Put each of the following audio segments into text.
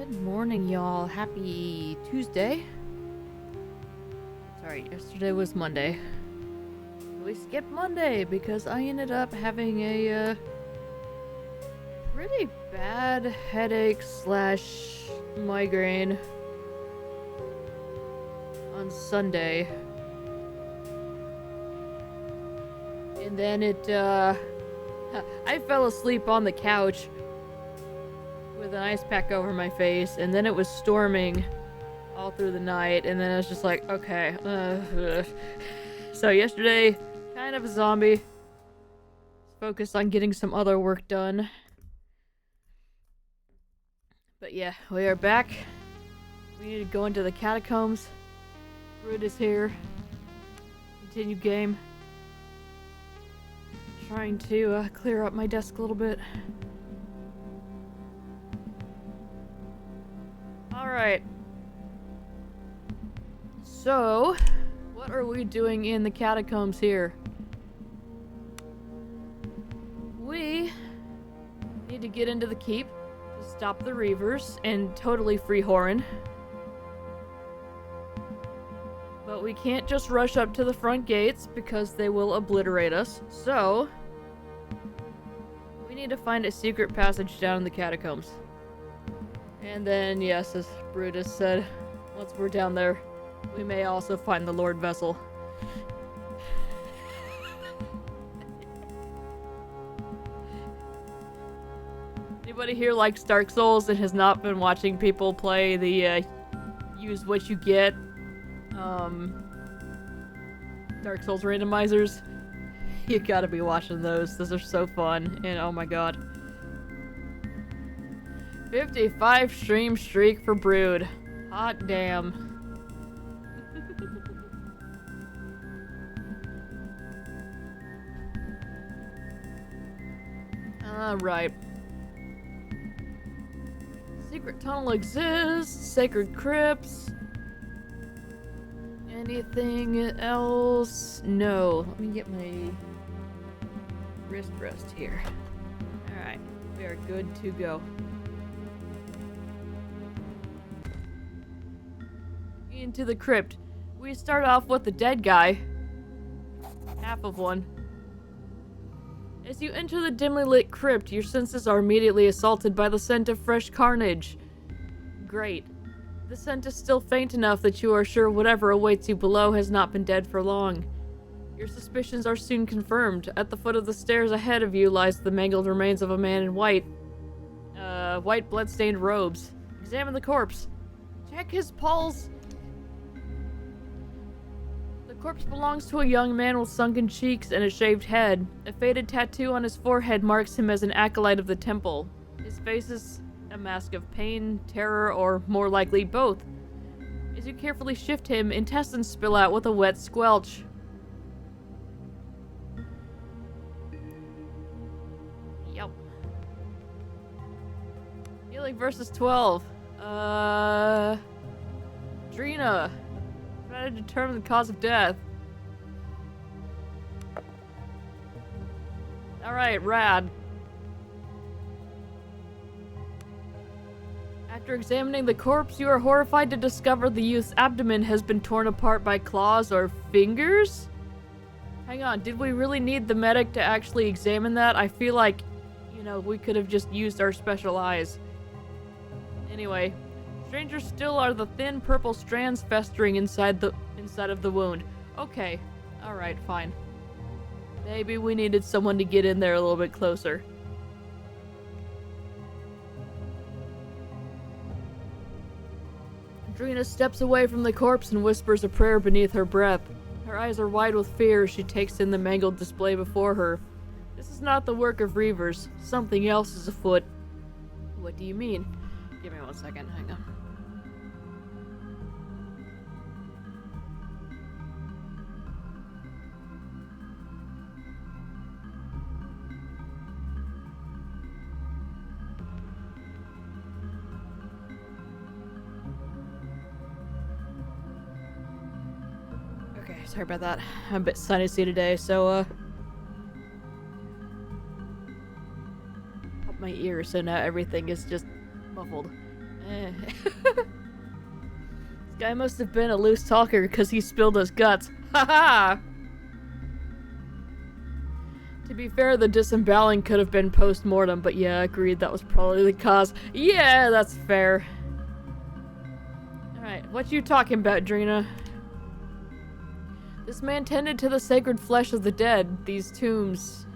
Good morning, y'all. Happy Tuesday. Sorry, yesterday was Monday. We skipped Monday because I ended up having a pretty bad headache / migraine on Sunday. And then I fell asleep on the couch with an ice pack over my face, and then it was storming all through the night, and then I was just like, okay. So yesterday, kind of a zombie. Focused on getting some other work done. But yeah, we are back. We need to go into the catacombs. Root is here. Continue game. Trying to clear up my desk a little bit. Alright. So, what are we doing in the catacombs here? We need to get into the keep to stop the Reavers and totally free Horan. But we can't just rush up to the front gates because they will obliterate us. So, we need to find a secret passage down in the catacombs. And then, yes, as Brutus said, once we're down there, we may also find the Lord Vessel. Anybody here likes Dark Souls and has not been watching people play the use what you get Dark Souls randomizers? You gotta be watching those. Those are so fun, and oh my god. 55 stream streak for Brood. Hot damn. Alright. Secret tunnel exists. Sacred crypts. Anything else? No. Let me get my wrist rest here. Alright. We are good to go. Into the crypt. We start off with the dead guy. Half of one. As you enter the dimly lit crypt, your senses are immediately assaulted by the scent of fresh carnage. Great. The scent is still faint enough that you are sure whatever awaits you below has not been dead for long. Your suspicions are soon confirmed. At the foot of the stairs ahead of you lies the mangled remains of a man in white blood-stained robes. Examine the corpse. Check his pulse. The corpse belongs to a young man with sunken cheeks and a shaved head. A faded tattoo on his forehead marks him as an acolyte of the temple. His face is a mask of pain, terror, or more likely both. As you carefully shift him, intestines spill out with a wet squelch. Yep. Healing versus 12. Drina. Try to determine the cause of death. Alright, rad. After examining the corpse, you are horrified to discover the youth's abdomen has been torn apart by claws or fingers? Hang on, did we really need the medic to actually examine that? I feel like, we could have just used our special eyes. Anyway. Stranger still are the thin purple strands festering inside of the wound. Okay. Alright, fine. Maybe we needed someone to get in there a little bit closer. Drina steps away from the corpse and whispers a prayer beneath her breath. Her eyes are wide with fear as she takes in the mangled display before her. This is not the work of Reavers. Something else is afoot. What do you mean? Give me 1 second, hang on. Okay, sorry about that. I'm a bit sinusy today, so my ear, so now everything is just muffled. This guy must have been a loose talker because he spilled his guts. Haha! To be fair, the disemboweling could have been post-mortem, but yeah, agreed, that was probably the cause. Yeah, that's fair. Alright, what you talking about, Drina? This man tended to the sacred flesh of the dead, these tombs.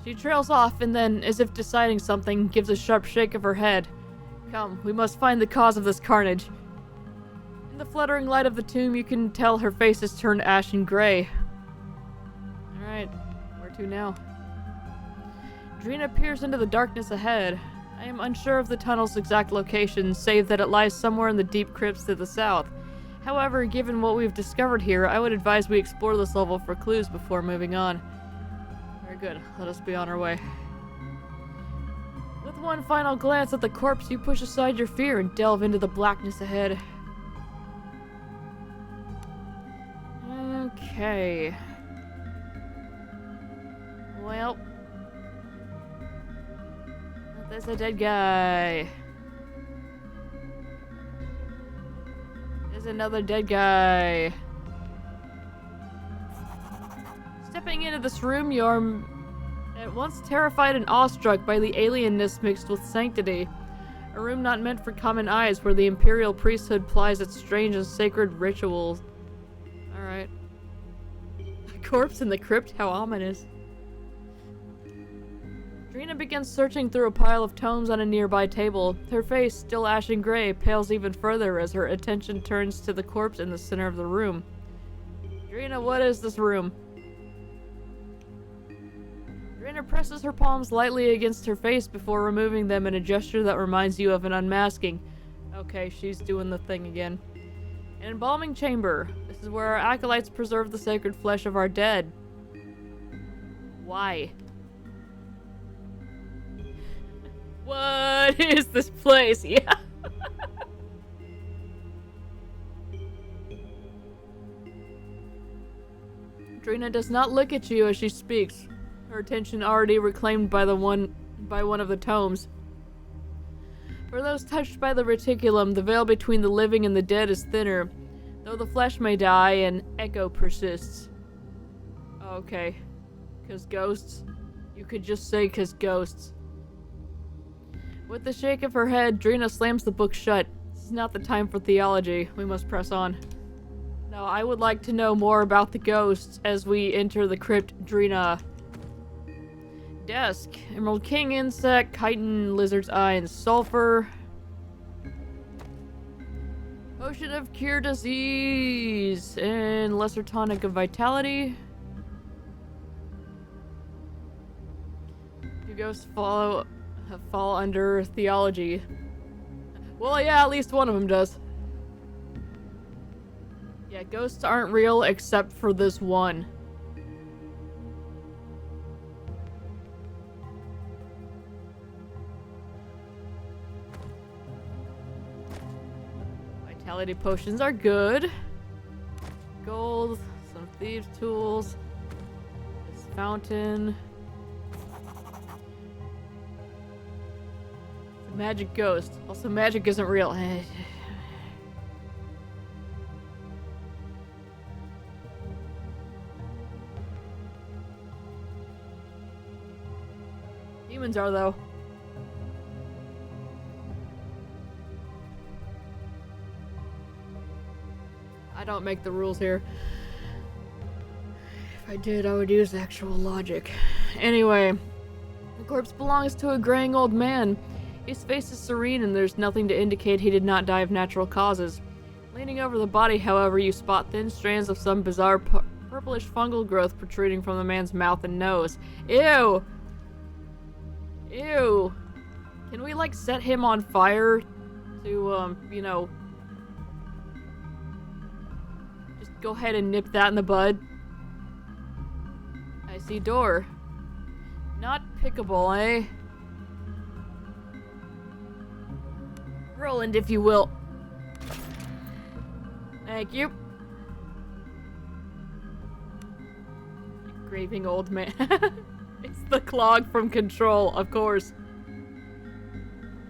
She trails off and then, as if deciding something, gives a sharp shake of her head. Come, we must find the cause of this carnage. In the fluttering light of the tomb, you can tell her face has turned ashen gray. Alright, where to now? Drina peers into the darkness ahead. I am unsure of the tunnel's exact location, save that it lies somewhere in the deep crypts to the south. However, given what we've discovered here, I would advise we explore this level for clues before moving on. Very good. Let us be on our way. With one final glance at the corpse, you push aside your fear and delve into the blackness ahead. Okay. Well. There's a dead guy. There's another dead guy. Stepping into this room, you're at once terrified and awestruck by the alienness mixed with sanctity. A room not meant for common eyes, where the imperial priesthood plies its strange and sacred rituals. Alright. A corpse in the crypt? How ominous. Drina begins searching through a pile of tomes on a nearby table. Her face, still ashen gray, pales even further as her attention turns to the corpse in the center of the room. Drina, what is this room? Drina presses her palms lightly against her face before removing them in a gesture that reminds you of an unmasking. Okay, she's doing the thing again. An embalming chamber. This is where our acolytes preserve the sacred flesh of our dead. Why? What is this place? Yeah. Drina does not look at you as she speaks, her attention already reclaimed by one of the tomes. For those touched by the reticulum, the veil between the living and the dead is thinner, though the flesh may die, an echo persists. Okay. 'Cause ghosts? You could just say 'cause ghosts. With a shake of her head, Drina slams the book shut. This is not the time for theology. We must press on. Now, I would like to know more about the ghosts as we enter the crypt. Drina. Desk. Emerald King insect, chitin, lizard's eye, and sulfur. Potion of cure disease and lesser tonic of vitality. Do ghosts fall under theology? Well, yeah, at least one of them does. Yeah, ghosts aren't real except for this one. Vitality potions are good. Gold, some thieves' tools, this fountain. Magic ghost. Also, magic isn't real. Demons are, though. I don't make the rules here. If I did, I would use actual logic. Anyway, the corpse belongs to a graying old man. His face is serene and there's nothing to indicate he did not die of natural causes. Leaning over the body, however, you spot thin strands of some bizarre purplish fungal growth protruding from the man's mouth and nose. Ew! Ew! Can we, like, set him on fire to, you know, just go ahead and nip that in the bud? I see door. Not pickable, eh? Roland, if you will. Thank you. Grieving old man. It's the clog from Control, of course.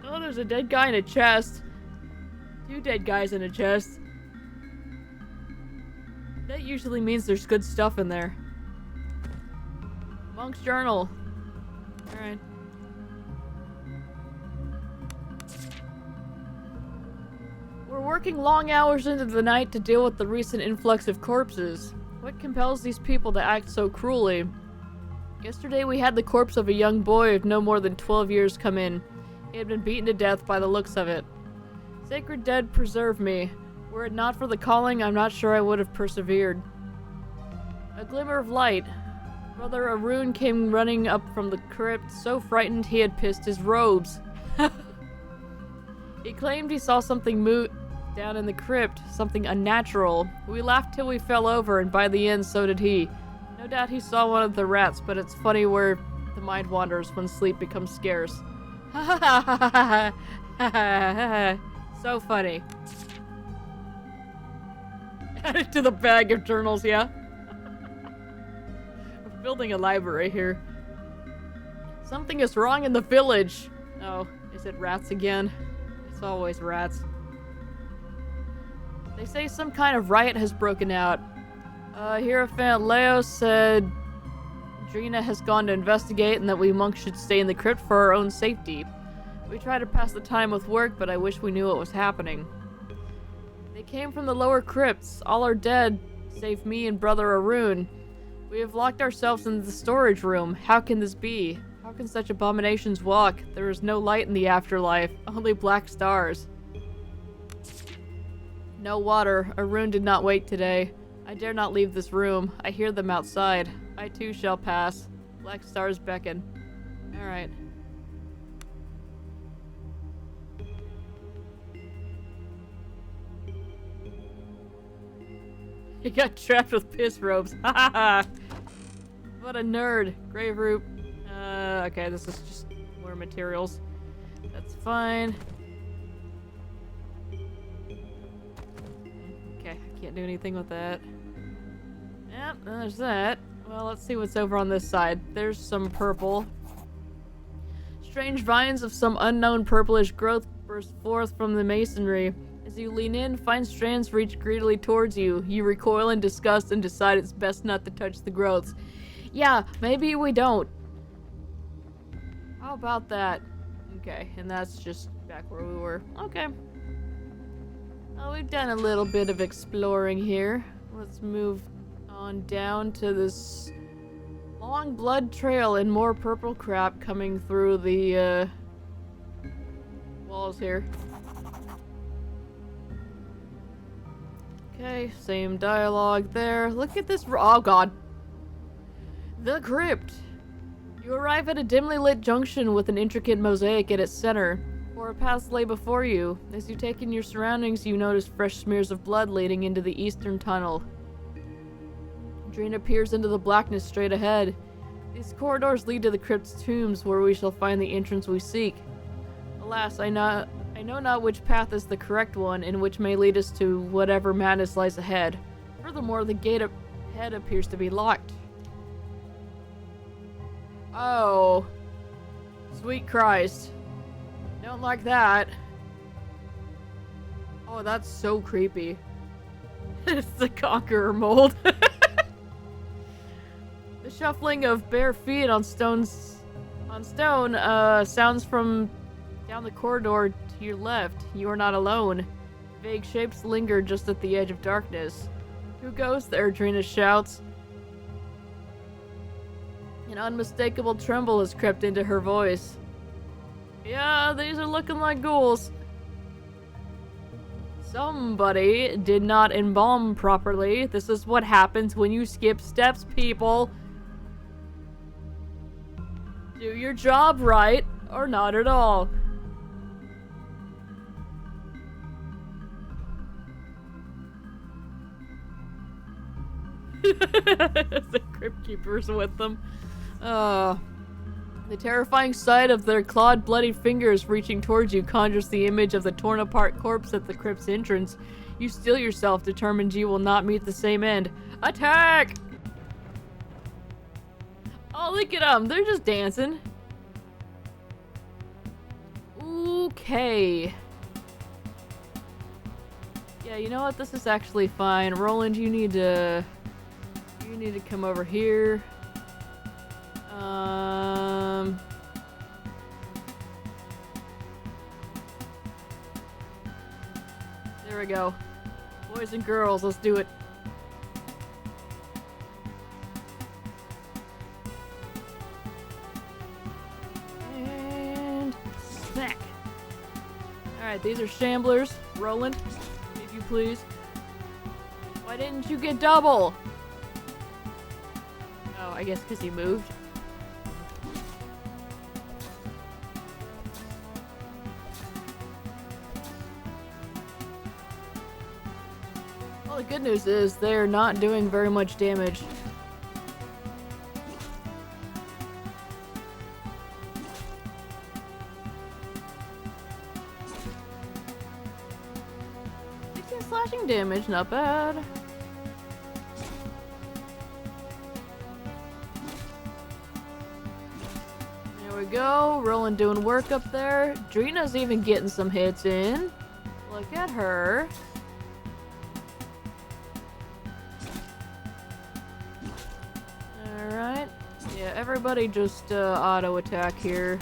Oh, there's a dead guy in a chest. 2 dead guys in a chest. That usually means there's good stuff in there. Monk's journal. Alright. We're working long hours into the night to deal with the recent influx of corpses. What compels these people to act so cruelly? Yesterday we had the corpse of a young boy of no more than 12 years come in. He had been beaten to death by the looks of it. Sacred dead, preserve me. Were it not for the calling, I'm not sure I would have persevered. A glimmer of light. Brother Arun came running up from the crypt, so frightened he had pissed his robes. He claimed he saw something move down in the crypt, something unnatural. We laughed till we fell over, and by the end, so did he. No doubt he saw one of the rats, but it's funny where the mind wanders when sleep becomes scarce. So funny. Add it to the bag of journals, yeah? We're building a library here. Something is wrong in the village. Oh, is it rats again? It's always rats. They say some kind of riot has broken out. Hierophant Leo said Drina has gone to investigate and that we monks should stay in the crypt for our own safety. We try to pass the time with work, but I wish we knew what was happening. They came from the lower crypts. All are dead, save me and Brother Arun. We have locked ourselves in the storage room. How can this be? How can such abominations walk? There is no light in the afterlife, only black stars. No water. Arun did not wake today. I dare not leave this room. I hear them outside. I too shall pass. Black stars beckon. Alright. He got trapped with piss robes. Ha ha ha! What a nerd. Grave root. Okay, this is just more materials. That's fine. Okay, I can't do anything with that. Yep, there's that. Well, let's see what's over on this side. There's some purple. Strange vines of some unknown purplish growth burst forth from the masonry. As you lean in, fine strands reach greedily towards you. You recoil in disgust and decide it's best not to touch the growths. Yeah, maybe we don't. How about that? Okay, and that's just back where we were. Okay. Well, we've done a little bit of exploring here. Let's move on down to this long blood trail and more purple crap coming through the walls here. Okay, same dialogue there. Look at this. Oh god. The crypt. You arrive at a dimly lit junction with an intricate mosaic at its center. 4 paths lay before you. As you take in your surroundings, you notice fresh smears of blood leading into the eastern tunnel. Drina peers into the blackness straight ahead. These corridors lead to the crypt's tombs, where we shall find the entrance we seek. Alas, I know not which path is the correct one, and which may lead us to whatever madness lies ahead. Furthermore, the gate ahead appears to be locked. Oh. Sweet Christ. Don't like that. Oh, that's so creepy. It's the Conqueror mold. The shuffling of bare feet on stone sounds from down the corridor to your left. You are not alone. Vague shapes linger just at the edge of darkness. Who goes there? Drina shouts. An unmistakable tremble has crept into her voice. Yeah, these are looking like ghouls. Somebody did not embalm properly. This is what happens when you skip steps, people. Do your job right, or not at all. The Crypt Keeper's with them. The terrifying sight of their clawed, bloody fingers reaching towards you conjures the image of the torn-apart corpse at the crypt's entrance. You steel yourself, determined you will not meet the same end. Attack! Oh, look at them. They're just dancing. Ooh, Okay. Yeah, you know what? This is actually fine. Roland, you need to come over here. There we go. Boys and girls, let's do it. And smack. Alright, these are shamblers. Roland, if you please. Why didn't you get double? Oh, I guess because he moved. Well, the good news is they're not doing very much damage. Slashing damage, not bad. There we go. Roland doing work up there. Drina's even getting some hits in. Look at her. Alright. Yeah, everybody just auto attack here.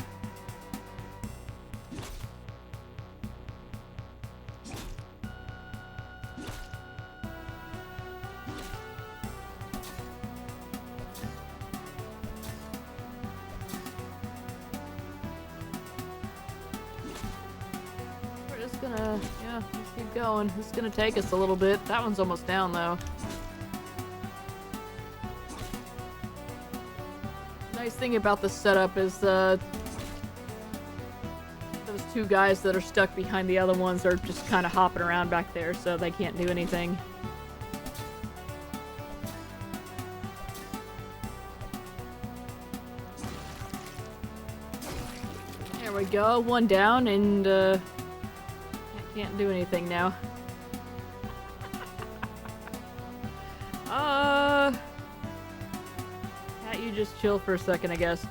Let's keep going. This is gonna take us a little bit. That one's almost down, though. Nice thing about this setup is those two guys that are stuck behind the other ones are just kind of hopping around back there, so they can't do anything. There we go. One down, and can't do anything now. Cat, you just chill for a second, I guess.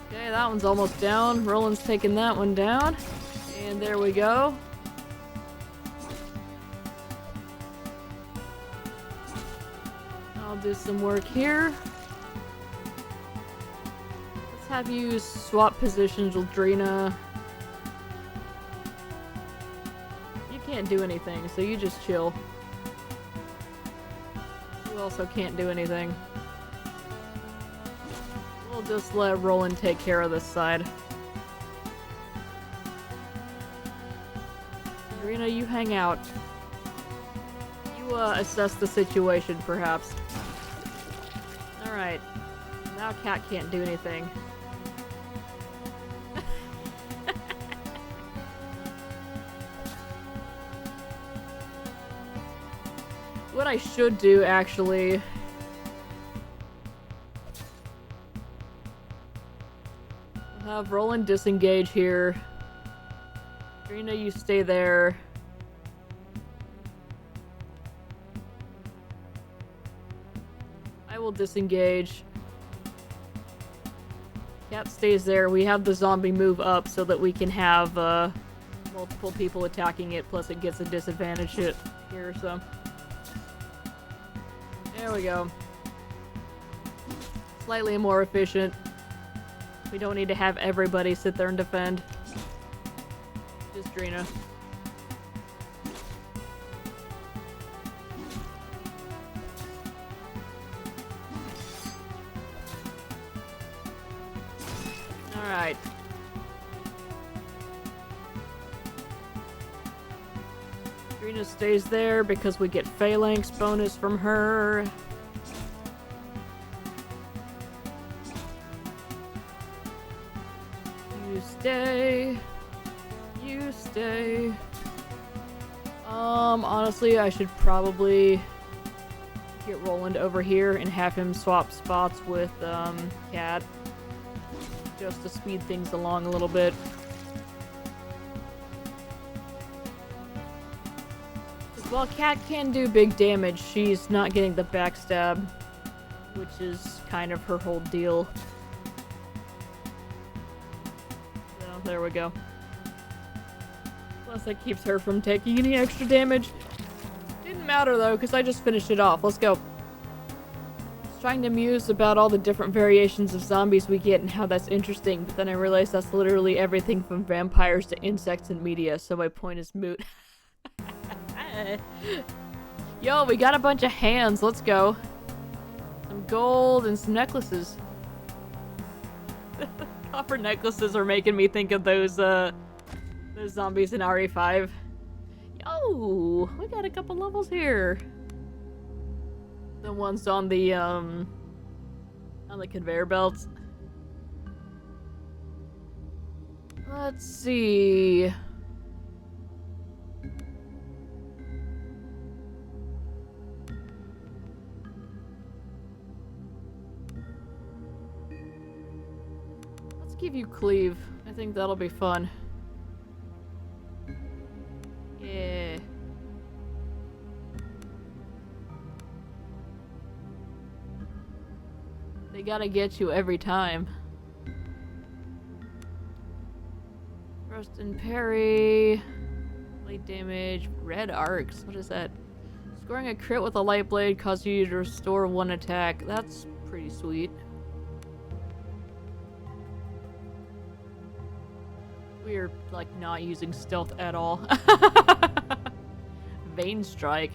Okay, that one's almost down. Roland's taking that one down. And there we go. I'll do some work here. Have you swap positions with Drina. You can't do anything, so you just chill. You also can't do anything. We'll just let Roland take care of this side. Drina, you hang out. You assess the situation, perhaps. Alright. Now Cat can't do anything. What I should do, actually... have Roland disengage here. Drina, you stay there. I will disengage. Cat stays there. We have the zombie move up so that we can have multiple people attacking it, plus it gets a disadvantage hit here, so... There we go. Slightly more efficient. We don't need to have everybody sit there and defend. Just Drina. Alright. Drina stays there because we get phalanx bonus from her. You stay. You stay. Honestly, I should probably get Roland over here and have him swap spots with, Cat. Just to speed things along a little bit. While Cat can do big damage, she's not getting the backstab. which is kind of her whole deal. So, there we go. Plus, that keeps her from taking any extra damage. Didn't matter, though, because I just finished it off. Let's go. Just trying to muse about all the different variations of zombies we get and how that's interesting, but then I realized that's literally everything from vampires to insects and media, so my point is moot. Yo, we got a bunch of hands. Let's go. Some gold and some necklaces. Copper necklaces are making me think of those zombies in RE5. Yo, we got a couple levels here. The ones on the conveyor belts. Let's see. Let's give you cleave. I think that'll be fun. Yeah. They gotta get you every time. Thrust and parry. Blade damage. Red arcs. What is that? Scoring a crit with a light blade causes you to restore one attack. That's pretty sweet. We're, like, not using stealth at all. Vein Strike.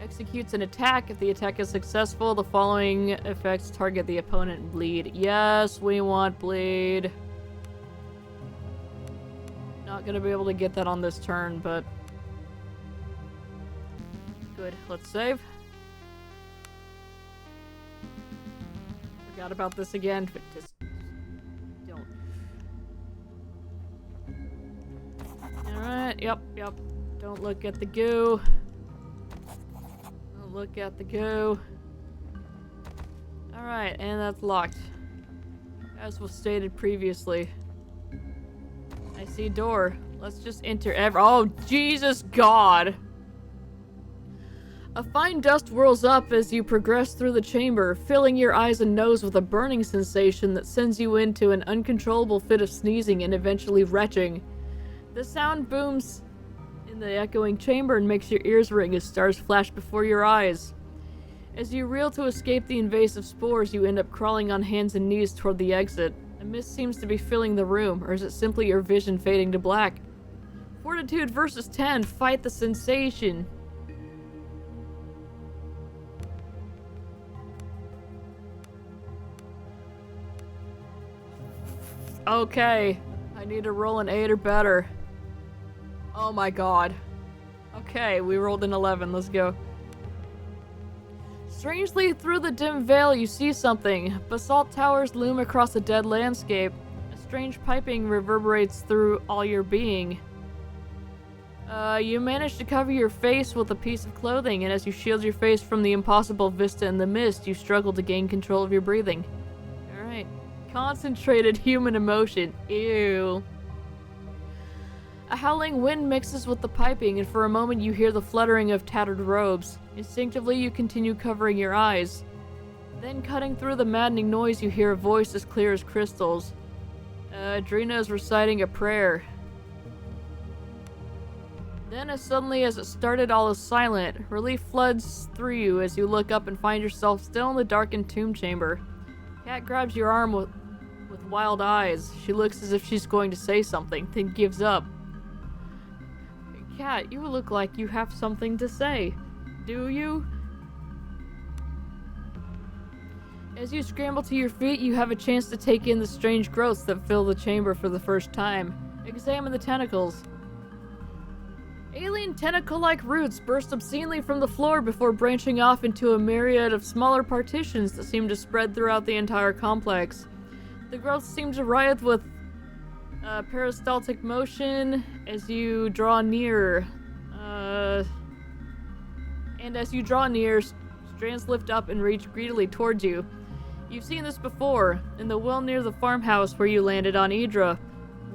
Executes an attack. If the attack is successful, the following effects target the opponent and bleed. Yes, we want bleed. Not gonna be able to get that on this turn, but... Good. Let's save. Forgot about this again, but just... don't. Alright, yep. Don't look at the goo. Don't look at the goo. Alright, and that's locked. As was stated previously. I see a door. Let's just enter oh, Jesus God! A fine dust whirls up as you progress through the chamber, filling your eyes and nose with a burning sensation that sends you into an uncontrollable fit of sneezing and eventually retching. The sound booms in the echoing chamber and makes your ears ring as stars flash before your eyes. As you reel to escape the invasive spores, you end up crawling on hands and knees toward the exit. A mist seems to be filling the room, or is it simply your vision fading to black? Fortitude versus 10, fight the sensation. Okay, I need to roll an 8 or better. Oh my God. Okay, we rolled an 11, let's go. Strangely, through the dim veil, you see something. Basalt towers loom across a dead landscape. A strange piping reverberates through all your being. You manage to cover your face with a piece of clothing, and as you shield your face from the impossible vista in the mist, you struggle to gain control of your breathing. Alright. Concentrated human emotion. Ew. A howling wind mixes with the piping, and for a moment you hear the fluttering of tattered robes. Instinctively, you continue covering your eyes. Then, cutting through the maddening noise, you hear a voice as clear as crystals. Adrena is reciting a prayer. Then, as suddenly as it started, all is silent. Relief floods through you as you look up and find yourself still in the darkened tomb chamber. Kat grabs your arm with wild eyes. She looks as if she's going to say something, then gives up. Kat, you look like you have something to say. Do you? As you scramble to your feet, you have a chance to take in the strange growths that fill the chamber for the first time. Examine the tentacles. Alien tentacle-like roots burst obscenely from the floor before branching off into a myriad of smaller partitions that seem to spread throughout the entire complex. The growths seem to writhe with peristaltic motion as you draw near. And as you draw near, strands lift up and reach greedily towards you. You've seen this before, in the well near the farmhouse where you landed on Idra.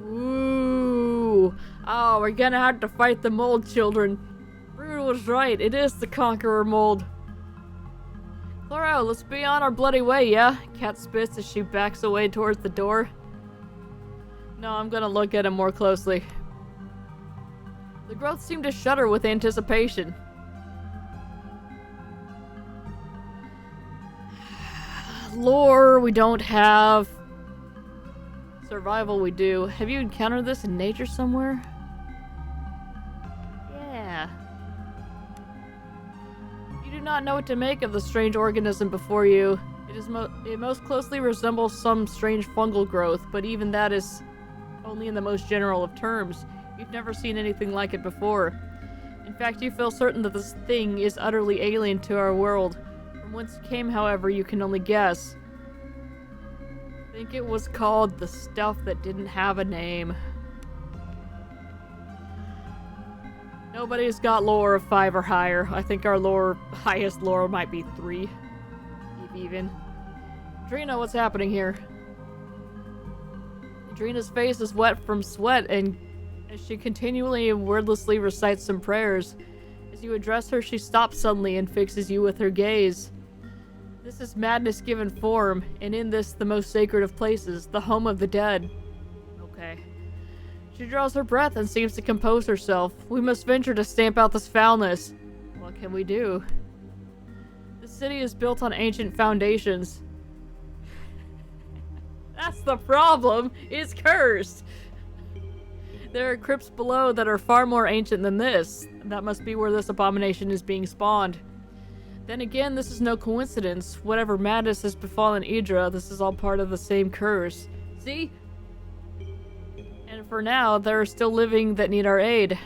Ooh. Oh, we're gonna have to fight the mold, children. Brood was right, it is the Conqueror mold. Chloro, let's be on our bloody way, yeah? Cat spits as she backs away towards the door. No, I'm gonna look at him more closely. The growth seemed to shudder with anticipation. Lore we don't have. Survival we do. Have you encountered this in nature somewhere? Yeah. You do not know what to make of the strange organism before you. It most closely resembles some strange fungal growth, but even that is only in the most general of terms. You've never seen anything like it before. In fact, you feel certain that this thing is utterly alien to our world. From whence it came, however, you can only guess. I think it was called the stuff that didn't have a name. Nobody's got lore of 5 or higher. I think our highest lore might be 3. If even. Drina, what's happening here? Drina's face is wet from sweat, and as she continually and wordlessly recites some prayers. As you address her, she stops suddenly and fixes you with her gaze. This is madness given form, and in this, the most sacred of places, the home of the dead. Okay. She draws her breath and seems to compose herself. We must venture to stamp out this foulness. What can we do? The city is built on ancient foundations. That's the problem! It's cursed! There are crypts below that are far more ancient than this. That must be where this abomination is being spawned. Then again, this is no coincidence. Whatever madness has befallen Idra, this is all part of the same curse. See? And for now, there are still living that need our aid.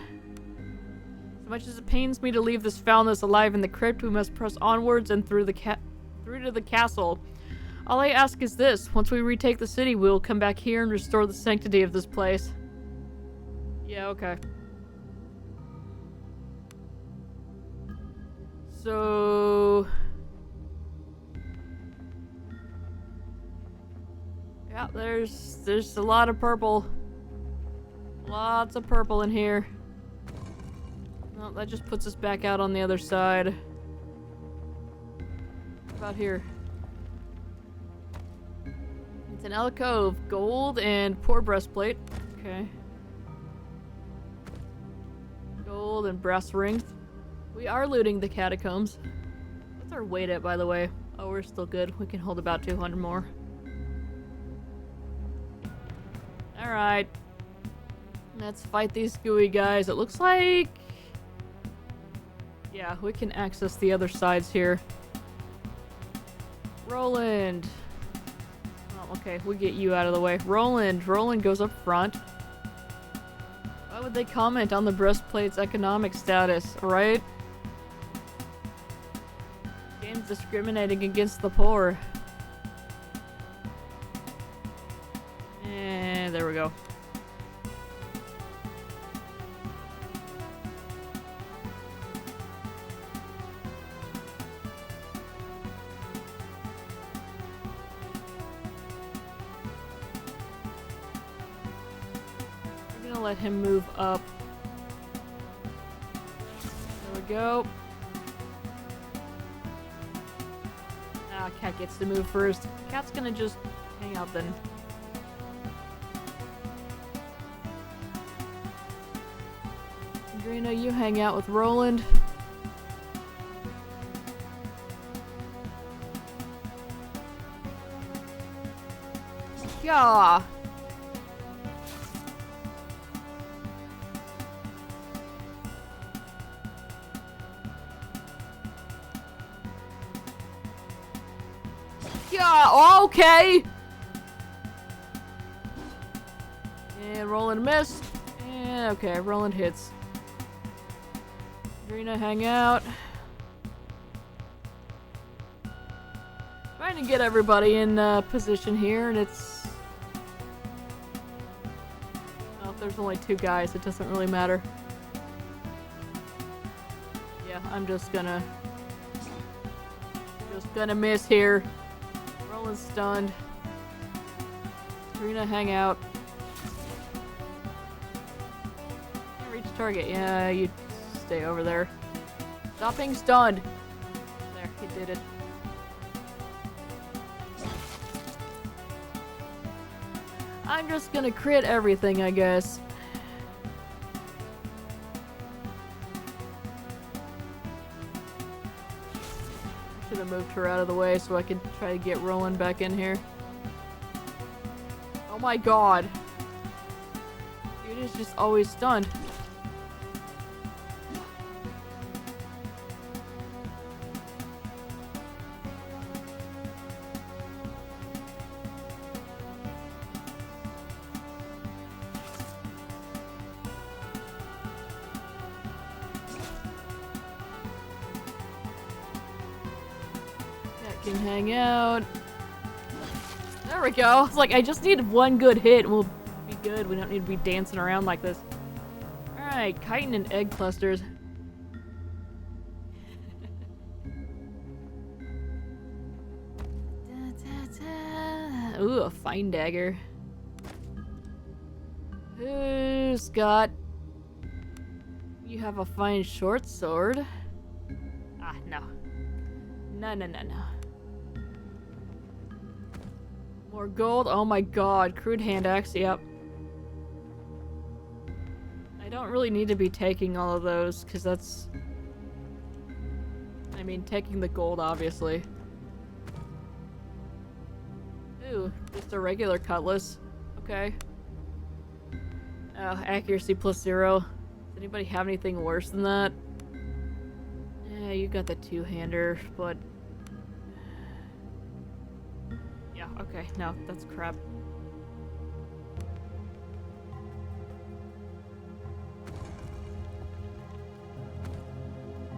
As much as it pains me to leave this foulness alive in the crypt, we must press onwards and through to the castle. All I ask is this. Once we retake the city, we will come back here and restore the sanctity of this place. Yeah, okay. So... yeah, there's a lot of purple. Lots of purple in here. Well, that just puts us back out on the other side. What about here? It's an alcove. Gold and poor breastplate. Okay. Gold and brass rings. We are looting the catacombs. What's our weight at, by the way? Oh, we're still good. We can hold about 200 more. Alright. Let's fight these gooey guys. It looks like... yeah, we can access the other sides here. Roland. Oh, okay, we get you out of the way. Roland. Roland goes up front. Why would they comment on the breastplate's economic status, right? Game's discriminating against the poor. And there we go. I'm gonna let him move up. There we go. Ah, Cat gets to move first. Cat's gonna just hang out then. Adrena, you hang out with Roland. Yeah. Yeah, okay. And Roland missed. And okay, Roland hits. Adrena, hang out. Trying to get everybody in position here, and it's... well, if there's only 2 guys, it doesn't really matter. Yeah, I'm just gonna miss here. Roland's stunned. Adrena, hang out. Can't reach target. Yeah, you stay over there. Stop being stunned. There, he did it. I'm just gonna crit everything, I guess. Should have moved her out of the way so I could try to get Rowan back in here. Oh my god. Dude is just always stunned. Can hang out. There we go. It's like I just need one good hit and we'll be good. We don't need to be dancing around like this. Alright, chitin and egg clusters. Ooh, a fine dagger. Who's got... You have a fine short sword. Ah, no. No. More gold. Oh my god. Crude hand axe. Yep. I don't really need to be taking all of those because that's... I mean, taking the gold, obviously. Ooh, just a regular cutlass. Okay. Oh, accuracy +0. Does anybody have anything worse than that? Yeah, you got the two-hander, but... Yeah, okay. No, that's crap.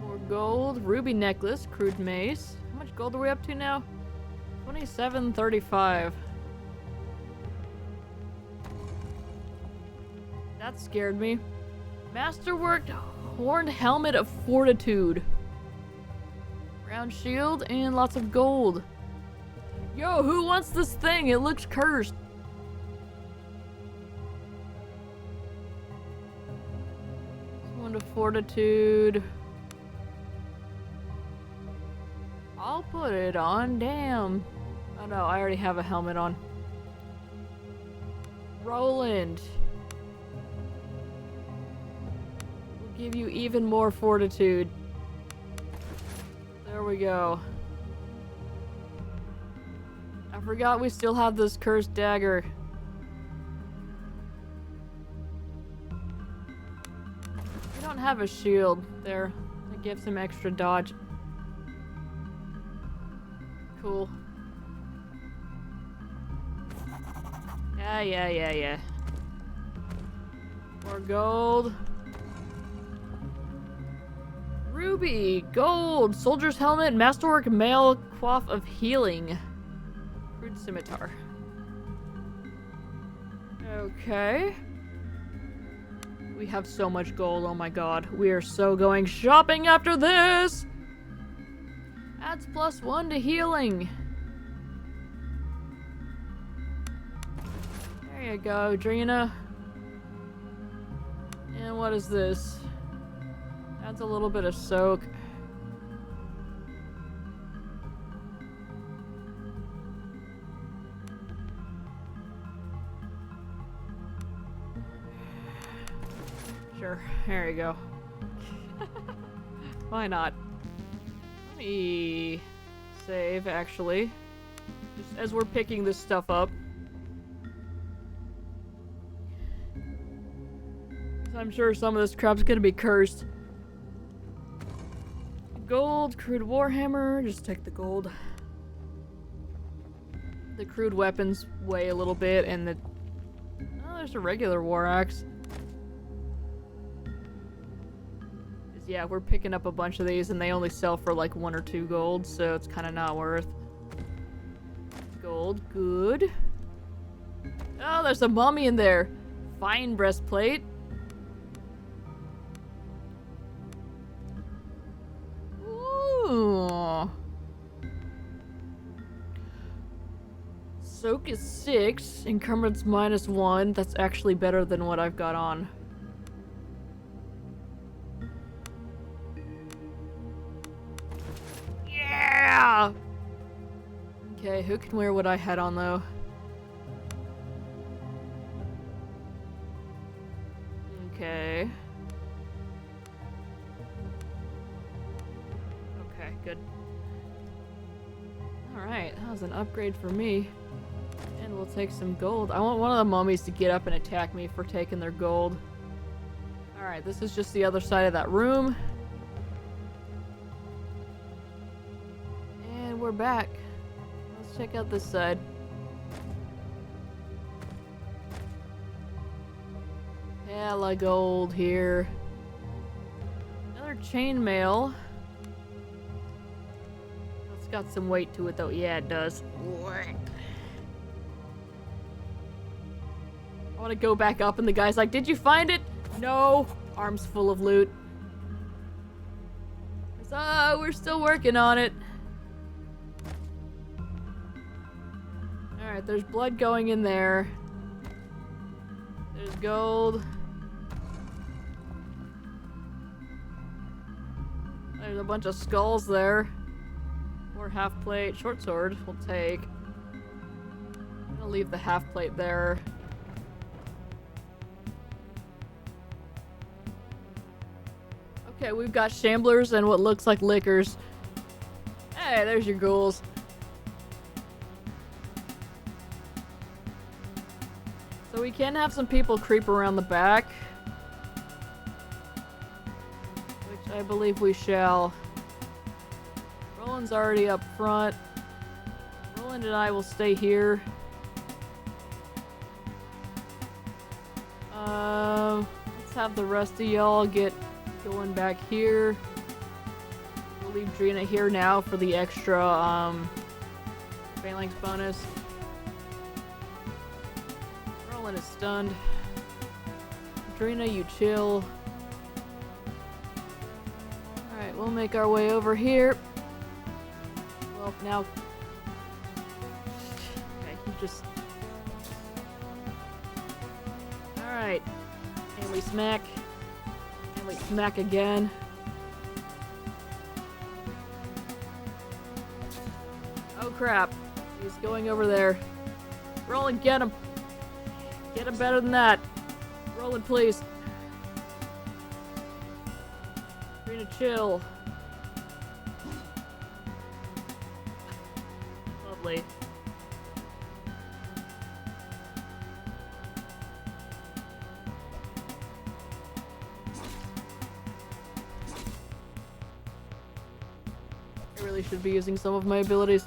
More gold. Ruby necklace. Crude mace. How much gold are we up to now? 2735. That scared me. Masterworked horned helmet of fortitude. Round shield and lots of gold. Yo, who wants this thing? It looks cursed. One to fortitude. I'll put it on. Damn. Oh no, I already have a helmet on. Roland. We'll give you even more fortitude. There we go. I forgot we still have this cursed dagger. We don't have a shield there. That gives him extra dodge. Cool. Yeah. More gold. Ruby, gold, soldier's helmet, masterwork mail, coif of healing. Crude scimitar. Okay. We have so much gold, oh my god. We are so going shopping after this! Adds +1 to healing. There you go, Drina. And what is this? Adds a little bit of soak. Sure, there you go. Why not? Let me save, actually. Just as we're picking this stuff up. I'm sure some of this crap's gonna be cursed. Gold, crude warhammer, just take the gold. The crude weapons weigh a little bit, and the... Oh, there's a regular war axe. Yeah, we're picking up a bunch of these, and they only sell for like 1 or 2 gold, so it's kind of not worth. Gold, good. Oh, there's a mummy in there. Fine breastplate. Ooh. Soak is 6, encumbrance -1. That's actually better than what I've got on. Yeah! Okay, who can wear what I had on though? good. Alright, that was an upgrade for me. And we'll take some gold. I want one of the mummies to get up and attack me for taking their gold. Alright, this is just the other side of that room. And we're back. Let's check out this side. Hella gold here. Another chainmail. It's got some weight to it though. Yeah, it does. I want to go back up and the guy's like, did you find it? No. Arms full of loot. So, we're still working on it. Alright, there's blood going in there. There's gold. There's a bunch of skulls there. More half plate. Short sword we'll take. I'm gonna leave the half plate there. Okay, we've got shamblers and what looks like lickers. Hey, there's your ghouls. So we can have some people creep around the back. Which I believe we shall. Roland's already up front. Roland and I will stay here. Let's have the rest of y'all get going back here. We'll leave Drina here now for the extra phalanx bonus. Roland is stunned. Drina, you chill. Alright, we'll make our way over here. Well, now... Okay, you just... Alright. And we smack. And we smack again. Oh crap. He's going over there. Roland, get him! Get him better than that. Roland, please. Drina, chill. Lovely. I really should be using some of my abilities.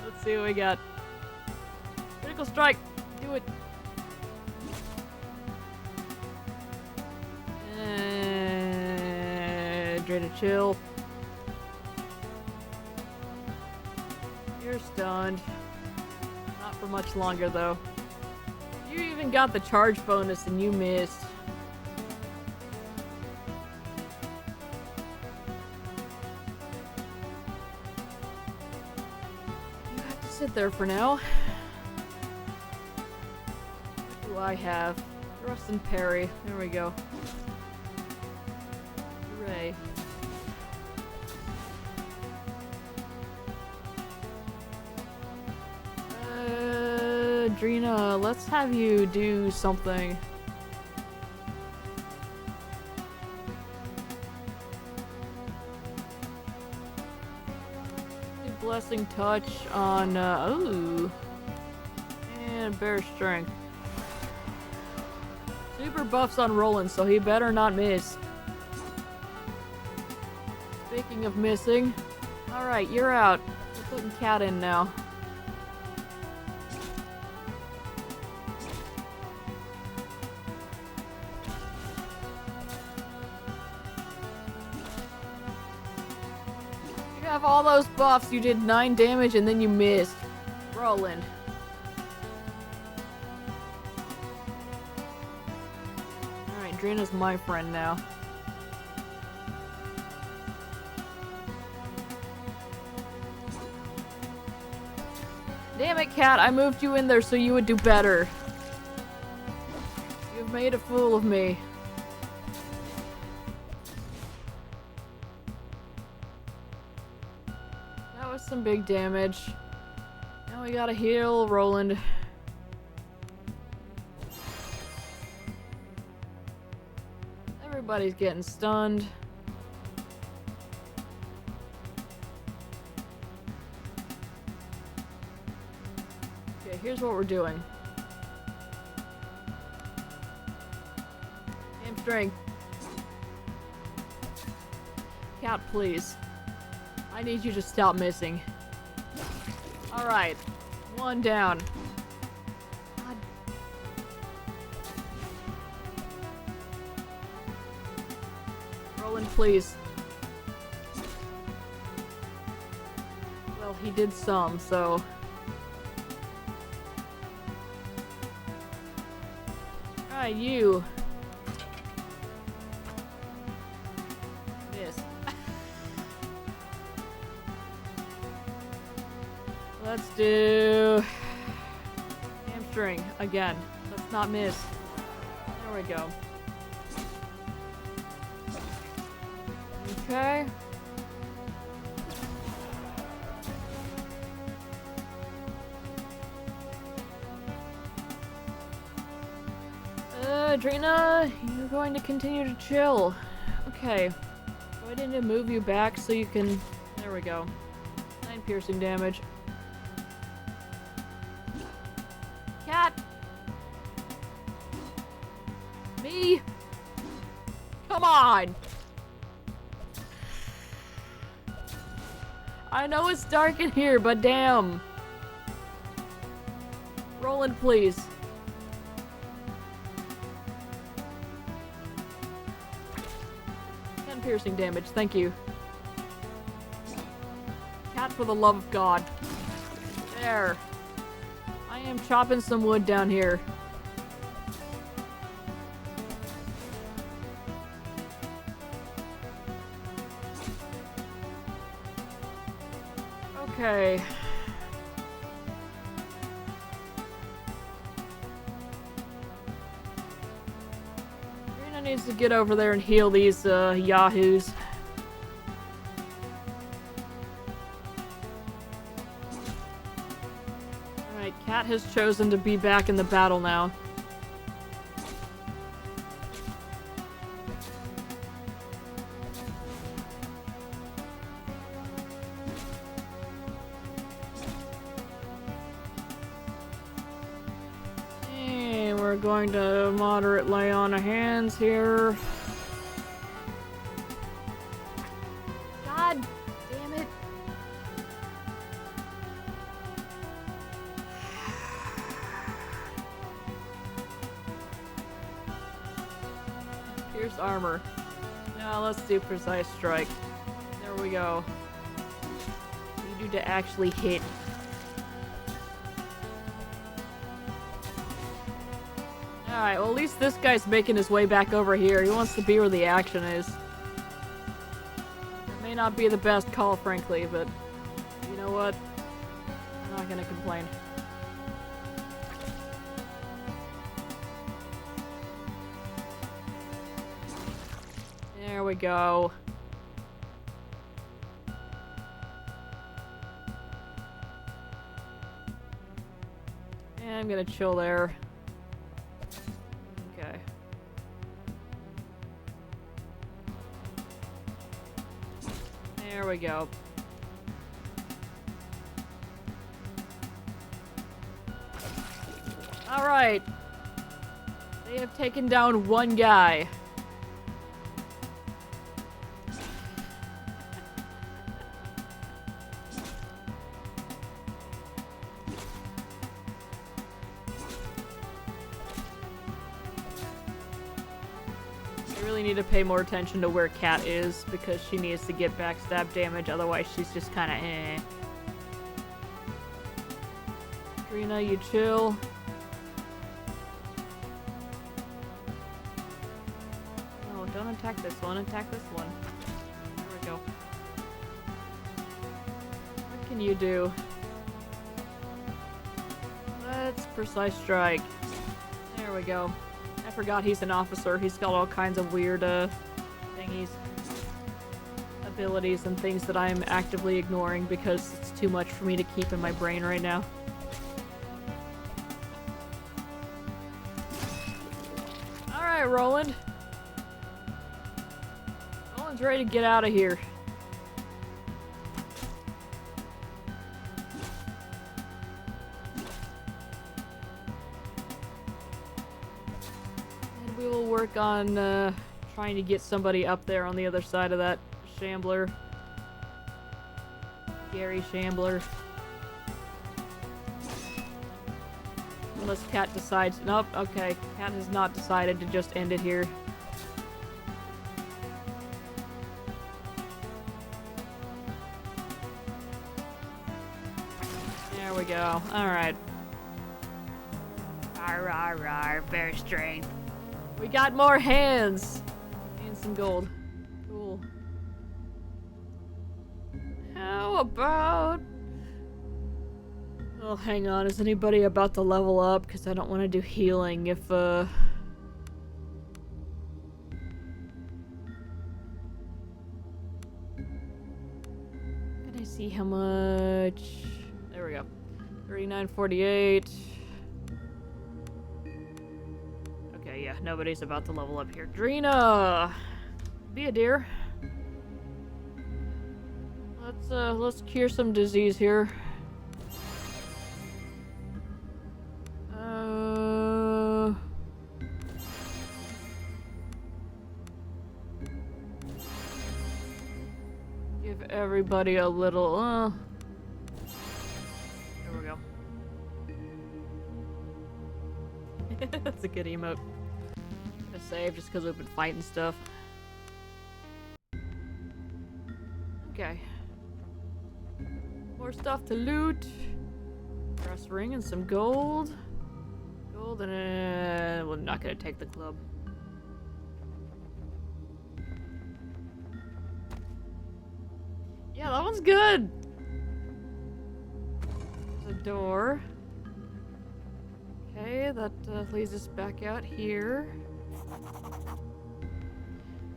Let's see what we got. Critical strike! Do it! Drina, chill. You're stunned. Not for much longer, though. You even got the charge bonus and you missed. You have to sit there for now. What do I have? Thrust and parry. There we go. Hooray. Drina, let's have you do something. Blessing touch on, ooh. And bear strength. Super buffs on Roland, so he better not miss. Speaking of missing. Alright, you're out. We're putting Cat in now. You have all those buffs, you did 9 damage and then you missed. Roland. Alright, Drina's my friend now. Damn it, Cat, I moved you in there so you would do better. You've made a fool of me. That was some big damage. Now we gotta heal Roland. Everybody's getting stunned. Okay, here's what we're doing. Hamstring. Cat, please. I need you to stop missing. Alright. One down. God. Roland, please. Well, he did some, so... Alright, you. Miss. Let's do... hamstring again. Let's not miss. There we go. Okay. Adrena, you're going to continue to chill. Okay. So I need to move you back so you can... There we go. 9 piercing damage. Cat! Me? Come on! I know it's dark in here, but damn. Roland, please. Piercing damage, thank you. Cat, for the love of God. There. I am chopping some wood down here. Okay. Needs to get over there and heal these yahoos. Alright, Cat has chosen to be back in the battle now. Going to moderate lay on of hands here. God damn it. Pierce armor. Now let's do precise strike. There we go. You need to actually hit. Alright, well at least this guy's making his way back over here. He wants to be where the action is. It may not be the best call, frankly, but you know what? I'm not gonna complain. There we go. And I'm gonna chill there. There we go. Alright. They have taken down one guy. Need to pay more attention to where Cat is because she needs to get backstab damage, otherwise she's just kinda eh. Trina, you chill. No, don't attack this one, attack this one. There we go. What can you do? Let's precise strike. There we go. I forgot he's an officer. He's got all kinds of weird, thingies. Abilities and things that I'm actively ignoring because it's too much for me to keep in my brain right now. Alright, Roland. Roland's ready to get out of here. We will work on trying to get somebody up there on the other side of that shambler. Gary Shambler. Unless Cat decides. Nope, okay. Cat has not decided to just end it here. There we go. Alright. Rawr, bear strength. We got more hands! And some gold. Cool. How about... Oh, hang on. Is anybody about to level up? Because I don't want to do healing if, Can I see how much... There we go. 39.48. Okay, yeah. Nobody's about to level up here. Drina! Be a dear. Let's cure some disease here. Give everybody a little, There we go. That's a good emote. To save just because we've been fighting stuff. Okay. More stuff to loot. Brass ring and some gold. Gold and we're not gonna take the club. Yeah, that one's good. There's a door. Okay, that leads us back out here.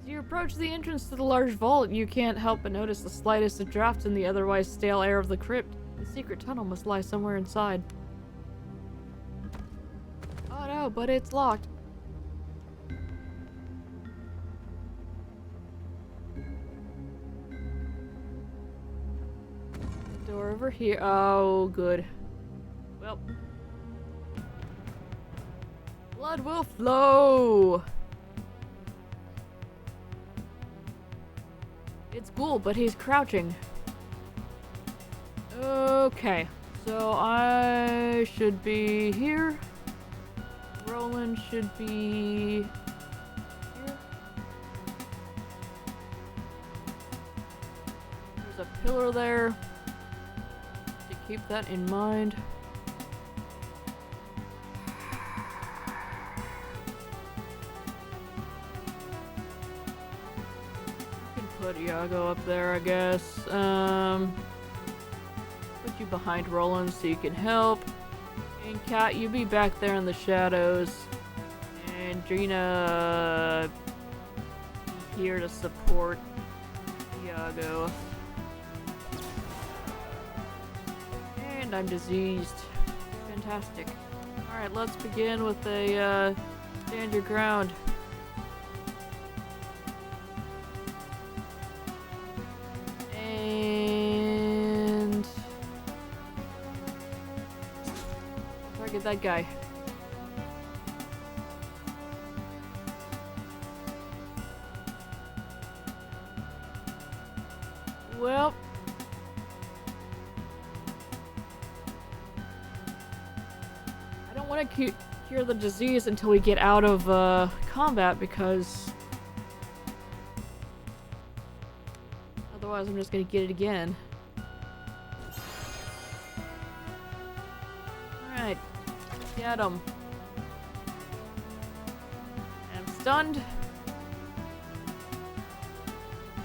As you approach the entrance to the large vault, you can't help but notice the slightest of drafts in the otherwise stale air of the crypt. The secret tunnel must lie somewhere inside. Oh no, but it's locked. Door over here. Oh, good. Well. Blood will flow! It's Ghoul, but he's crouching. Okay. So I should be here. Roland should be here. There's a pillar there. To keep that in mind. I can put Iago up there, I guess. Put you behind Roland so you can help. And Cat, you be back there in the shadows. And Drina here to support Iago. And I'm diseased. Fantastic. Alright, let's begin with a stand your ground. And target that guy. Well, I don't want to cure the disease until we get out of combat because otherwise I'm just gonna get it again. Alright, get him. I'm stunned.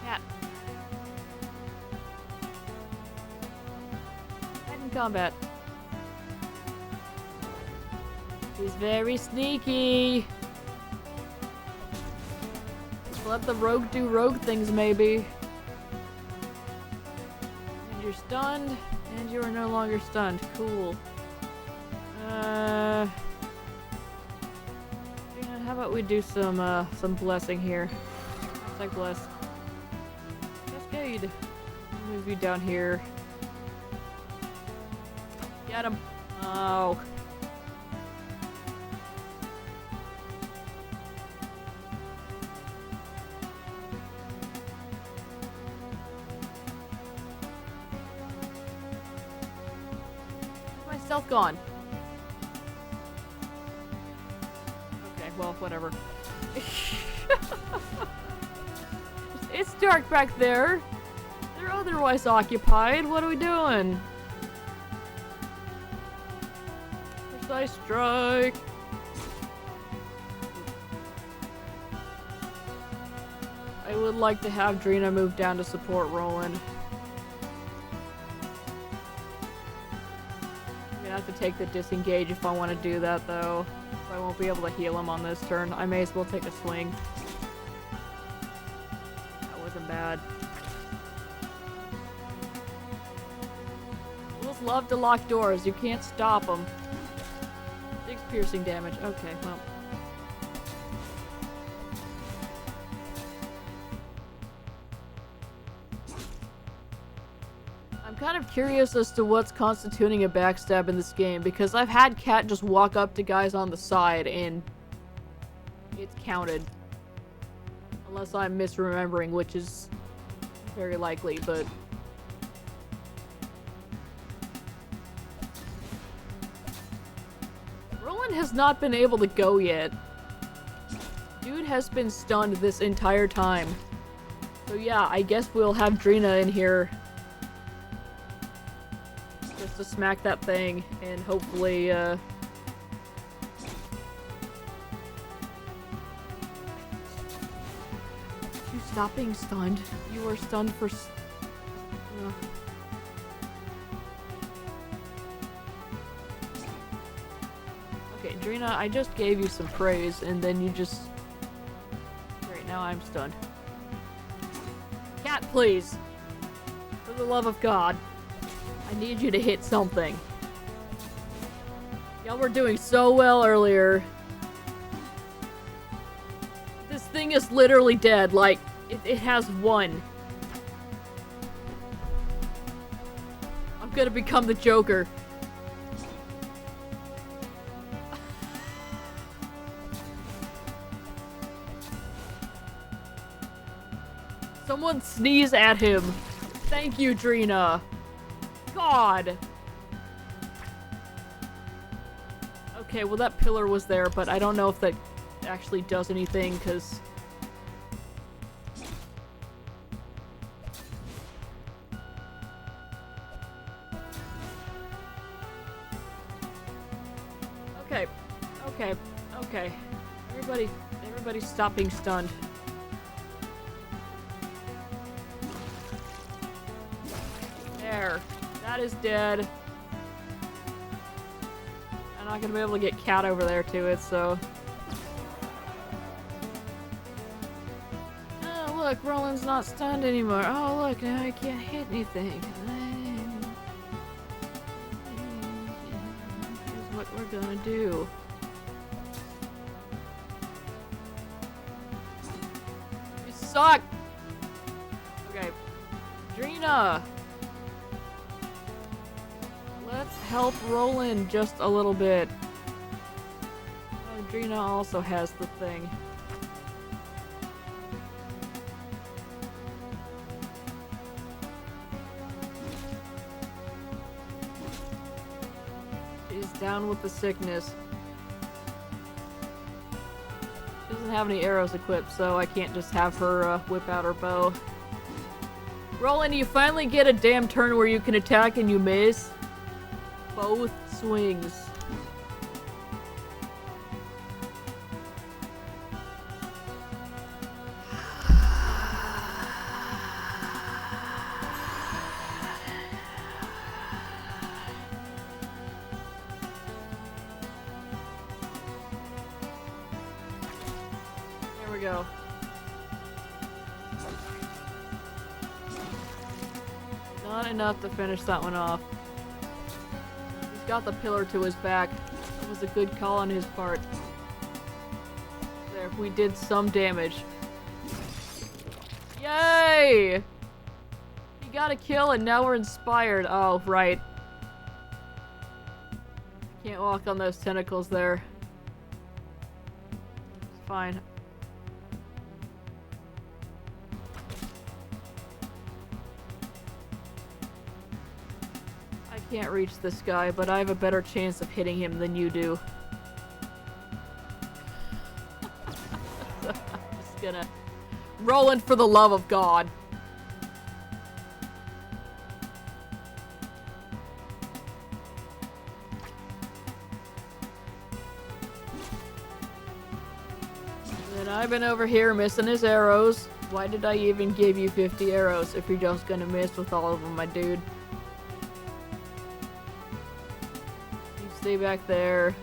Cat. Head in combat. He's very sneaky. Let the rogue do rogue things, maybe. And you're stunned, and you are no longer stunned. Cool. Yeah, how about we do some blessing here? Hashtag bless. Cascade. Move you down here. Get him. Oh. Stealth gone. Okay, well, whatever. It's dark back there. They're otherwise occupied. What are we doing? Precise strike. I would like to have Drina move down to support Roland. I'm gonna have to take the disengage if I want to do that, though. So I won't be able to heal him on this turn. I may as well take a swing. That wasn't bad. Wolves love to lock doors. You can't stop them. 6 piercing damage. Okay, well. I'm kind of curious as to what's constituting a backstab in this game, because I've had Cat just walk up to guys on the side and it's counted. Unless I'm misremembering, which is very likely, but... Roland has not been able to go yet. Dude has been stunned this entire time. So yeah, I guess we'll have Drina in here just to smack that thing, and hopefully, You stop being stunned. You are stunned for Okay, Drina, I just gave you some praise, and then you just... Great, now I'm stunned. Cat, please! For the love of God. I need you to hit something. Y'all were doing so well earlier. This thing is literally dead. Like, it has 1. I'm gonna become the Joker. Someone sneeze at him. Thank you, Drina. God. Okay, well that pillar was there, but I don't know if that actually does anything, because... Okay. Everybody stop being stunned. There. That is dead. I'm not gonna be able to get Cat over there to it, so... Oh, look, Roland's not stunned anymore. Oh, look, now I can't hit anything. Here's what we're gonna do. You suck! Okay. Drina! Let's help Roland just a little bit. Oh, Drina also has the thing. She's down with the sickness. She doesn't have any arrows equipped, so I can't just have her whip out her bow. Roland, you finally get a damn turn where you can attack and you miss. Both swings. There we go. Not enough to finish that one off. Got the pillar to his back. That was a good call on his part. There, we did some damage. Yay! He got a kill and now we're inspired. Oh, right. Can't walk on those tentacles there. It's fine. I can't reach this guy, but I have a better chance of hitting him than you do. So I'm just gonna... Rolling for the love of God. And I've been over here missing his arrows. Why did I even give you 50 arrows if you're just gonna miss with all of them, my dude? You stay back there.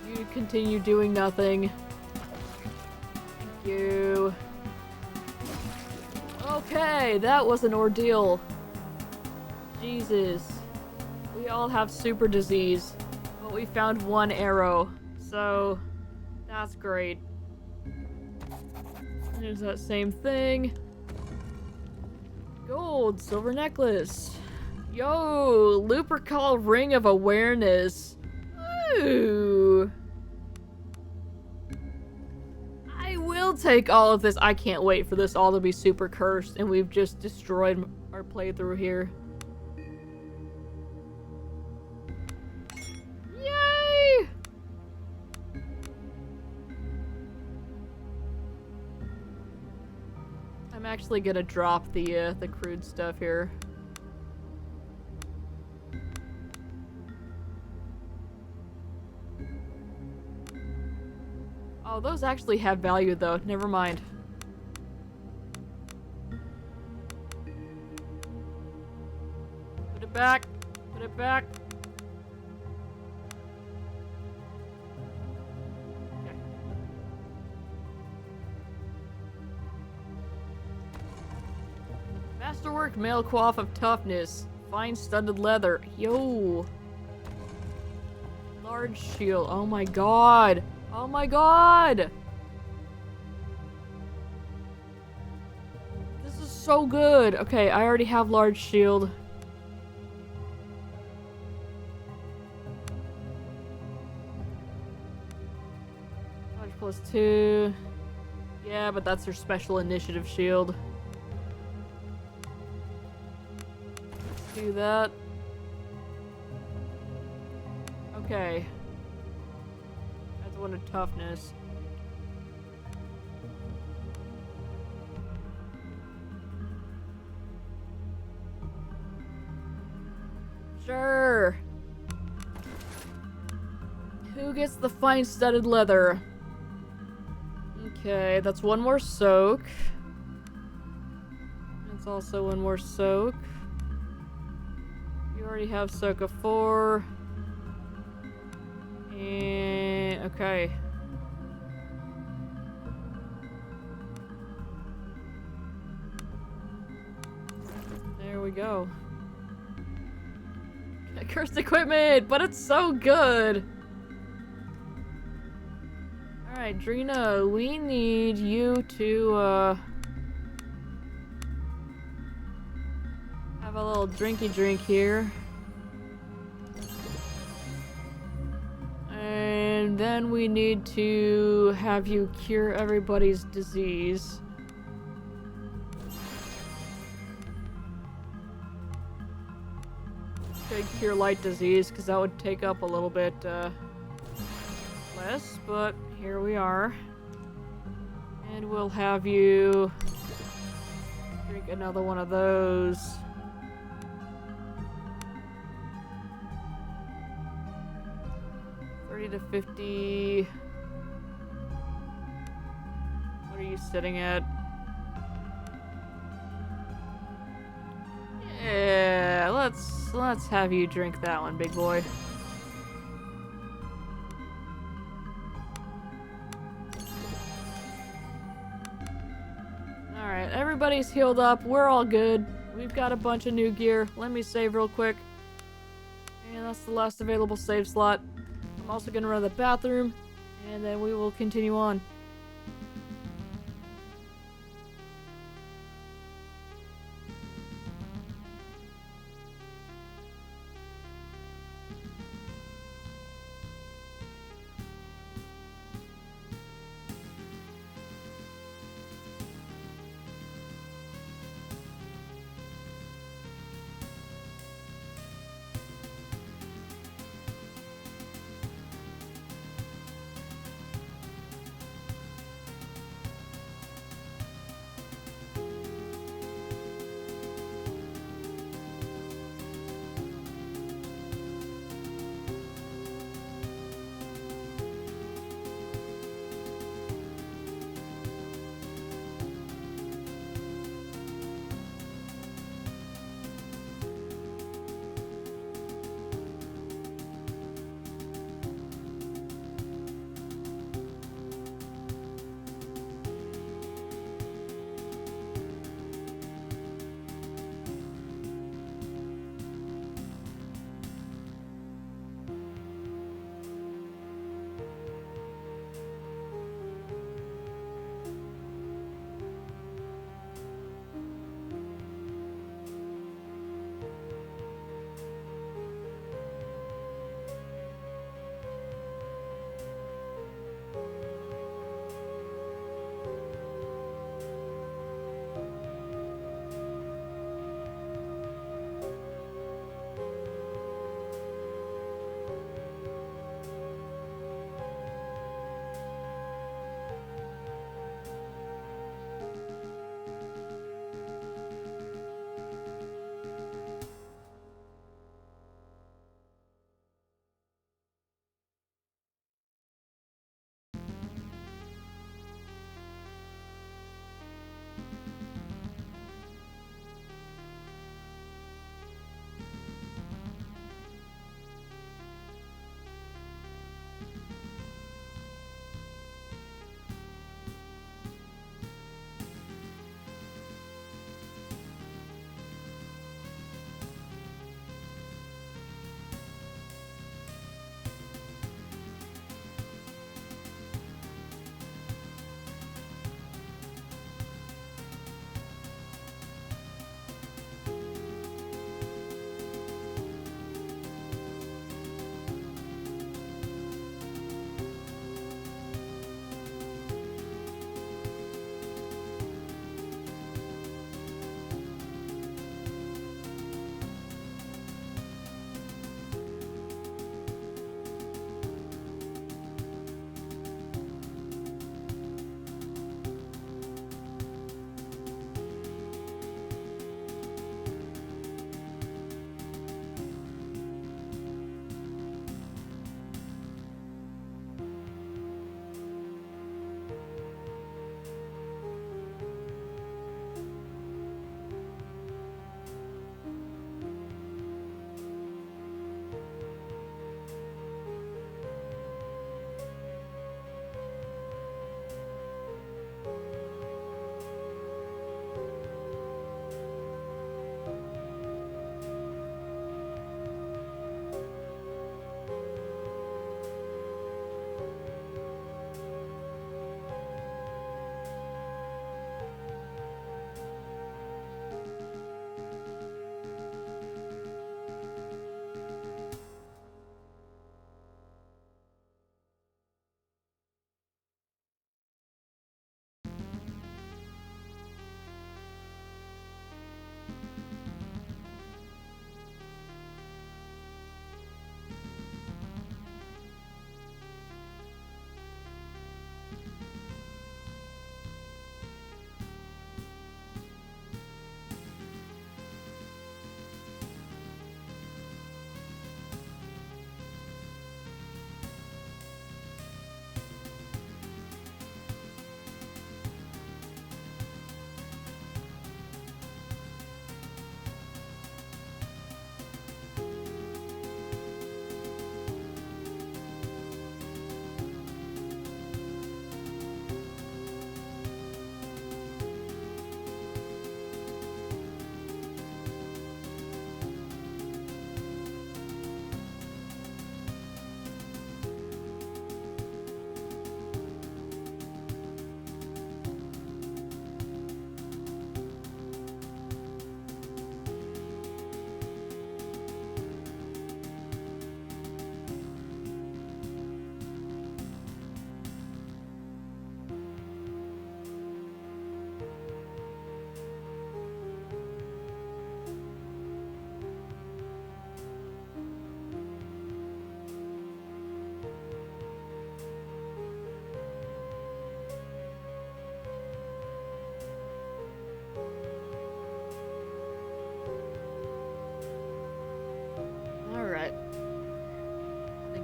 You continue doing nothing. Thank you. Okay, that was an ordeal. Jesus. We all have super disease, but we found one arrow, so that's great. There's that same thing. Gold, silver necklace. Yo, Lupercal Ring of Awareness. Ooh. I will take all of this. I can't wait for this all to be super cursed, and we've just destroyed our playthrough here. Yay! I'm actually gonna drop the crude stuff here. Oh, those actually have value though. Never mind. Put it back. Put it back. Okay. Masterwork mail coif of toughness. Fine studded leather. Yo. Large shield. Oh my god. Oh my god! This is so good. Okay, I already have large shield. Large +2. Yeah, but that's her special initiative shield. Let's do that. Okay. One of toughness. Sure. Who gets the fine studded leather? Okay, that's one more soak. That's also one more soak. You already have soak of 4. And okay. There we go. Cursed equipment, but it's so good. Alright, Drina, we need you to have a little drinky drink here. And then we need to have you cure everybody's disease. Could cure light disease, because that would take up a little bit less, but here we are. And we'll have you drink another one of those. To 50. What are you sitting at? Yeah, let's have you drink that one, big boy. Alright, everybody's healed up. We're all good. We've got a bunch of new gear. Let me save real quick. And that's the last available save slot. I'm also gonna run to the bathroom, and then we will continue on.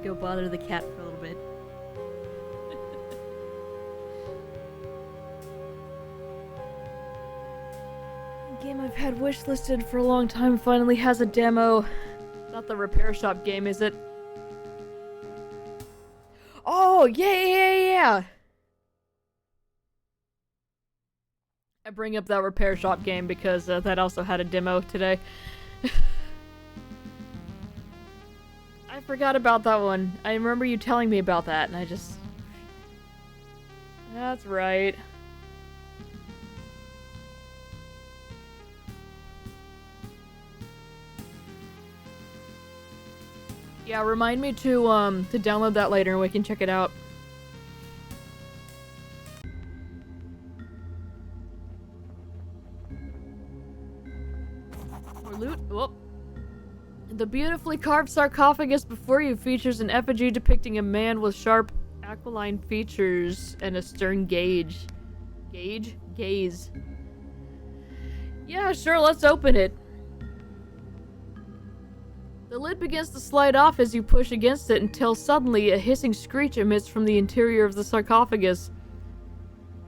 should go bother the cat for a little bit. A game I've had wishlisted for a long time finally has a demo. Not the repair shop game, is it? Oh, yeah! I bring up that repair shop game because that also had a demo today. I forgot about that one. I remember you telling me about that, and I just... That's right. Yeah, remind me to download that later and we can check it out. More loot? Whoop. The beautifully carved sarcophagus before you features an effigy depicting a man with sharp, aquiline features and a stern gaze. Gaze. Yeah, sure, let's open it. The lid begins to slide off as you push against it until suddenly a hissing screech emits from the interior of the sarcophagus.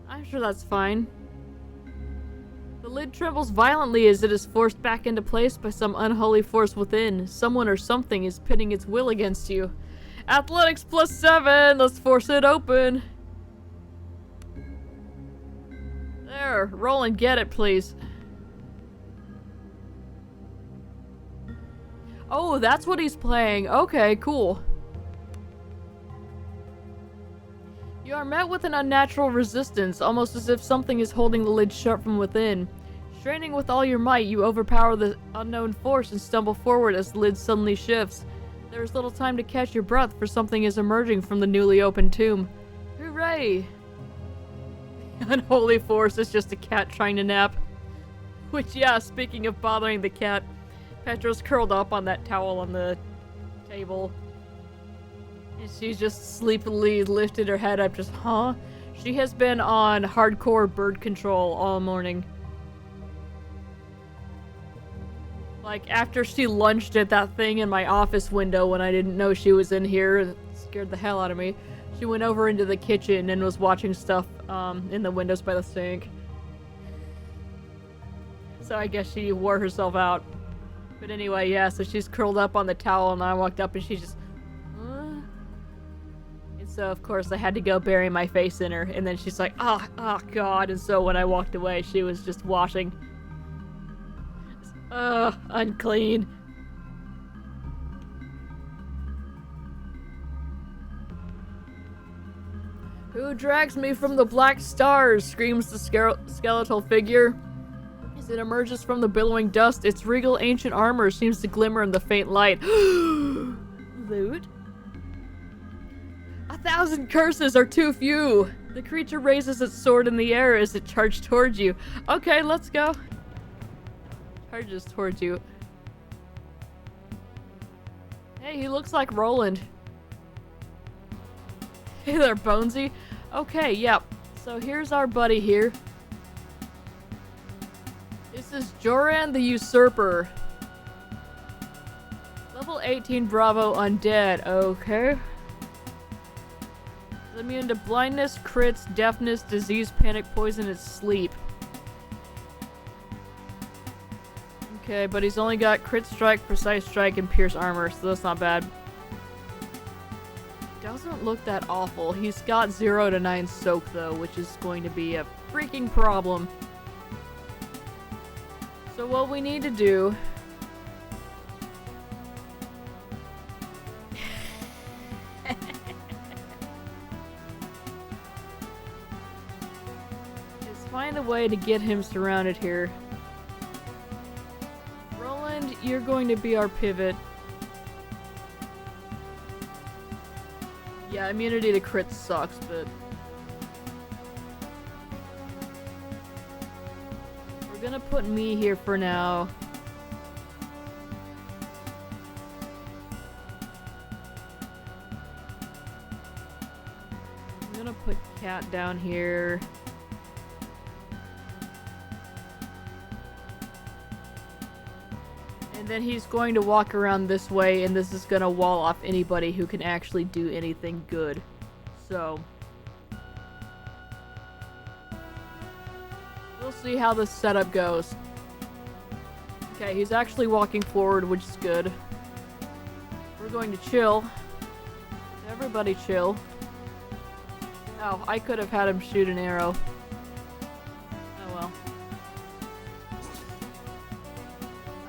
I'm sure that's fine. The lid trembles violently as it is forced back into place by some unholy force within. Someone or something is pitting its will against you. Athletics +7! Let's force it open! There, roll and get it, please. Oh, that's what he's playing. Okay, cool. You are met with an unnatural resistance, almost as if something is holding the lid shut from within. Straining with all your might, you overpower the unknown force and stumble forward as the lid suddenly shifts. There is little time to catch your breath, for something is emerging from the newly opened tomb. Hooray! Unholy force is just a cat trying to nap. Which, yeah, speaking of bothering the cat, Petra's curled up on that towel on the table. And she's just sleepily lifted her head up, just, huh? She has been on hardcore bird control all morning. Like, after she lunged at that thing in my office window when I didn't know she was in here, it scared the hell out of me. She went over into the kitchen and was watching stuff in the windows by the sink. So I guess she wore herself out. But anyway, yeah, so she's curled up on the towel and I walked up and she just... And so, of course, I had to go bury my face in her. And then she's like, oh God. And so when I walked away, she was just washing. Ugh, unclean. Who drags me from the black stars? Screams the skeletal figure. As it emerges from the billowing dust, its regal ancient armor seems to glimmer in the faint light. Loot? 1,000 curses are too few. The creature raises its sword in the air as it charges towards you. Okay, let's go. Charges towards you. Hey, he looks like Roland. Hey there, Bonesy. Okay, yep. So here's our buddy here. This is Joran the Usurper. Level 18 Bravo Undead. Okay. Immune to blindness, crits, deafness, disease, panic, poison, and sleep. Okay, but he's only got crit strike, precise strike, and pierce armor, so that's not bad. Doesn't look that awful. He's got 0 to 9 soak though, which is going to be a freaking problem. So what we need to do is find a way to get him surrounded here. Roland, you're going to be our pivot. Yeah, immunity to crits sucks, but we're gonna put me here for now. I'm gonna put Cat down here. And then he's going to walk around this way, and this is gonna wall off anybody who can actually do anything good. So... we'll see how this setup goes. Okay, he's actually walking forward, which is good. We're going to chill. Everybody chill. Oh, I could have had him shoot an arrow. Oh well.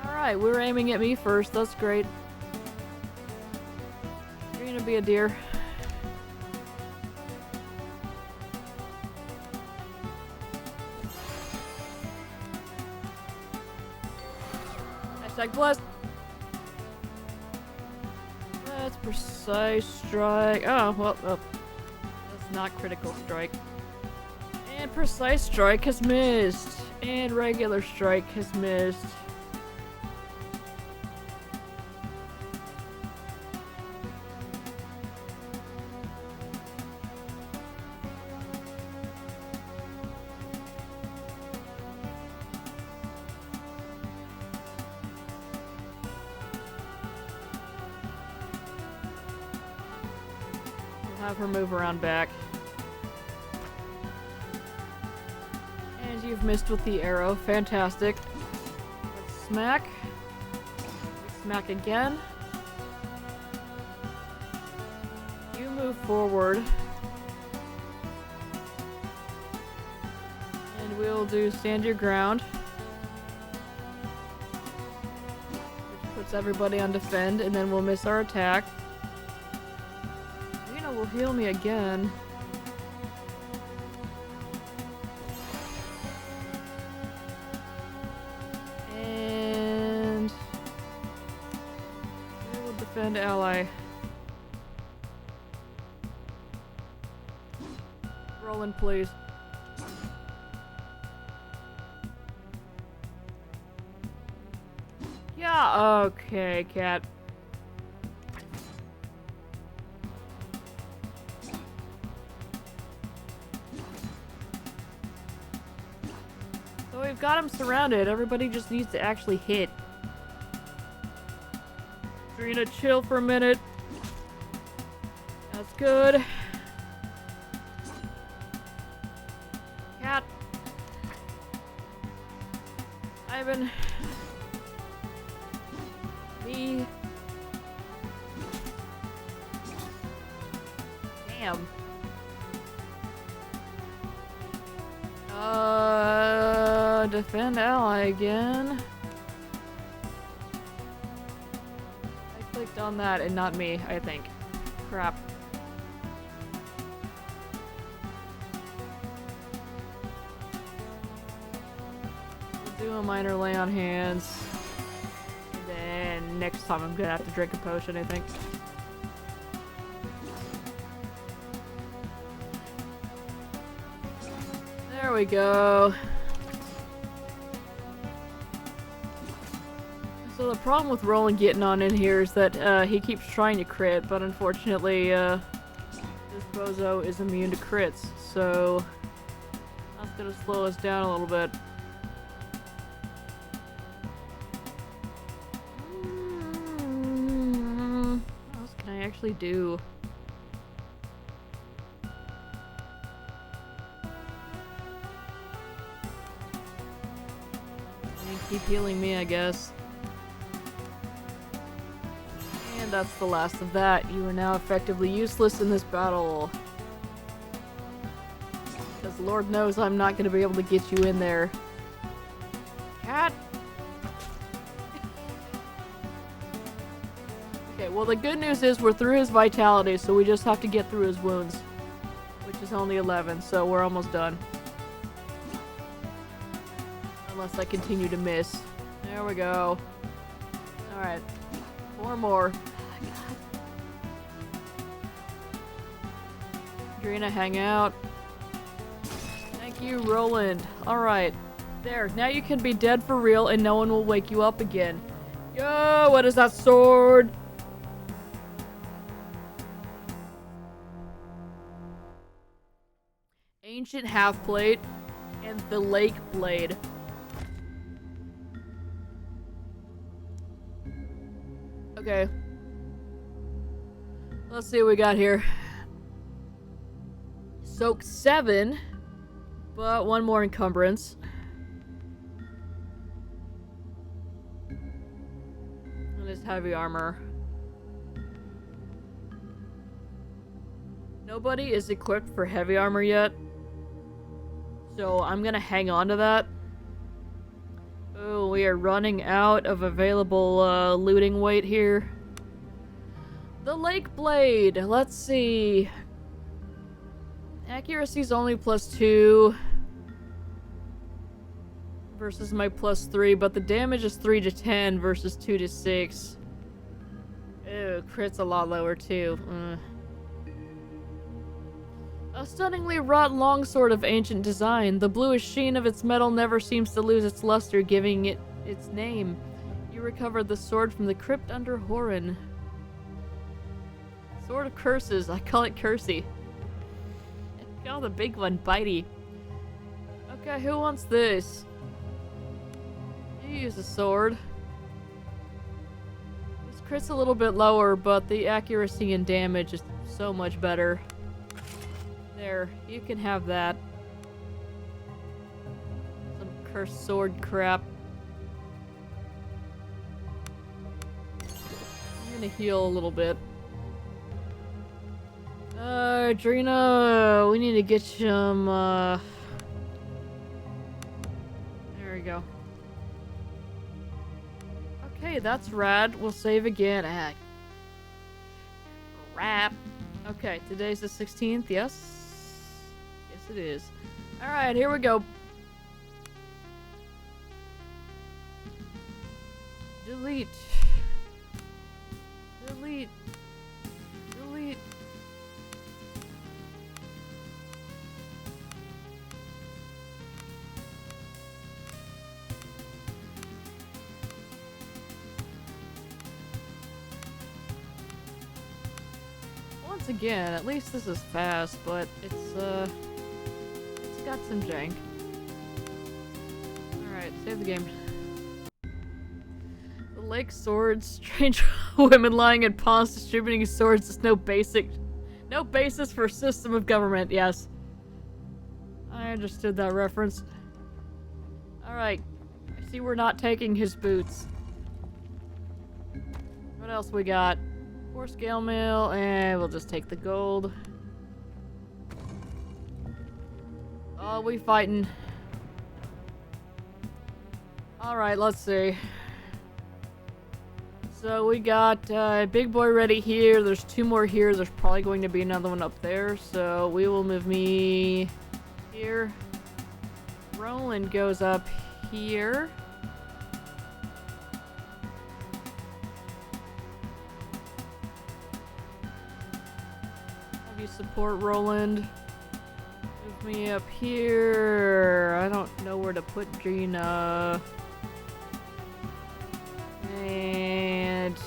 Alright, we're aiming at me first. That's great. You're gonna be a deer. Hashtag blessed. That's precise strike. Oh, well, that's not critical strike. And precise strike has missed. And regular strike has missed. Have her move around back. And you've missed with the arrow. Fantastic. Let's smack. Smack again. You move forward. And we'll do stand your ground. Which puts everybody on defend, and then we'll miss our attack. Will heal me again. And we will defend ally. Roland, please. Yeah, okay, cat. We've got him surrounded. Everybody just needs to actually hit. Trina, chill for a minute. That's good. Cat. Ivan. Me. Damn. Defend ally again. I clicked on that and not me, I think. Crap. We'll do a minor lay on hands. And then next time I'm gonna have to drink a potion, I think. There we go. So the problem with Roland getting on in here is that he keeps trying to crit, but unfortunately this bozo is immune to crits, so that's gonna slow us down a little bit. What else can I actually do? Keep healing me, I guess. And that's the last of that. You are now effectively useless in this battle. Because Lord knows I'm not going to be able to get you in there. Cat! Okay, well the good news is we're through his vitality, so we just have to get through his wounds. Which is only 11, so we're almost done. Unless I continue to miss. There we go. Alright. 4 more. Drina, hang out. Thank you, Roland. Alright. There. Now you can be dead for real and no one will wake you up again. Yo, what is that sword? Ancient half-plate and the lake blade. Okay. Let's see what we got here. Soak 7, but 1 more encumbrance. And it's heavy armor. Nobody is equipped for heavy armor yet. So I'm gonna hang on to that. Oh, we are running out of available looting weight here. The Lake Blade. Let's see. Accuracy's only +2 versus my +3, but the damage is 3 to 10 versus 2 to 6. Ew, crit's a lot lower too. A stunningly wrought longsword of ancient design. The bluish sheen of its metal never seems to lose its luster, giving it its name. You recovered the sword from the crypt under Horan. Sword of Curses. I call it Cursey. I call the big one Bitey. Okay, who wants this? You use a sword. This crit's a little bit lower, but the accuracy and damage is so much better. There, you can have that. Some cursed sword crap. I'm gonna heal a little bit. Drina, we need to get some, There we go. Okay, that's rad. We'll save again. Crap. Okay, today's the 16th, yes? Yes, it is. Alright, here we go. Delete. Delete. Delete. Once again, at least this is fast, but it's got some jank. Alright, save the game. The lake swords, strange women lying in ponds distributing swords is no basis for a system of government, yes. I understood that reference. Alright, I see we're not taking his boots. What else we got? 4 scale mail, and we'll just take the gold. Oh, we fighting. Alright, let's see. So we got big boy ready here. There's 2 more here. There's probably going to be another one up there. So we will move me here. Roland goes up here. Have you support Roland. Move me up here. I don't know where to put Gina. And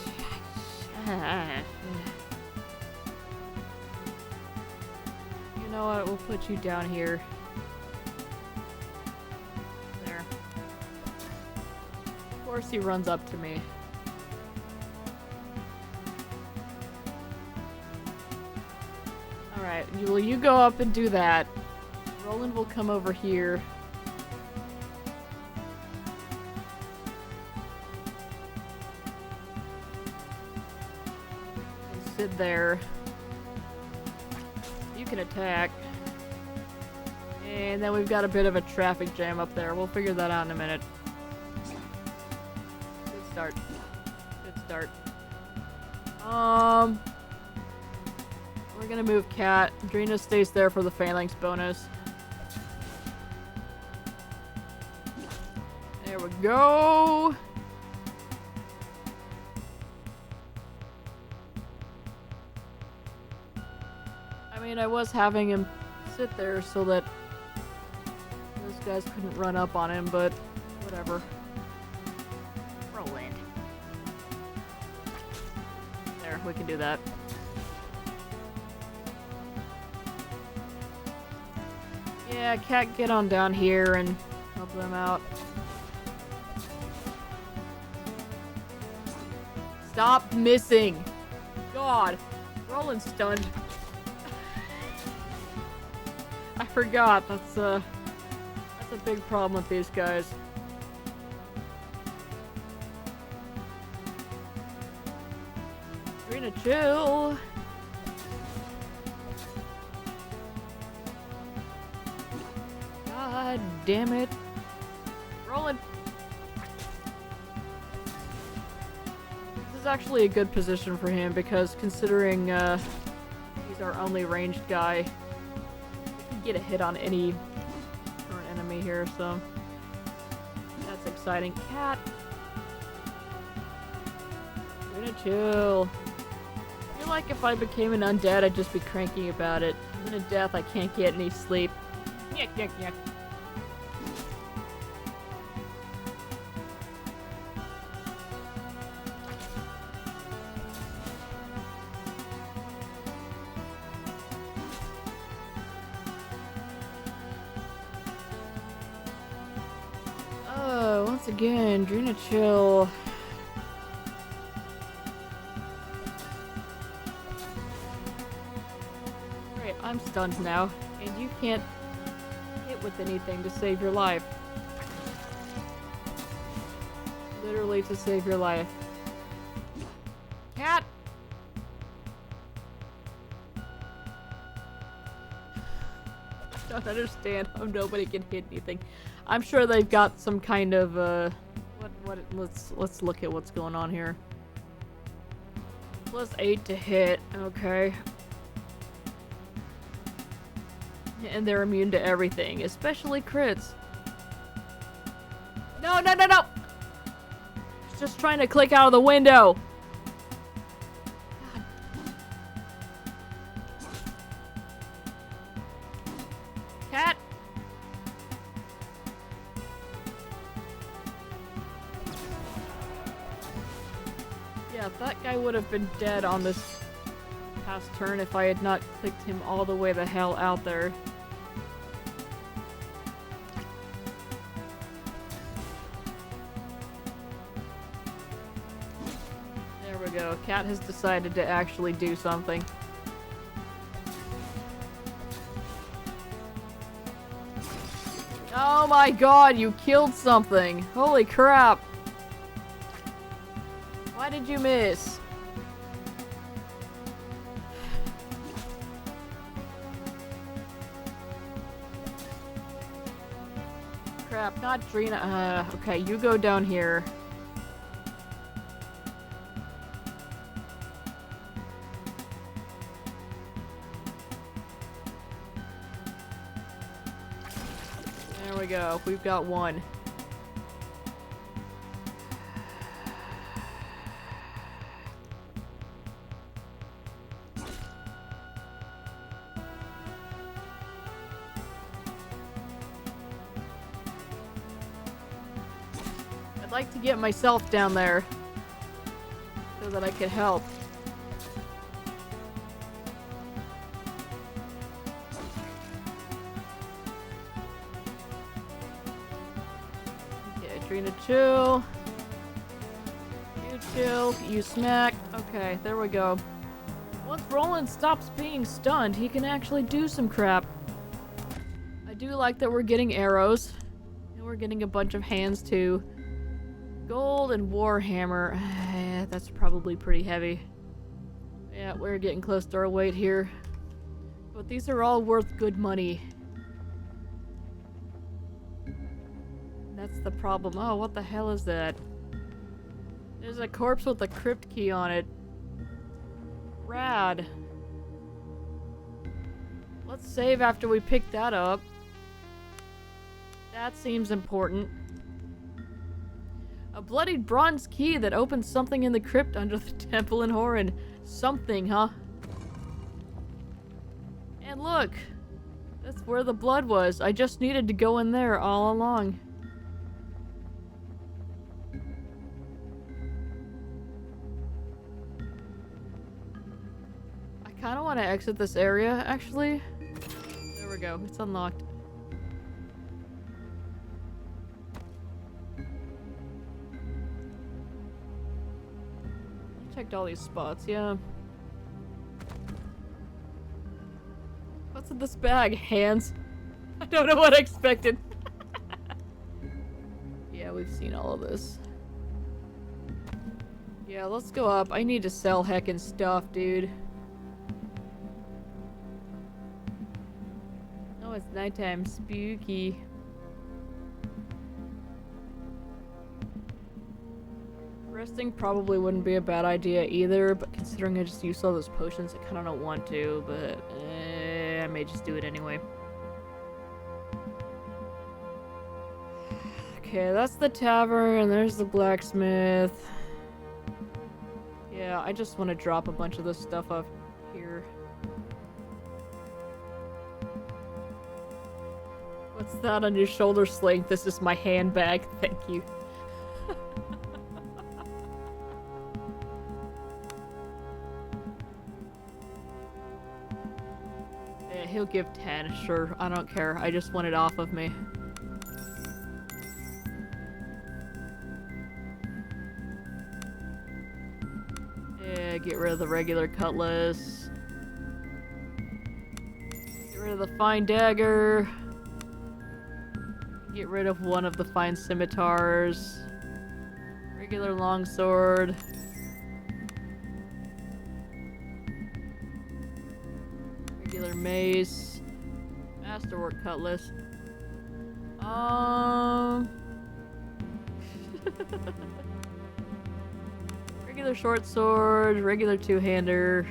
you know what? We'll put you down here. There. Of course he runs up to me. Alright, will you go up and do that? Roland will come over here. Sit there. You can attack. And then we've got a bit of a traffic jam up there. We'll figure that out in a minute. Good start. Good start. We're gonna move Cat. Drina stays there for the phalanx bonus. There we go. I mean, I was having him sit there so that those guys couldn't run up on him, but whatever. Roland. There, we can do that. Yeah, Cat, get on down here and help them out. Stop missing. God. Roland's stunned. I forgot. That's a big problem with these guys. Rena, chill. God damn it. Roland. This is actually a good position for him because considering he's our only ranged guy, he can get a hit on any current enemy here, so that's exciting. Cat. We're gonna chill. I feel like if I became an undead, I'd just be cranky about it. Even in death, I can't get any sleep. Yuck, yuck, yuck. Oh, once again, Drina chill. Great, I'm stunned now, and you can't hit with anything to save your life. Literally to save your life. Cat! I don't understand how nobody can hit anything. I'm sure they've got some kind of let's look at what's going on here. +8 to hit, okay. And they're immune to everything, especially crits. No, no, no, no! It's just trying to click out of the window. Cat! Yeah, that guy would have been dead on this past turn if I had not clicked him all the way the hell out there. There we go. Cat has decided to actually do something. Oh my god, you killed something! Holy crap! Why did you miss? Crap, not Drina. Okay, you go down here. There we go. We've got one. I'd like to get myself down there so that I could help. Okay, Trina, chill. You chill. You smack. Okay, there we go. Once Roland stops being stunned, he can actually do some crap. I do like that we're getting arrows. And we're getting a bunch of hands too. Gold and Warhammer. That's probably pretty heavy. Yeah, we're getting close to our weight here. But these are all worth good money. That's the problem. Oh, what the hell is that? There's a corpse with a crypt key on it. Rad. Let's save after we pick that up. That seems important. A bloodied bronze key that opens something in the crypt under the temple in Horan. Something, huh? And look! That's where the blood was. I just needed to go in there all along. I kinda wanna exit this area, actually. There we go. It's unlocked. Collect all these spots, yeah. What's in this bag? Hands? I don't know what I expected. Yeah, we've seen all of this. Yeah, let's go up. I need to sell heckin' stuff, dude. Oh, it's nighttime. Spooky. Resting probably wouldn't be a bad idea either, but considering I just used all those potions, I kinda don't want to, but I may just do it anyway. Okay, that's the tavern, and there's the blacksmith. Yeah, I just want to drop a bunch of this stuff up here. What's that on your shoulder sling? This is my handbag, thank you. Yeah, he'll give 10, sure, I don't care, I just want it off of me. Yeah, get rid of the regular cutlass. Get rid of the fine dagger. Get rid of one of the fine scimitars. Regular longsword. Regular mace. Masterwork cutlass. Regular short sword, regular two-hander,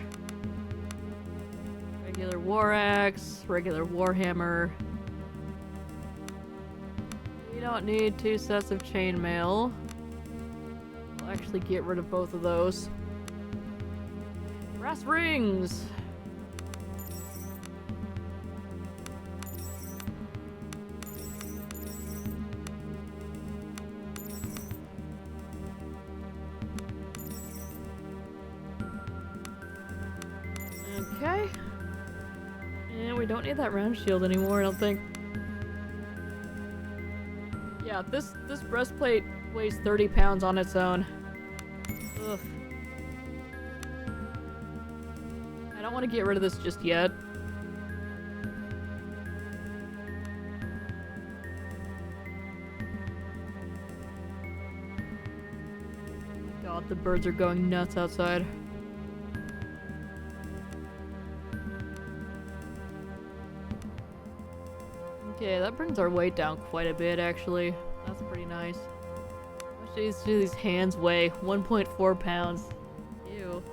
regular war axe, regular warhammer. We don't need 2 sets of chainmail. We'll actually get rid of both of those. Brass rings! Okay. And we don't need that round shield anymore, I don't think. Yeah, this breastplate weighs 30 pounds on its own. Ugh. I don't want to get rid of this just yet. God, the birds are going nuts outside. Okay, that brings our weight down quite a bit, actually. That's pretty nice. How much do these hands weigh? 1.4 pounds. Ew.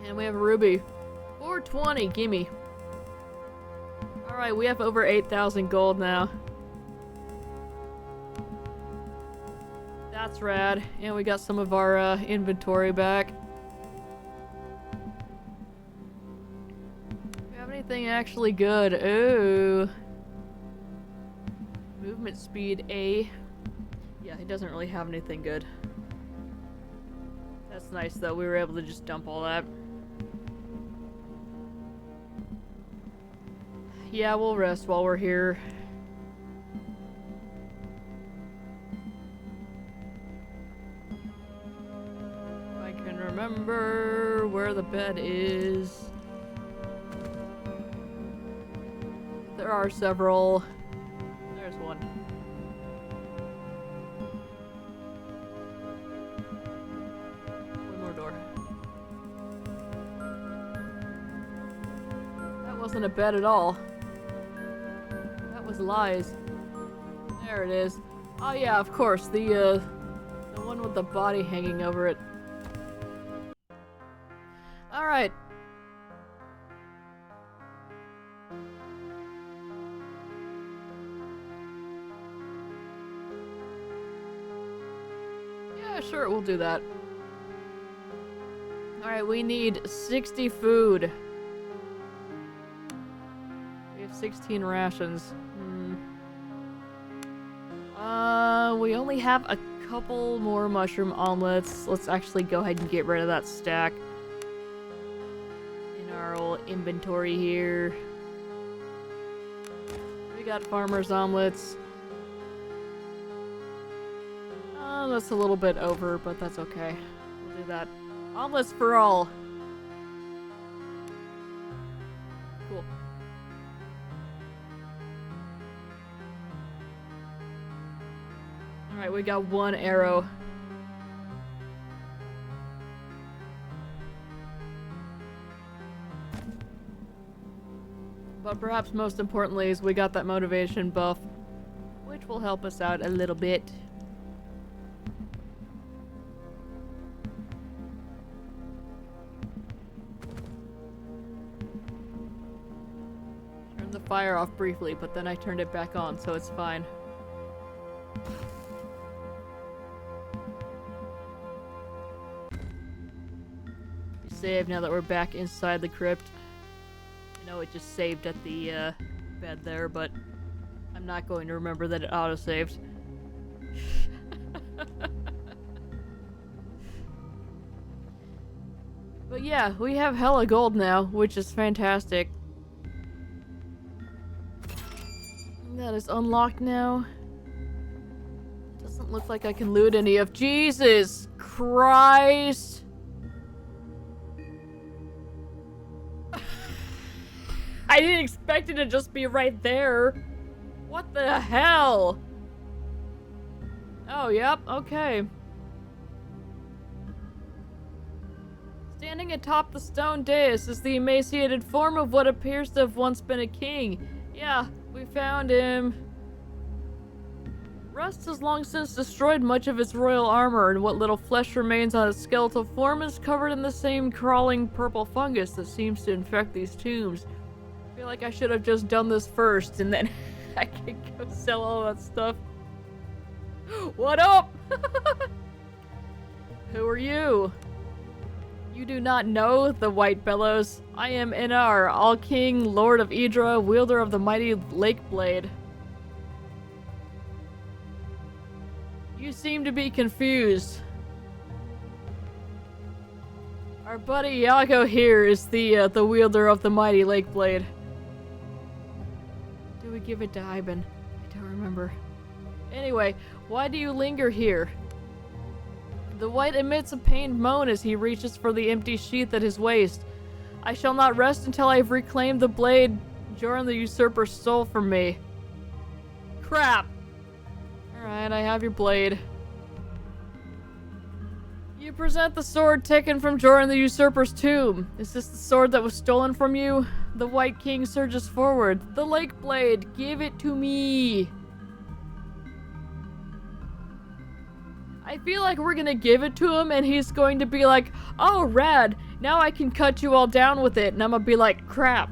And we have a ruby. 420, gimme. Alright, we have over 8,000 gold now. That's rad. And we got some of our inventory back. Do we have anything actually good? Ooh. Movement speed A. Yeah, he doesn't really have anything good. That's nice though, we were able to just dump all that. Yeah, we'll rest while we're here. Remember where the bed is. There are several. There's one. One more door. That wasn't a bed at all. That was lies. There it is. Oh yeah, of course, the one with the body hanging over it. Alright. Yeah, sure, we'll do that. Alright, we need 60 food. We have 16 rations. We only have a couple more mushroom omelets. Let's actually go ahead and get rid of that stack. Inventory here. got farmer's omelets. That's a little bit over, but that's okay. We'll do that. Omelets for all. Cool. Alright, we got one arrow. But perhaps most importantly is we got that motivation buff, which will help us out a little bit. Turned the fire off briefly, but then I turned it back on, so it's fine. We save now that we're back inside the crypt. I know it just saved at the bed there, but I'm not going to remember that it auto-saved. But yeah, we have hella gold now, which is fantastic. That is unlocked now. Doesn't look like I can loot any of— Jesus Christ! I didn't expect it to just be right there. What the hell? Oh, yep, okay. Standing atop the stone dais is the emaciated form of what appears to have once been a king. Yeah, we found him. Rust has long since destroyed much of its royal armor, and what little flesh remains on its skeletal form is covered in the same crawling purple fungus that seems to infect these tombs. I feel like I should have just done this first, and then I can go sell all that stuff. What up? Who are you? You do not know the White Bellows. I am Inar, All-King, Lord of Idra, wielder of the mighty Lake Blade. You seem to be confused. Our buddy Iago here is the wielder of the mighty Lake Blade. Do we give it to Ivan? I don't remember. Anyway, why do you linger here? The White emits a pained moan as he reaches for the empty sheath at his waist. I shall not rest until I have reclaimed the blade Joran the Usurper stole from me. Crap! Alright, I have your blade. You present the sword taken from Joran the Usurper's tomb. Is this the sword that was stolen from you? The White King surges forward. The Lake Blade, give it to me! I feel like we're gonna give it to him and he's going to be like, oh, rad, now I can cut you all down with it. And I'm gonna be like, crap.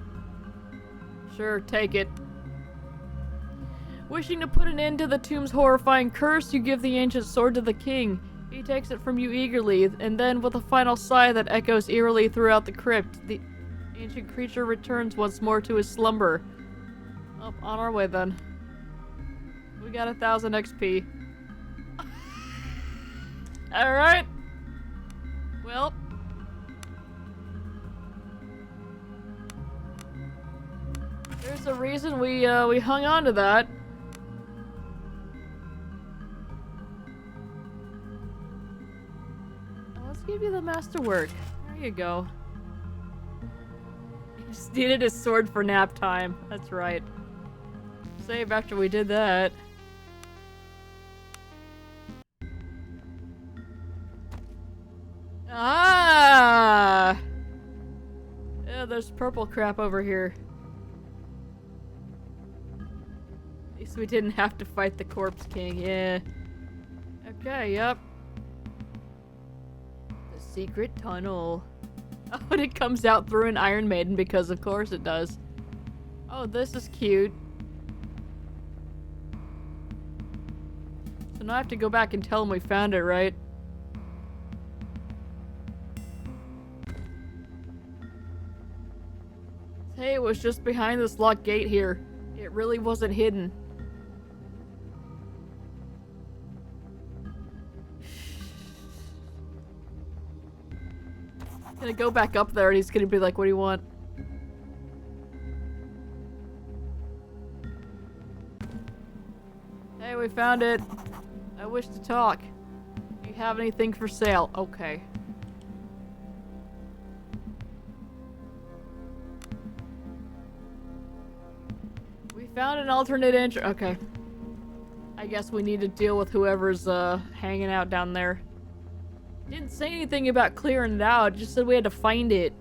Sure, take it. Wishing to put an end to the tomb's horrifying curse, you give the ancient sword to the king. He takes it from you eagerly, and then with a final sigh that echoes eerily throughout the crypt, the ancient creature returns once more to his slumber. Oh, on our way then. We got 1,000 XP. Alright. Well. There's a reason we hung on to that. Let's give you the masterwork. There you go. He just needed his sword for nap time. That's right. Save after we did that. Ah! Yeah, there's purple crap over here. At least we didn't have to fight the Corpse King, yeah. Okay, yep. The secret tunnel. Oh, and it comes out through an Iron Maiden because of course it does. Oh, this is cute. So now I have to go back and tell him we found it, right? Hey, it was just behind this locked gate here. It really wasn't hidden. Gonna go back up there and he's gonna be like, what do you want? Hey, we found it. I wish to talk. Do you have anything for sale? Okay. We found an alternate entry. Okay. I guess we need to deal with whoever's hanging out down there. Didn't say anything about clearing it out, just said we had to find it.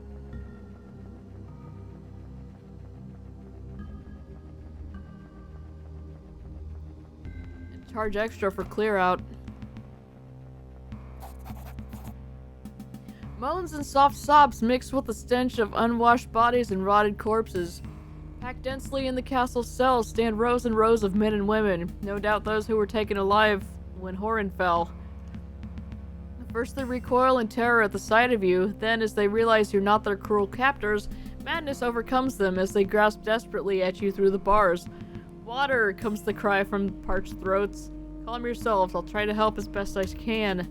And charge extra for clear out. Moans and soft sobs mixed with the stench of unwashed bodies and rotted corpses. Packed densely in the castle's cells stand rows and rows of men and women, no doubt those who were taken alive when Horan fell. First they recoil in terror at the sight of you, then as they realize you're not their cruel captors, madness overcomes them as they grasp desperately at you through the bars. Water, comes the cry from parched throats. Calm yourselves, I'll try to help as best I can.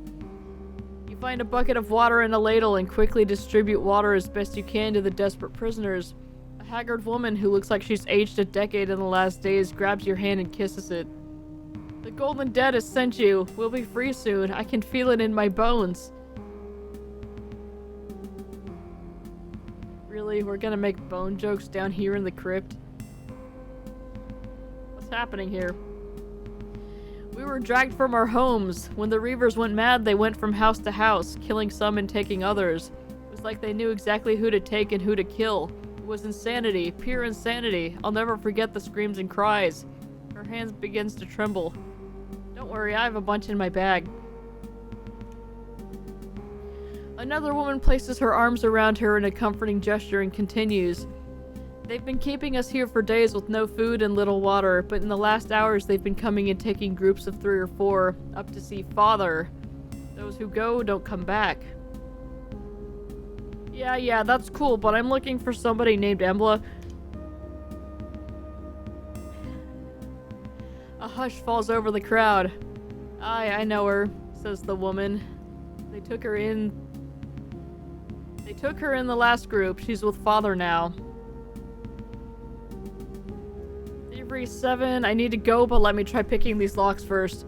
You find a bucket of water and a ladle and quickly distribute water as best you can to the desperate prisoners. A haggard woman who looks like she's aged a decade in the last days grabs your hand and kisses it. The Golden Dead has sent you. We'll be free soon. I can feel it in my bones. Really? We're gonna make bone jokes down here in the crypt? What's happening here? We were dragged from our homes. When the Reavers went mad, they went from house to house, killing some and taking others. It was like they knew exactly who to take and who to kill. It was insanity, pure insanity. I'll never forget the screams and cries. Her hands begins to tremble. Don't worry, I have a bunch in my bag. Another woman places her arms around her in a comforting gesture and continues. They've been keeping us here for days with no food and little water, but in the last hours they've been coming and taking groups of 3 or 4 up to see Father. Those who go don't come back. Yeah, that's cool, but I'm looking for somebody named Embla. A hush falls over the crowd. I know her, says the woman. They took her in the last group. She's with Father now. Thievery 7, I need to go, but let me try picking these locks first.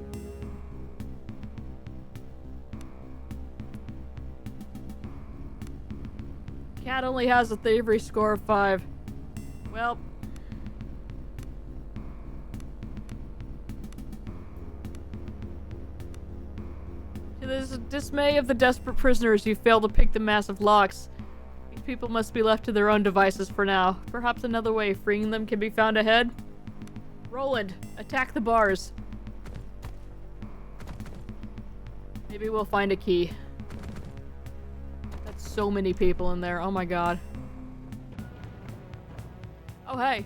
Cat only has a thievery score of 5. Well, to the dismay of the desperate prisoners, you fail to pick the massive locks. These people must be left to their own devices for now. Perhaps another way of freeing them can be found ahead? Roland, attack the bars. Maybe we'll find a key. That's so many people in there. Oh my god. Oh, hey.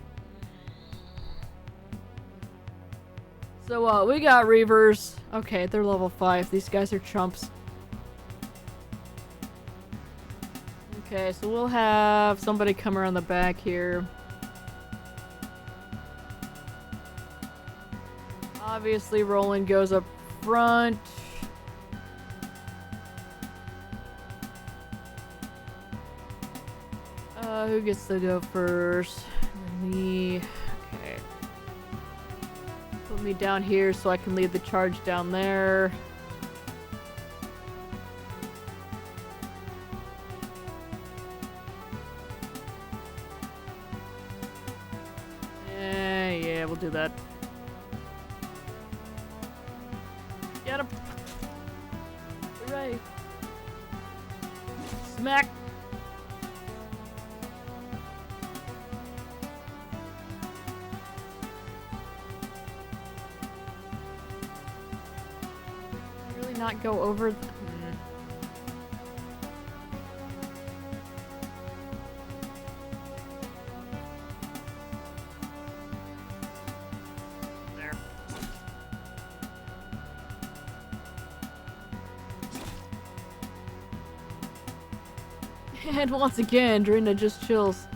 So, we got Reavers. Okay, they're level 5. These guys are chumps. Okay, so we'll have somebody come around the back here. Obviously, Roland goes up front. Who gets to go first? Me. Okay. Put me down here so I can lead the charge down there. Yeah, we'll do that. Get him! Hooray! Smack! Really not go over there. And once again, Drina just chills.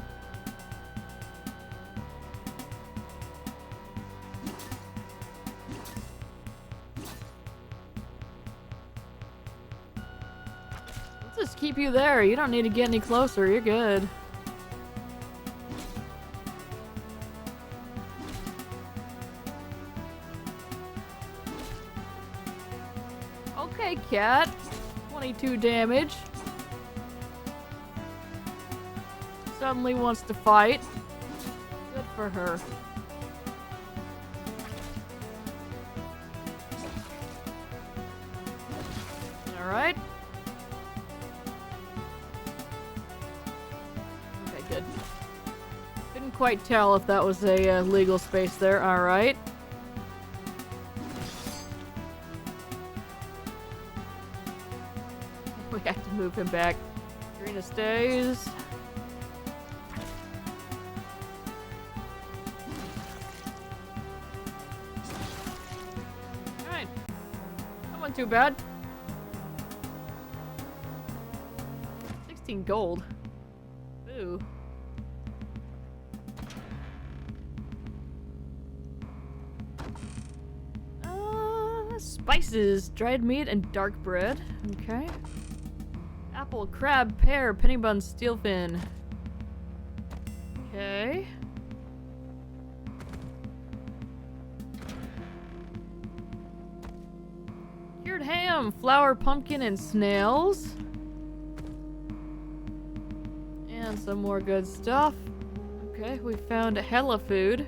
Let's just keep you there. You don't need to get any closer. You're good. Okay, cat. 22 damage. Suddenly wants to fight. Good for her. Alright. Okay, good. Couldn't quite tell if that was a legal space there. Alright. We have to move him back. Karina stays. Alright. That wasn't too bad. 16 gold. Ooh. Spices, dried meat, and dark bread. Okay. Apple, crab, pear, penny bun, steel fin. Okay. Cured ham, flour, pumpkin, and snails. And some more good stuff. Okay, we found a hella food.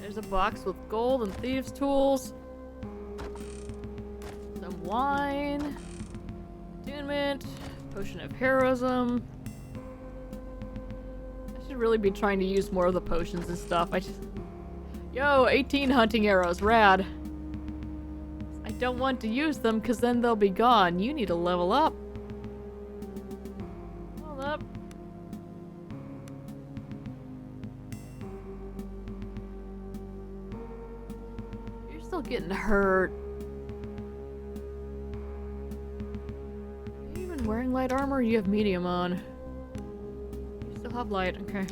There's a box with gold and thieves' tools. Some wine. Attunement. Potion of heroism. I should really be trying to use more of the potions and stuff. Yo, 18 hunting arrows. Rad. I don't want to use them because then they'll be gone. You need to level up. Hold up. You're still getting hurt. Are you even wearing light armor? You have medium on. You still have light. Okay.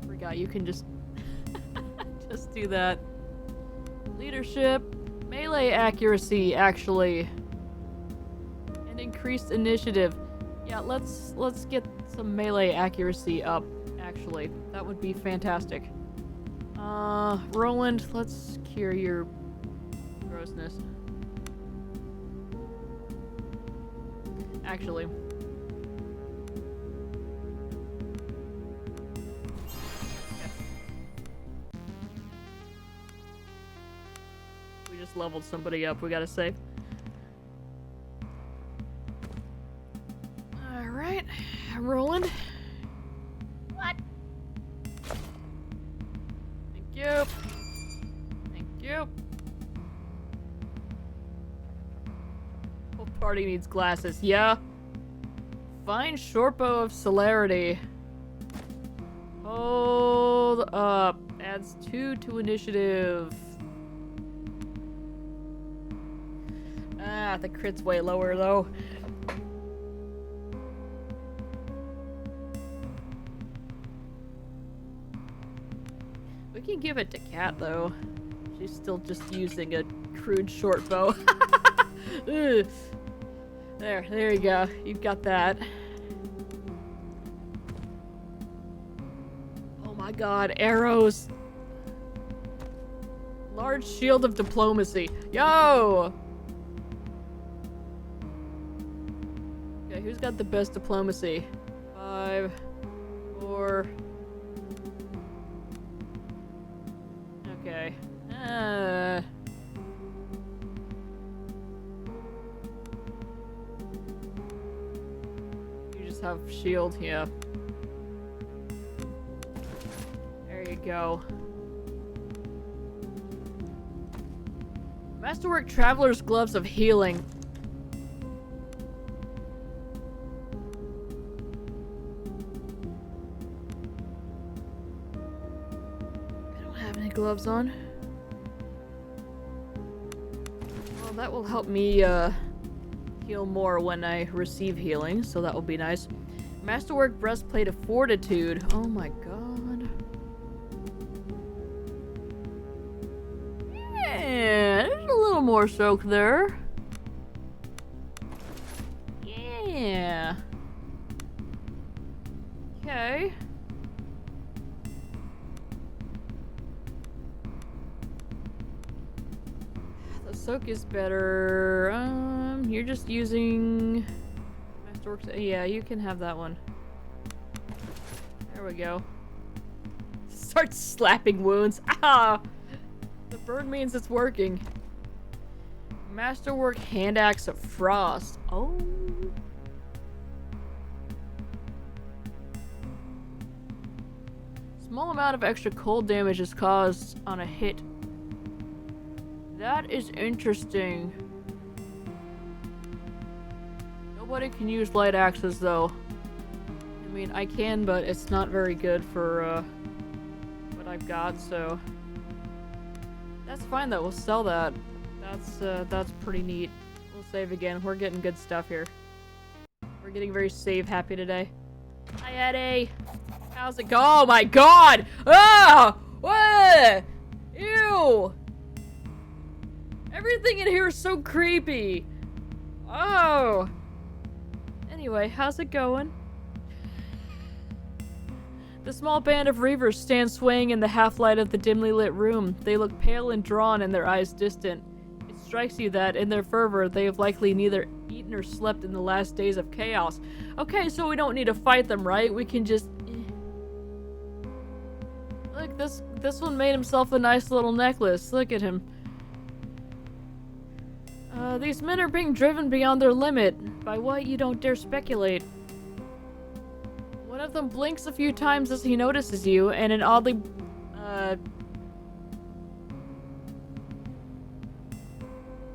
Forgot you can just just do that. Leadership, melee accuracy, actually, and increased initiative. Yeah, let's get some melee accuracy up. Actually, that would be fantastic. Roland, let's cure your grossness. Actually. Leveled somebody up, we gotta save. Alright, Roland. What? Thank you. Thank you. Whole party needs glasses, yeah. Fine short bow of celerity. Hold up. Adds 2 to initiative. Ah, the crit's way lower, though. We can give it to Kat, though. She's still just using a crude short bow. There you go. You've got that. Oh my god, arrows. Large shield of diplomacy. Yo! Who's got the best diplomacy? 5, 4. Okay. You just have shield, yeah. There you go. Masterwork Traveler's Gloves of Healing. Gloves on. Well, that will help me heal more when I receive healing, so that will be nice. Masterwork Breastplate of Fortitude. Oh my god. Yeah, there's a little more soak there. Yeah. Okay. The soak is better. You're just using Masterworks. Yeah, you can have that one. There we go. Start slapping wounds. Ah! The burn means it's working. Masterwork Hand Axe of Frost. Oh. Small amount of extra cold damage is caused on a hit. That is interesting. Nobody can use light axes though. I mean, I can, but it's not very good for what I've got, so that's fine though. We'll sell that. That's pretty neat. We'll save again. We're getting good stuff here. We're getting very save happy today. Hi Eddie. How's it go? Oh my god! Ah! What? Ew! Everything in here is so creepy. Oh. Anyway, how's it going? The small band of reavers stand swaying in the half-light of the dimly lit room. They look pale and drawn and their eyes distant. It strikes you that, in their fervor, they have likely neither eaten or slept in the last days of chaos. Okay, so we don't need to fight them, right? We can just... Look, this one made himself a nice little necklace. Look at him. These men are being driven beyond their limit. By what, you don't dare speculate. One of them blinks a few times as he notices you, and an oddly,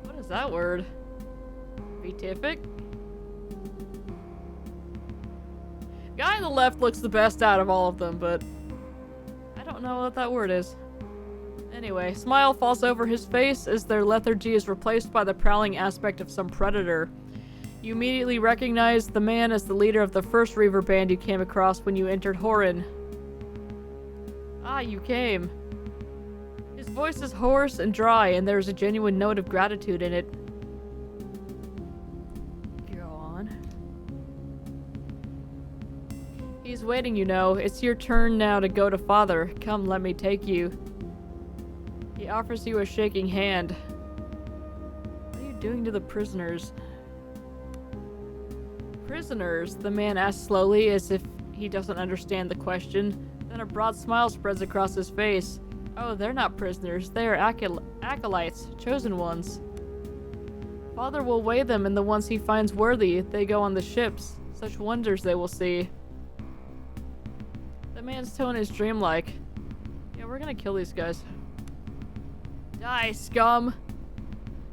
what is that word? Beatific? Guy on the left looks the best out of all of them, but I don't know what that word is. Anyway, smile falls over his face as their lethargy is replaced by the prowling aspect of some predator. You immediately recognize the man as the leader of the first Reaver band you came across when you entered Horin. Ah, you came. His voice is hoarse and dry, and there is a genuine note of gratitude in it. Go on. He's waiting, you know. It's your turn now to go to Father. Come, let me take you. He offers you a shaking hand. What are you doing to the prisoners? Prisoners? The man asks slowly, as if he doesn't understand the question. Then a broad smile spreads across his face. Oh, they're not prisoners. They are acolytes, chosen ones. Father will weigh them, and the ones he finds worthy, they go on the ships. Such wonders they will see. The man's tone is dreamlike. Yeah, we're gonna kill these guys. Die, scum!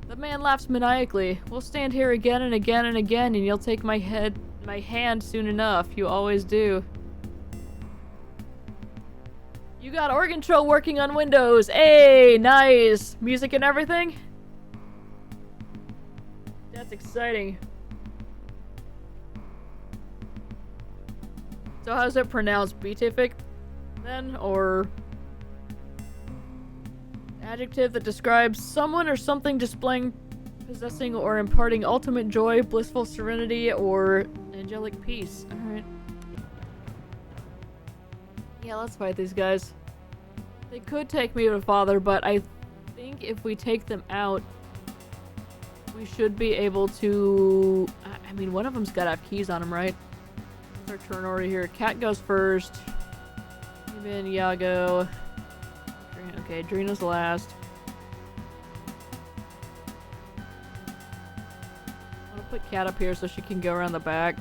The man laughs maniacally. We'll stand here again and again and again, and you'll take my hand soon enough. You always do. You got organ control working on Windows. Hey, nice! Music and everything? That's exciting. So how's it pronounced? Beatific? Then? Or... adjective that describes someone or something displaying, possessing, or imparting ultimate joy, blissful serenity, or angelic peace. Alright. Yeah, let's fight these guys. They could take me to Father, but I think if we take them out, we should be able to... I mean, one of them's gotta have keys on him, right? It's our turn over here. Cat goes first. Even Iago. Okay, Drina's last. I'll put Cat up here so she can go around the back.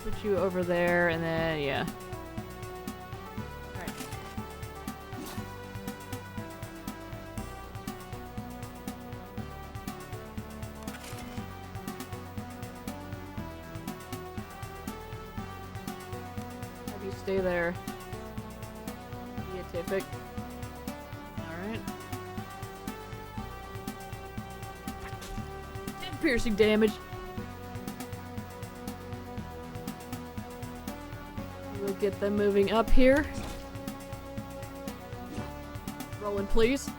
Put you over there, and then, yeah. Alright. Have you stay there. Beatific. Alright. 10 piercing damage. We'll get them moving up here. Roland, please.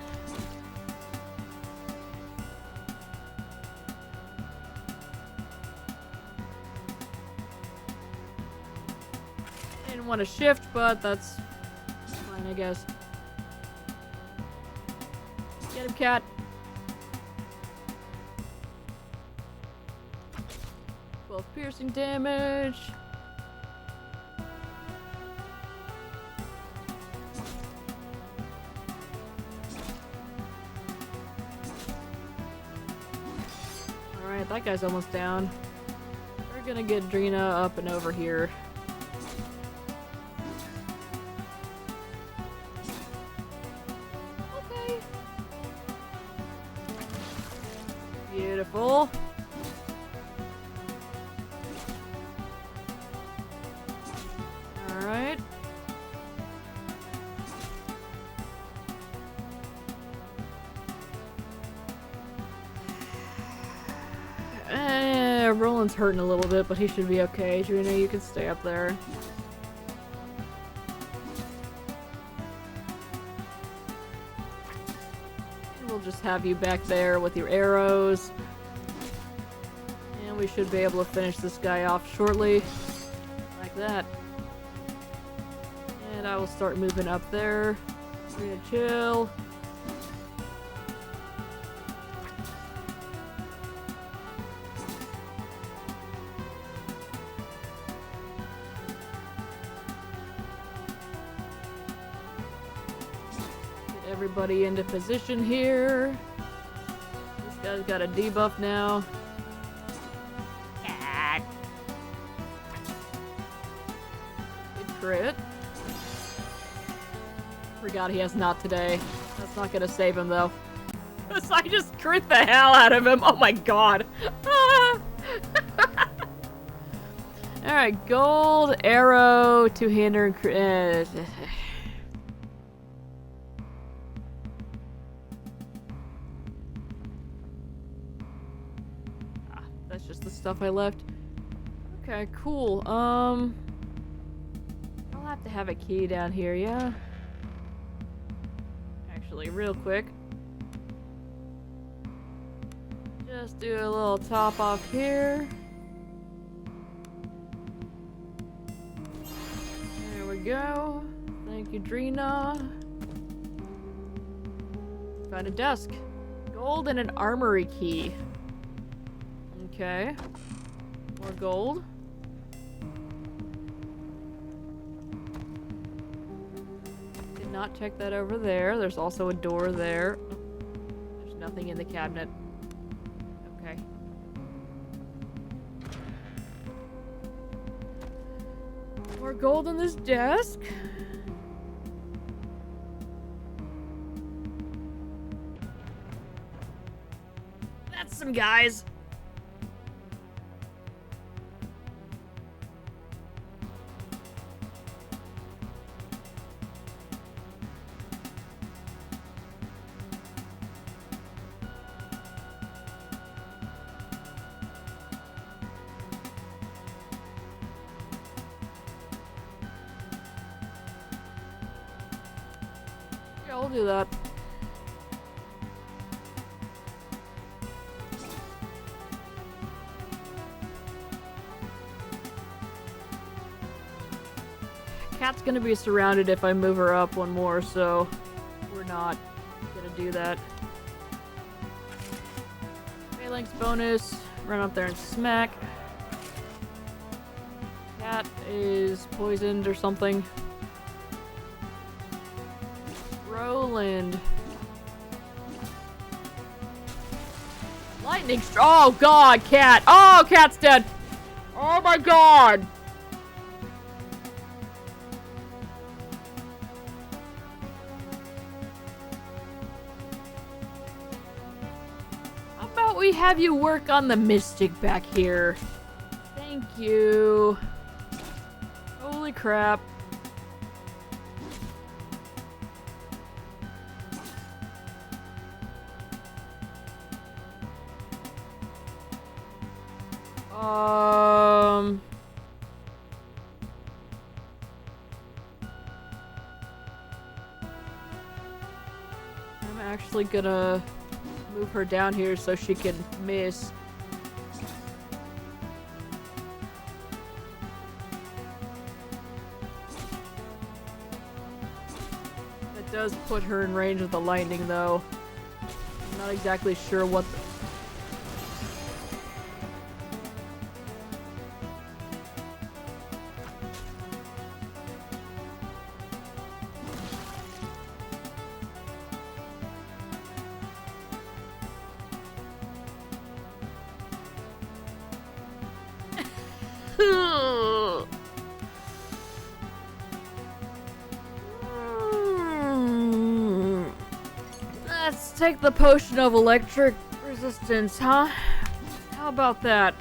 I didn't want to shift, but that's fine, I guess. Get him, cat. 12 piercing damage. Alright, that guy's almost down. We're gonna get Drina up and over here. Okay. Beautiful. Alright. Roland's hurting a little bit, but he should be okay. Drina, you can stay up there. And we'll just have you back there with your arrows. And we should be able to finish this guy off shortly. Like that. And I will start moving up there. Drina, chill. Everybody into position here. This guy's got a debuff now. Cat. Good crit. Forgot he has not today. That's not gonna save him though. I just crit the hell out of him. Oh my god. Alright, gold, arrow, two-hander, and crit. That's just the stuff I left. Okay, cool. I'll have to have a key down here, yeah? Actually, real quick. Just do a little top off here. There we go. Thank you, Drina. Found a desk. Gold and an armory key. Okay. More gold. Did not check that over there. There's also a door there. There's nothing in the cabinet. Okay. More gold on this desk. That's some guys. Yeah, I'll do that. Cat's gonna be surrounded if I move her up one more, so we're not gonna do that. Phalanx bonus. Run up there and smack. Cat is poisoned or something. Roland. Lightning oh god, cat. Oh, cat's dead. Oh my god. How about we have you work on the mystic back here? Thank you. Holy crap. actually gonna move her down here so she can miss. That does put her in range of the lightning, though. I'm not exactly sure what the... Let's take the potion of electric resistance, huh? How about that?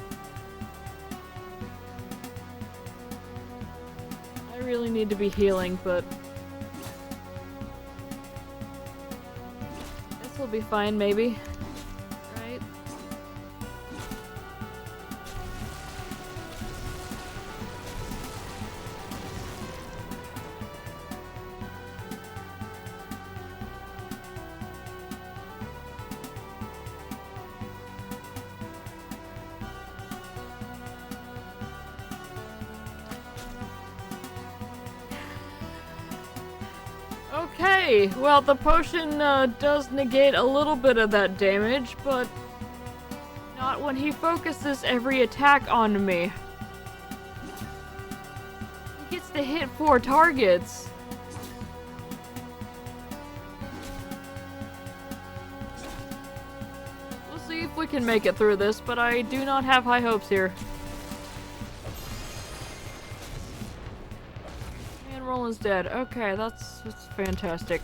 I really need to be healing, but this will be fine, maybe. Right? Okay, well, the potion does negate a little bit of that damage, but not when he focuses every attack onto me. He gets to hit 4 targets. We'll see if we can make it through this, but I do not have high hopes here. Roland's dead. Okay, that's fantastic.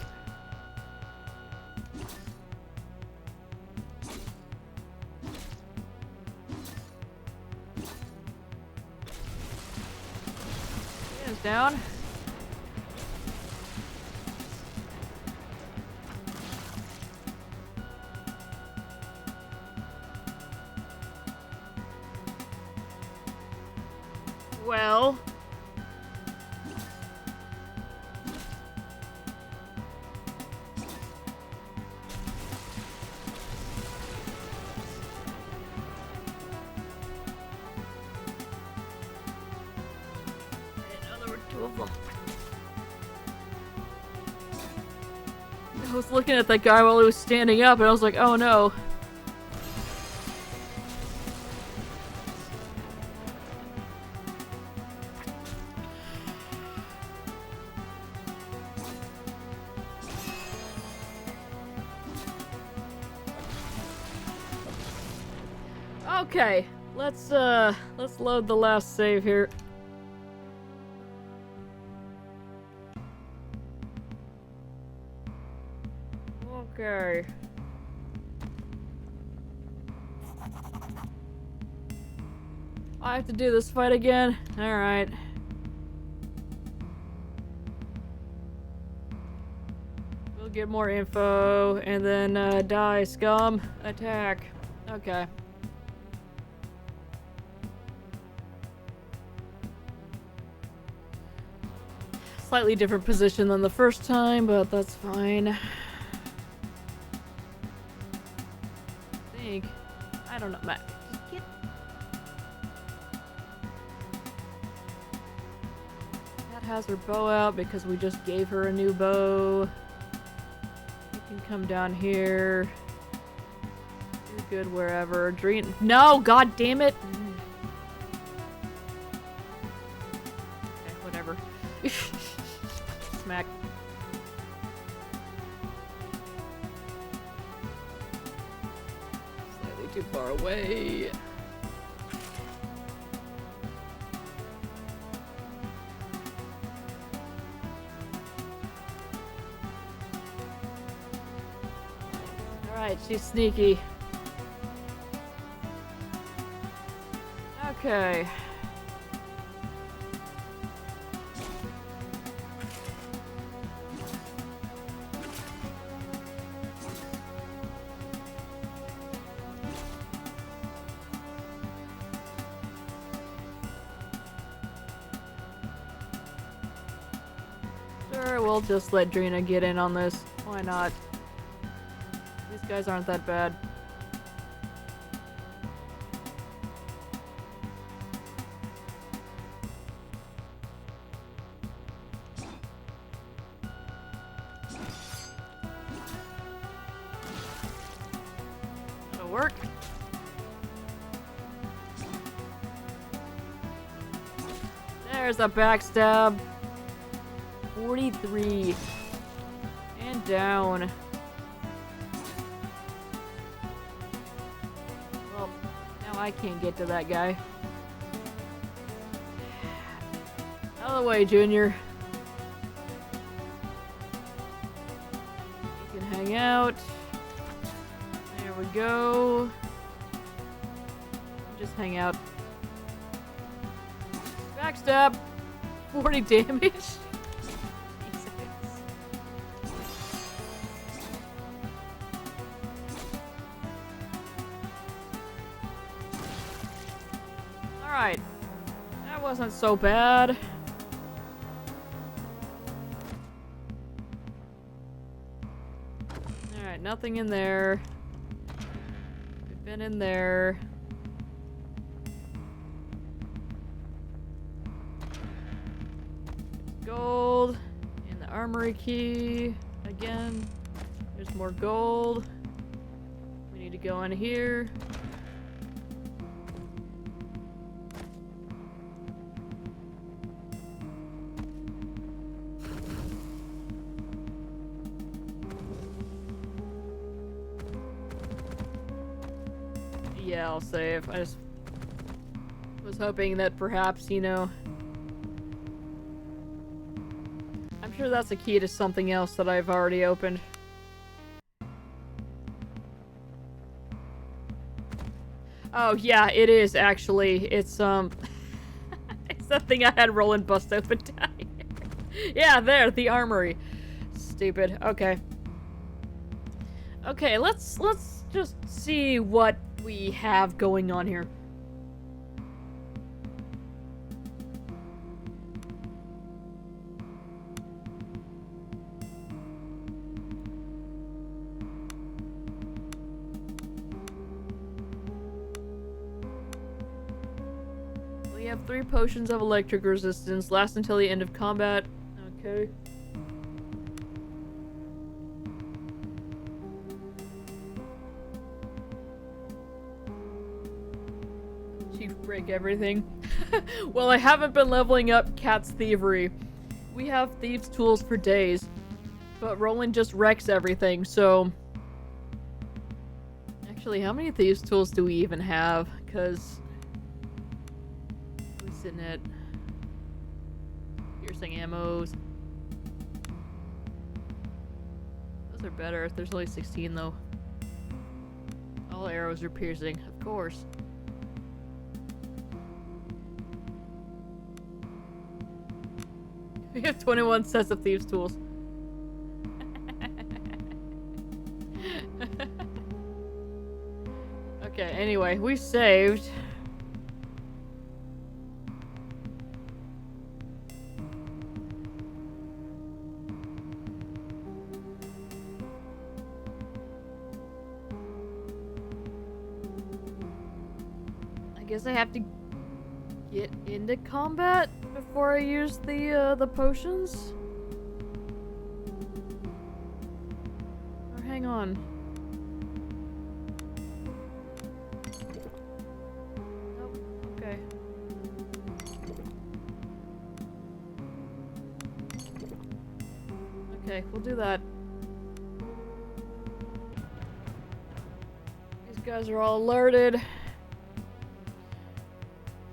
He is down. Well... I was looking at that guy while he was standing up, and I was like, oh no. Okay, let's load the last save here. Okay. I have to do this fight again? Alright. We'll get more info, and then, die, scum. Attack. Okay. Slightly different position than the first time, but that's fine. I don't know, Matt. Cat has her bow out because we just gave her a new bow. You can come down here. You're good wherever. Dream. No, god damn it. Okay, whatever. Smack. Too far away. Alright, she's sneaky. Okay. Sure, we'll just let Drina get in on this. Why not? guys aren't that bad. That'll work. There's a backstab. 43. And down. Well, now I can't get to that guy. Out of the way, Junior. You can hang out. There we go. Just hang out. Backstab. 40 damage. Alright. That wasn't so bad. Alright, nothing in there. We've been in there. Gold. And the armory key. Again. There's more gold. We need to go in here. Yeah, I'll save. I just was hoping that perhaps, you know... I'm sure that's a key to something else that I've already opened. Oh, yeah, it is, actually. It's, it's that thing I had Roland bust open down here. Yeah, there, the armory. Stupid. Okay. Okay, let's just see what we have going on here. We have 3 potions of electric resistance, last until the end of combat. Okay. Break everything. Well, I haven't been leveling up Cat's Thievery. We have thieves' tools for days, but Roland just wrecks everything, so... Actually, how many thieves' tools do we even have? Because... we're sitting at... piercing ammos. Those are better. There's only 16, though. All arrows are piercing, of course. We have 21 sets of thieves' tools. Okay, anyway, we saved. I guess I have to get into combat before I use the potions? Or hang on. Nope. Okay. Okay, we'll do that. These guys are all alerted.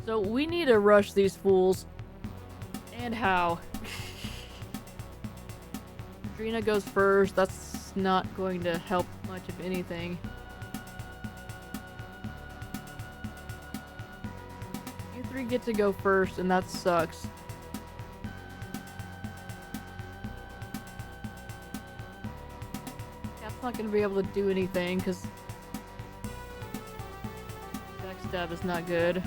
So we need to rush these fools. And how? Drina goes first. That's not going to help much, if anything. You 3 get to go first, and that sucks. Cat's not going to be able to do anything, because backstab is not good.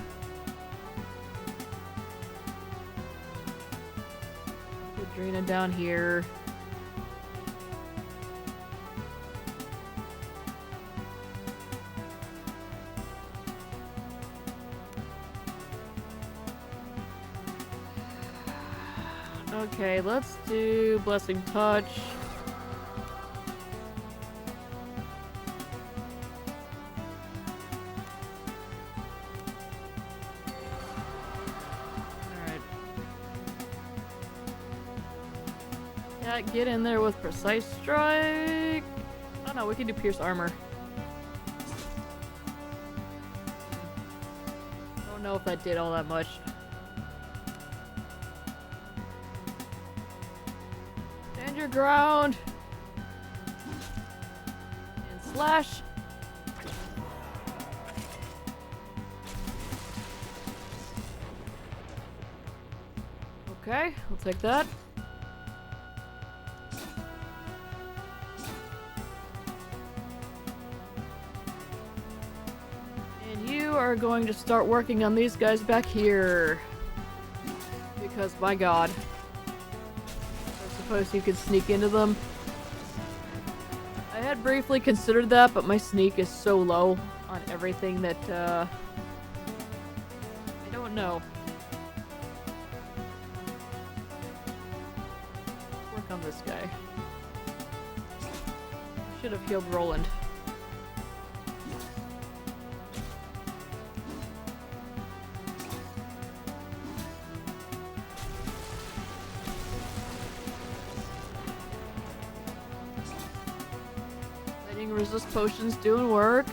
Drina down here. Okay, let's do Blessing Touch. Alright. Yeah, get in there with Precise Strike. Oh no, we can do Pierce Armor. I don't know if that did all that much. Stand your ground! And slash! Okay, I'll take that. And you are going to start working on these guys back here. Because, my god. I suppose you could sneak into them. I had briefly considered that, but my sneak is so low on everything that, I don't know. Work on this guy. Should have healed Roland. Resist potions doing work.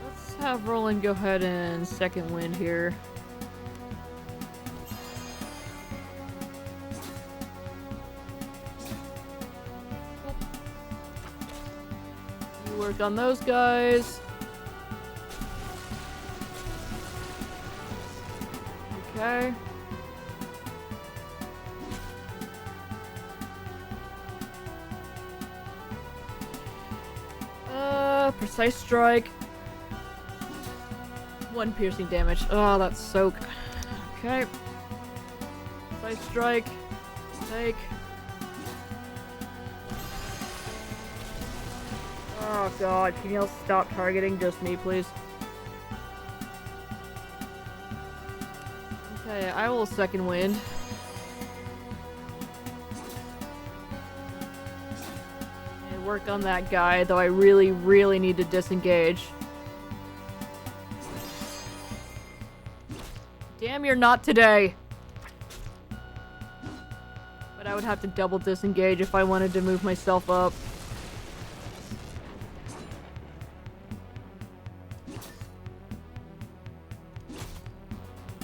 Let's have Roland go ahead and second wind here. You work on those guys. Okay. Precise Strike. 1 piercing damage. Oh, that's soak. Okay. Precise Strike. Take. Oh god, can you all stop targeting just me, please? Okay, I will second wind. Work on that guy, though I really, really need to disengage. Damn, you're not today! But I would have to double disengage if I wanted to move myself up.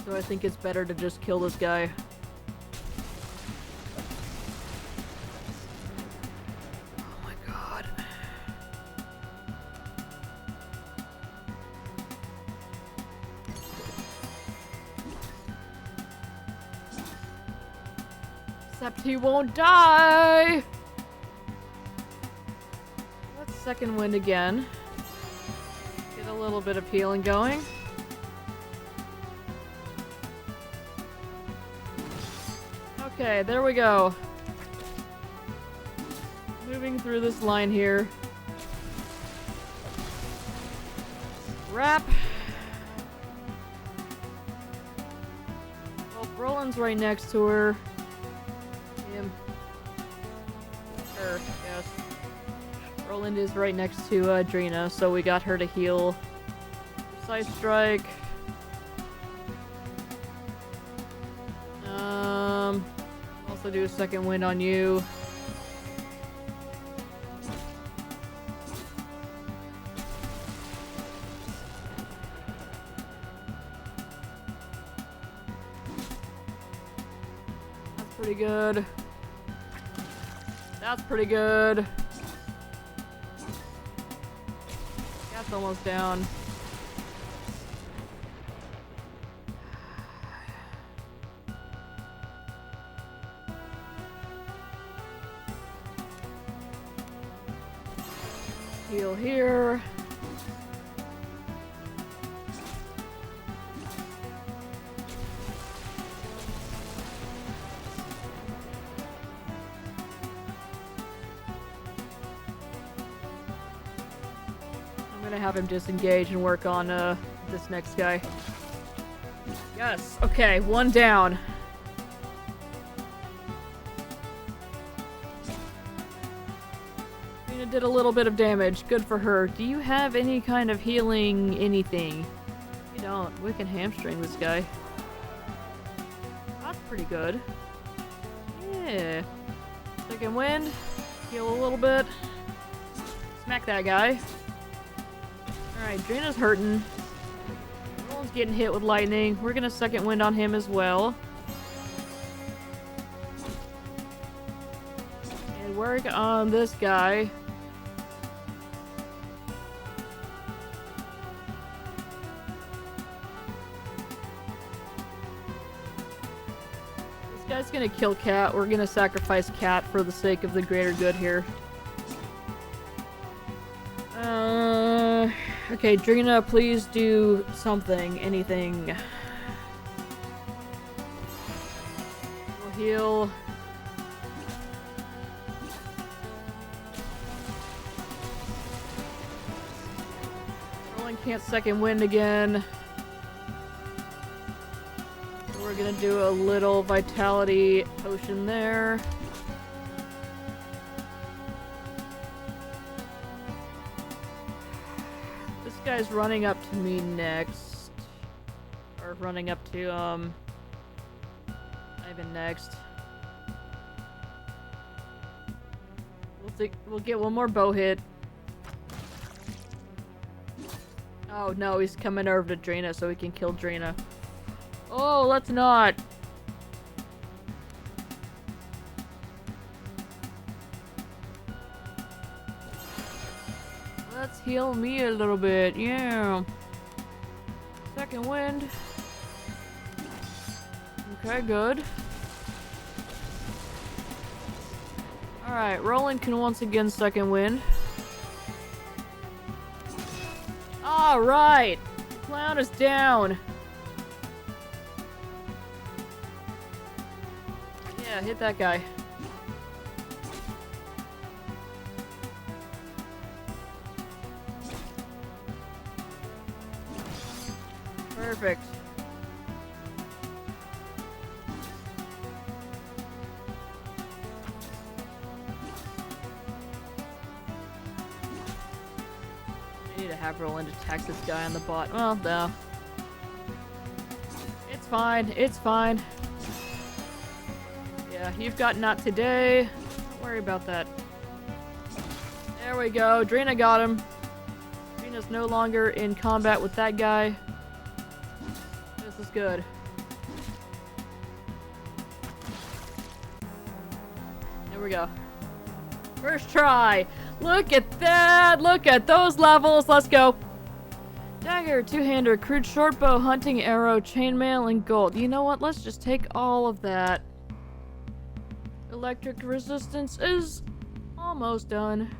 So I think it's better to just kill this guy. Except he won't die! Let's second wind again. Get a little bit of healing going. Okay, there we go. Moving through this line here. Wrap. Well, Roland's right next to her. Her, yes. Roland is right next to Adrena, so we got her to heal. Precise Strike. Also do a second wind on you. That's pretty good. That's pretty good. That's almost down. Heal here. Have him disengage and work on this next guy. Yes. Okay, 1 down. Drina did a little bit of damage. Good for her. Do you have any kind of healing anything? You don't. We can hamstring this guy. That's pretty good. Yeah. Second wind. Heal a little bit. Smack that guy. Alright, Drina's hurting. Roland's getting hit with lightning. We're gonna second wind on him as well. And work on this guy. This guy's gonna kill Cat. We're gonna sacrifice Cat for the sake of the greater good here. Okay, Drina, please do something, anything. We'll heal. Roland can't second wind again. So we're gonna do a little vitality potion there. Guy's running up to me next. Or running up to, Ivan next. We'll get one more bow hit. Oh no, he's coming over to Drina so we can kill Drina. Oh, let's not. Let's heal me a little bit, yeah. Second wind. Okay, good. Alright, Roland can once again second wind. Alright! Clown is down. Yeah, hit that guy. Perfect. I need to have Roland attack this guy on the bot. Well, no. It's fine. It's fine. Yeah, you've got not today. Don't worry about that. There we go. Drina got him. Drina's no longer in combat with that guy. This is good. There we go. First try. Look at that. Look at those levels. Let's go. Dagger, two-hander, crude short bow, hunting arrow, chainmail, and gold. You know what? Let's just take all of that. Electric resistance is almost done.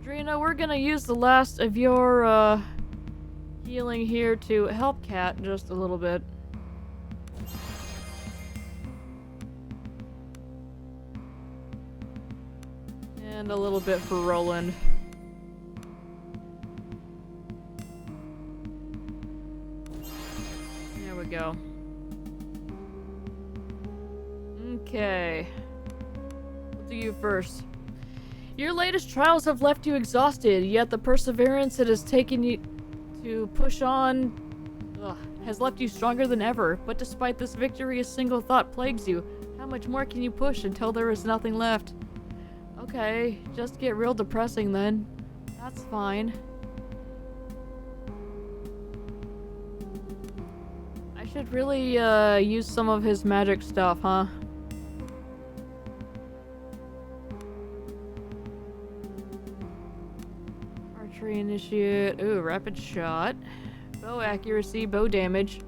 Drina, we're gonna use the last of your, healing here to help Cat just a little bit. And a little bit for Roland. There we go. Okay. We'll do you first. Your latest trials have left you exhausted, yet the perseverance it has taken you to push on has left you stronger than ever. But despite this victory, a single thought plagues you. How much more can you push until there is nothing left? Okay, just get real depressing then. That's fine. I should really use some of his magic stuff, huh? Archery initiate. Ooh, rapid shot. Bow accuracy, bow damage.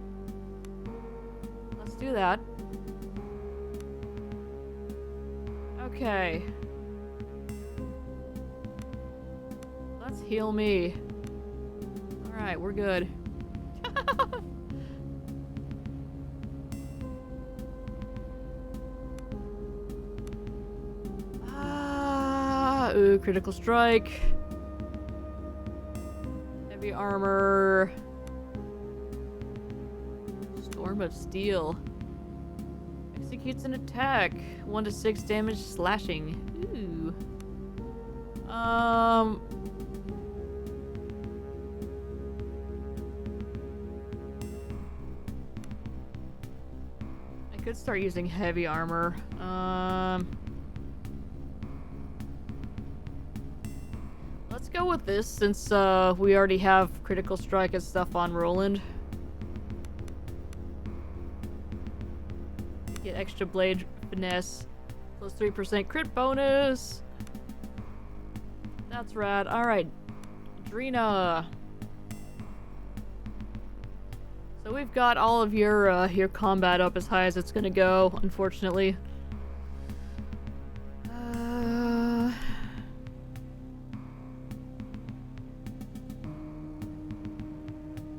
Let's do that. Okay. Let's heal me. Alright, we're good. Ooh, critical strike. Heavy armor. Storm of steel. Executes an attack. 1 to 6 damage slashing. Ooh. I could start using heavy armor. Let's go with this since we already have critical strike and stuff on Roland. Get extra blade finesse. Plus 3% crit bonus. That's rad. Alright. Drina. So we've got all of your combat up as high as it's gonna go, unfortunately.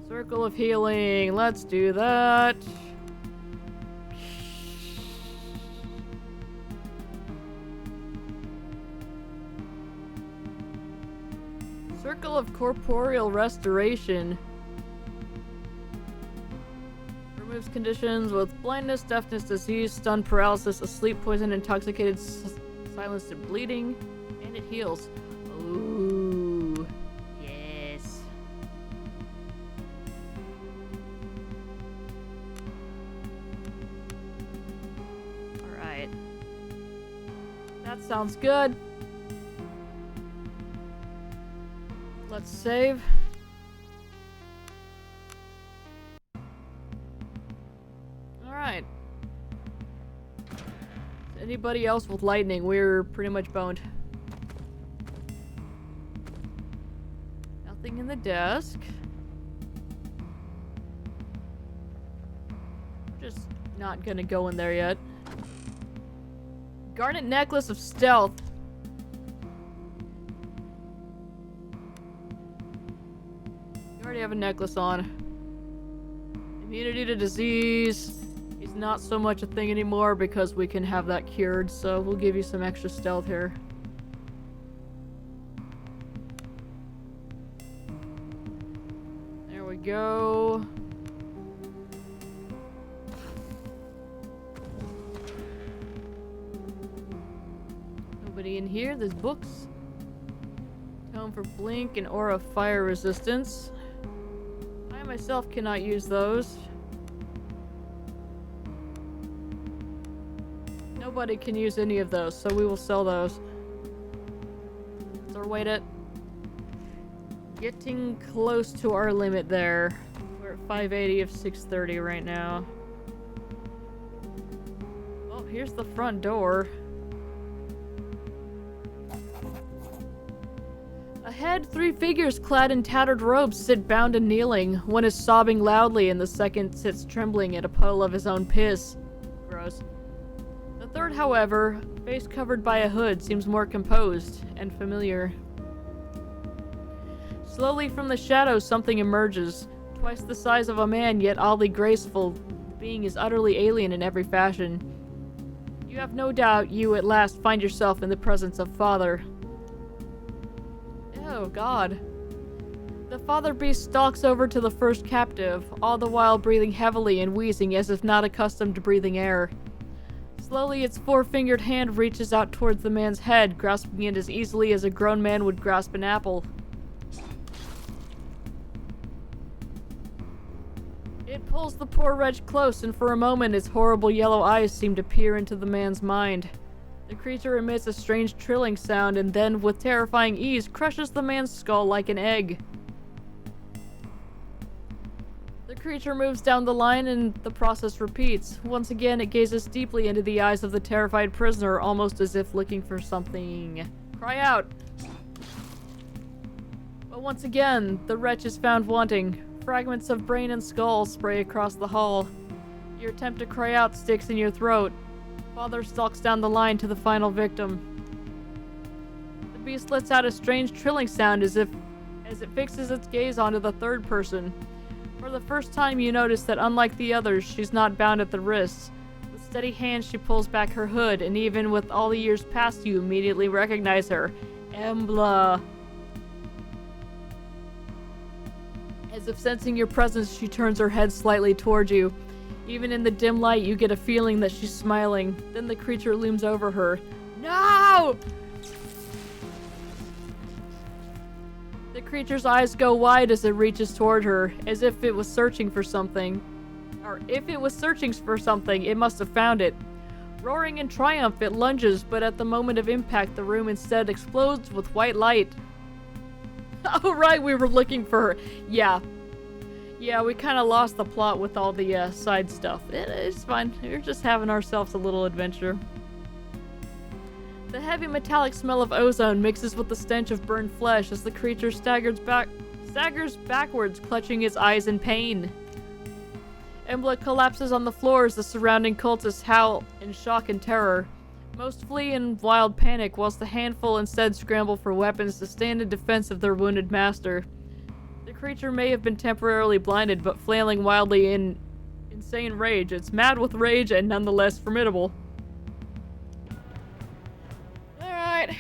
Circle of healing. Let's do that. Circle of corporeal restoration. Removes conditions with blindness, deafness, disease, stun, paralysis, asleep, poison, intoxicated, silenced, and bleeding. And it heals. Ooh. Yes. Alright. That sounds good. Let's save. Alright. Anybody else with lightning? We're pretty much boned. Nothing in the desk. Just not gonna go in there yet. Garnet necklace of stealth. You already have a necklace on. Immunity to disease is not so much a thing anymore because we can have that cured, so we'll give you some extra stealth here. There we go. Nobody in here. There's books. Tome for blink and aura fire resistance. I myself cannot use those. Nobody can use any of those, so we will sell those. So wait it. Getting close to our limit there. We're at 580 of 630 right now. Oh, here's the front door. Ahead, 3 figures clad in tattered robes sit bound and kneeling. One is sobbing loudly and the second sits trembling at a puddle of his own piss. Gross. The third, however, face covered by a hood, seems more composed and familiar. Slowly from the shadows something emerges. Twice the size of a man, yet oddly graceful. The being is utterly alien in every fashion. You have no doubt you at last find yourself in the presence of Father. Oh, God. The father beast stalks over to the first captive, all the while breathing heavily and wheezing as if not accustomed to breathing air. Slowly, its 4-fingered hand reaches out towards the man's head, grasping it as easily as a grown man would grasp an apple. It pulls the poor wretch close, and for a moment its horrible yellow eyes seem to peer into the man's mind. The creature emits a strange trilling sound and then, with terrifying ease, crushes the man's skull like an egg. The creature moves down the line and the process repeats. Once again, it gazes deeply into the eyes of the terrified prisoner, almost as if looking for something. Cry out! But once again, the wretch is found wanting. Fragments of brain and skull spray across the hall. Your attempt to cry out sticks in your throat. Father stalks down the line to the final victim. The beast lets out a strange trilling sound as it fixes its gaze onto the third person. For the first time you notice that unlike the others, she's not bound at the wrists. With steady hands she pulls back her hood, and even with all the years past you immediately recognize her. Embla. As if sensing your presence, she turns her head slightly toward you. Even in the dim light, you get a feeling that she's smiling. Then the creature looms over her. No! creature's eyes go wide as it reaches toward her, as if it was searching for something. Or if it was searching for something, it must have found it. Roaring in triumph, it lunges, but at the moment of impact, the room instead explodes with white light. Oh right, we were looking for her. Yeah. Yeah, we kind of lost the plot with all the side stuff. It's fine. We're just having ourselves a little adventure. The heavy metallic smell of ozone mixes with the stench of burned flesh as the creature staggers backwards, clutching his eyes in pain. Embla collapses on the floor as the surrounding cultists howl in shock and terror. Most flee in wild panic, whilst the handful instead scramble for weapons to stand in defense of their wounded master. The creature may have been temporarily blinded, but flailing wildly in insane rage. It's mad with rage and nonetheless formidable. Alright.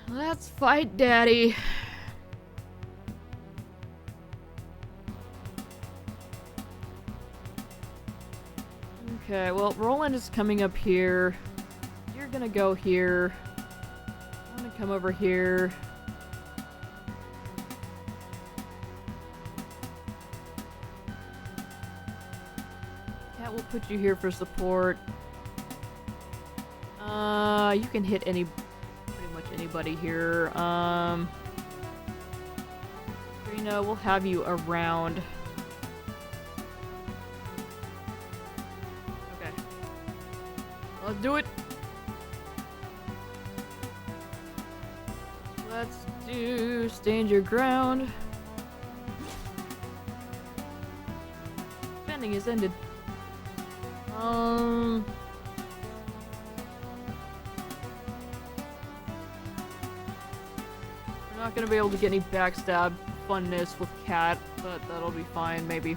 Let's fight Daddy. Okay, well, Roland is coming up here. You're gonna go here. I'm gonna come over here. Cat will put you here for support. You can hit pretty much anybody here. Trina, we'll have you around. Okay. Let's do it. Let's do stand your ground. Defending is ended. We're not gonna be able to get any backstab funness with Cat, but that'll be fine, maybe.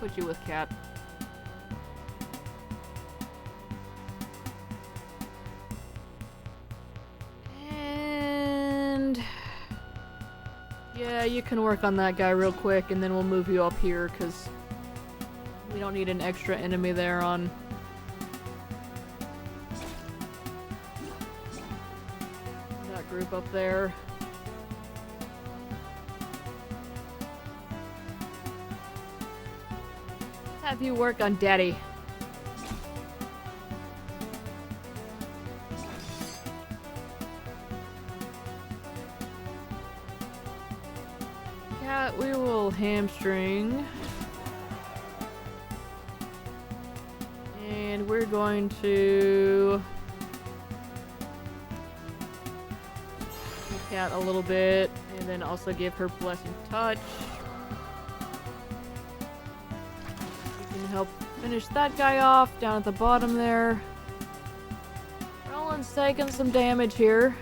Put you with Cat. And yeah, you can work on that guy real quick, and then we'll move you up here because we don't need an extra enemy there on that group up there. Have you work on Daddy. Cat, we will hamstring. And we're going to Cat a little bit, and then also give her Blessing Touch. Help finish that guy off down at the bottom there. Roland's taking some damage here.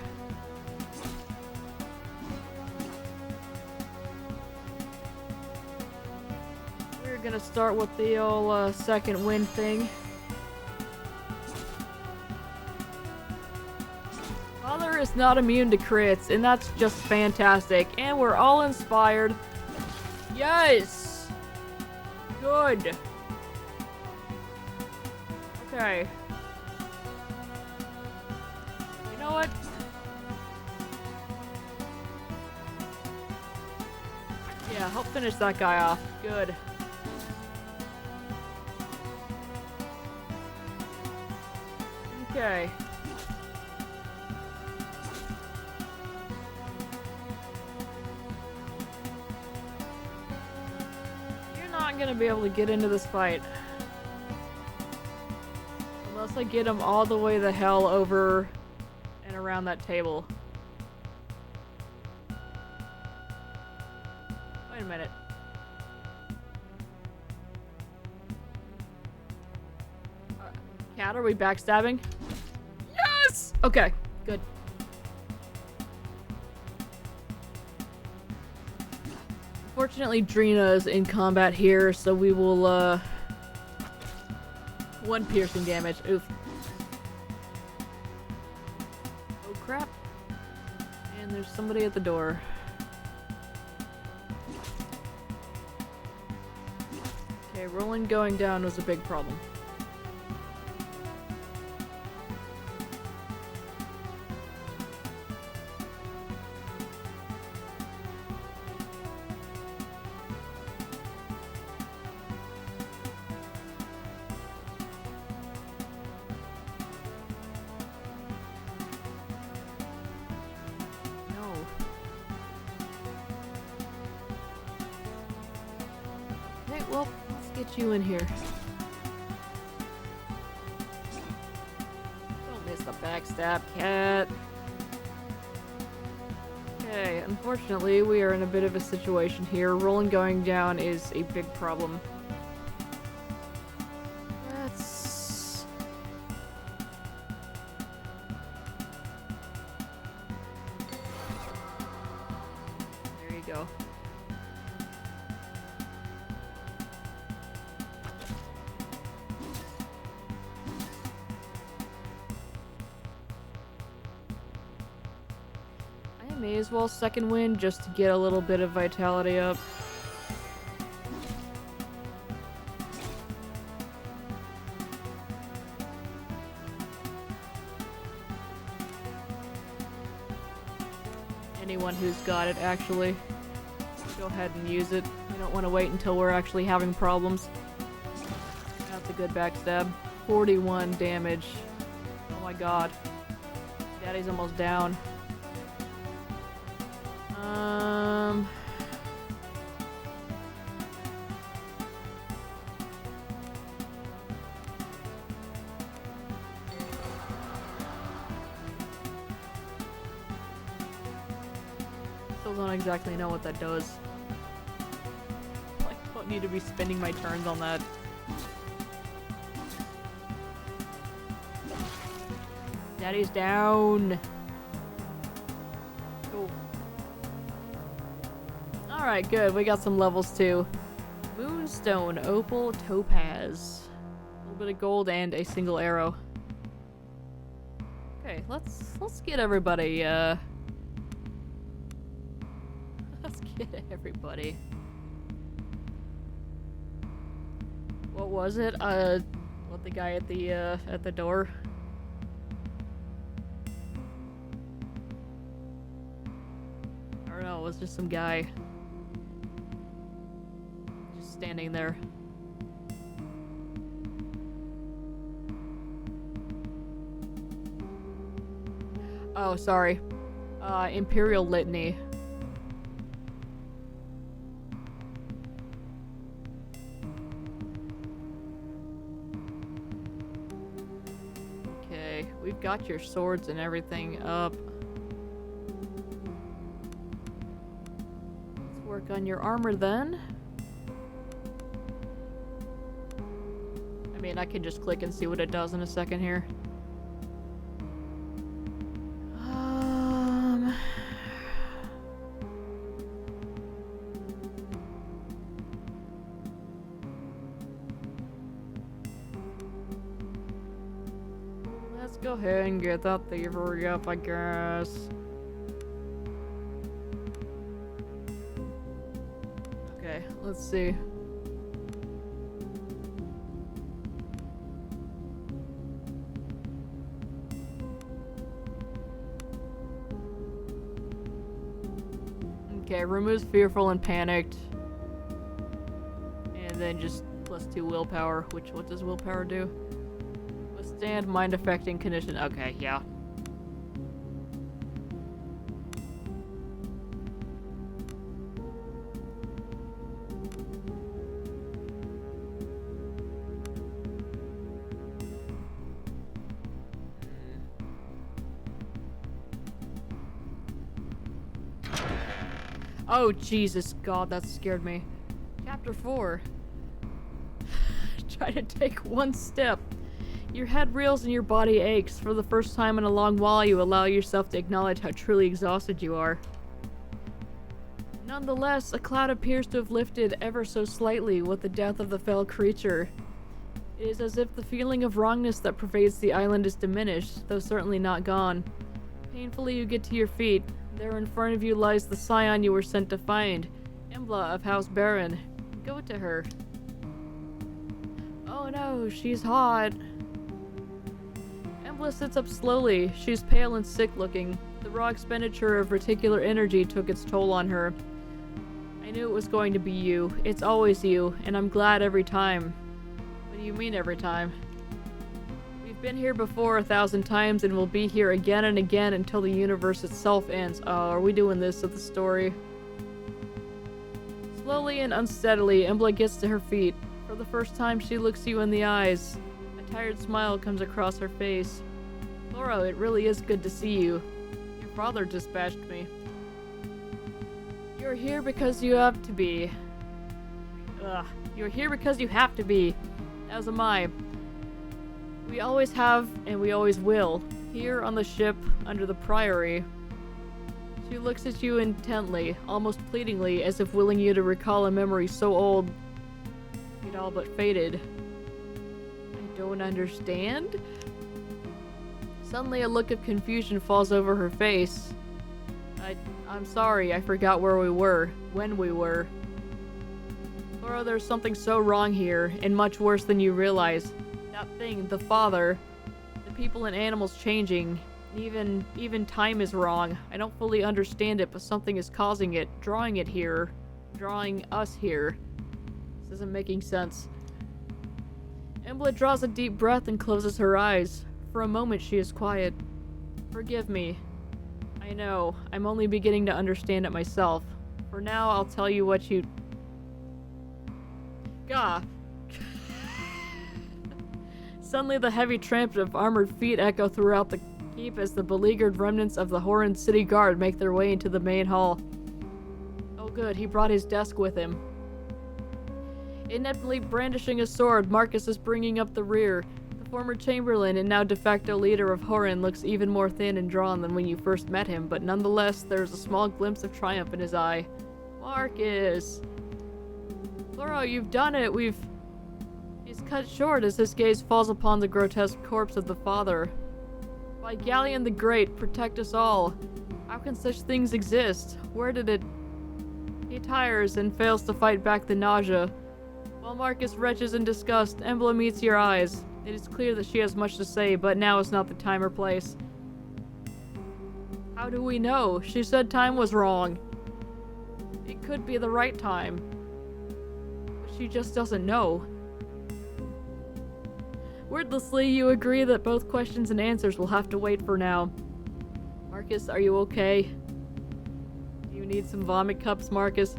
We're gonna start with the old second wind thing. Father is not immune to crits, and that's just fantastic. And we're all inspired. Yes! Good. Okay. You know what? Yeah, help finish that guy off. Good. Okay. You're not gonna be able to get into this fight. Unless I get him all the way the hell over and around that table. Wait a minute. Cat, are we backstabbing? Yes! Okay, good. Unfortunately, Drina is in combat here, so we will, 1 piercing damage. Oof. And there's somebody at the door. Okay, rolling going down was a big problem. Well, let's get you in here. Don't miss the backstab, cat. Okay, unfortunately, we are in a bit of a situation here. Rolling going down is a big problem. Let's... There you go. May as well second wind just to get a little bit of vitality up. Anyone who's got it, actually. Go ahead and use it. We don't want to wait until we're actually having problems. That's a good backstab. 41 damage. Oh my god. Daddy's almost down. Still don't exactly know what that does. I don't need to be spending my turns on that. Daddy's down. Cool. Alright, good. We got some levels too. Moonstone, opal, topaz. A little bit of gold and a single arrow. Okay, let's get everybody, let's get everybody. What was it? What, the guy at the door? I don't know, it was just some guy. Just standing there. Oh, sorry. Imperial Litany. Okay, we've got your swords and everything up. Let's work on your armor then. I mean, I can just click and see what it does in a second here. Let's go ahead and get that thievery up, I guess. Okay, let's see. Okay, removes fearful and panicked. And then just +2 willpower, which, what does willpower do? Withstand mind affecting condition. Okay, yeah. Oh, Jesus God, that scared me. Chapter 4. Try to take one step. Your head reels and your body aches. For the first time in a long while, you allow yourself to acknowledge how truly exhausted you are. Nonetheless, a cloud appears to have lifted ever so slightly with the death of the fell creature. It is as if the feeling of wrongness that pervades the island is diminished, though certainly not gone. Painfully, you get to your feet. There in front of you lies the scion you were sent to find, Embla of House Baron. Go to her. Oh no, she's hot. Embla sits up slowly. She's pale and sick-looking. The raw expenditure of reticular energy took its toll on her. I knew it was going to be you. It's always you, and I'm glad every time. What do you mean every time? We've been here before 1,000 times and we'll be here again and again until the universe itself ends. Oh, are we doing this to the story? Slowly and unsteadily, Embla gets to her feet. For the first time, she looks you in the eyes. A tired smile comes across her face. Laura, it really is good to see you. Your father dispatched me. You're here because you have to be. You're here because you have to be. As am I. We always have, and we always will. Here on the ship, under the Priory. She looks at you intently, almost pleadingly, as if willing you to recall a memory so old it all but faded. I don't understand? Suddenly a look of confusion falls over her face. I'm sorry, I forgot where we were, when we were. Laura, there's something so wrong here, and much worse than you realize. That thing, the father, the people and animals changing, even time is wrong. I don't fully understand it, but something is causing it, drawing it here, drawing us here. This isn't making sense. Embla draws a deep breath and closes her eyes. For a moment she is quiet. Forgive me. I know, I'm only beginning to understand it myself. For now, I'll tell you what you... Gah! Suddenly the heavy tramp of armored feet echo throughout the keep as the beleaguered remnants of the Horan City Guard make their way into the main hall. Oh good, he brought his desk with him. Ineptly brandishing a sword, Marcus is bringing up the rear. The former chamberlain and now de facto leader of Horan looks even more thin and drawn than when you first met him, but nonetheless there is a small glimpse of triumph in his eye. Marcus! Laura, you've done it! He's cut short as his gaze falls upon the grotesque corpse of the father. By Galleon the Great, protect us all. How can such things exist? Where did it... He tires and fails to fight back the nausea. While Marcus retches in disgust, Embla meets your eyes. It is clear that she has much to say, but now is not the time or place. How do we know? She said time was wrong. It could be the right time. But she just doesn't know. Wordlessly, you agree that both questions and answers will have to wait for now. Marcus, are you okay? Do you need some vomit cups, Marcus?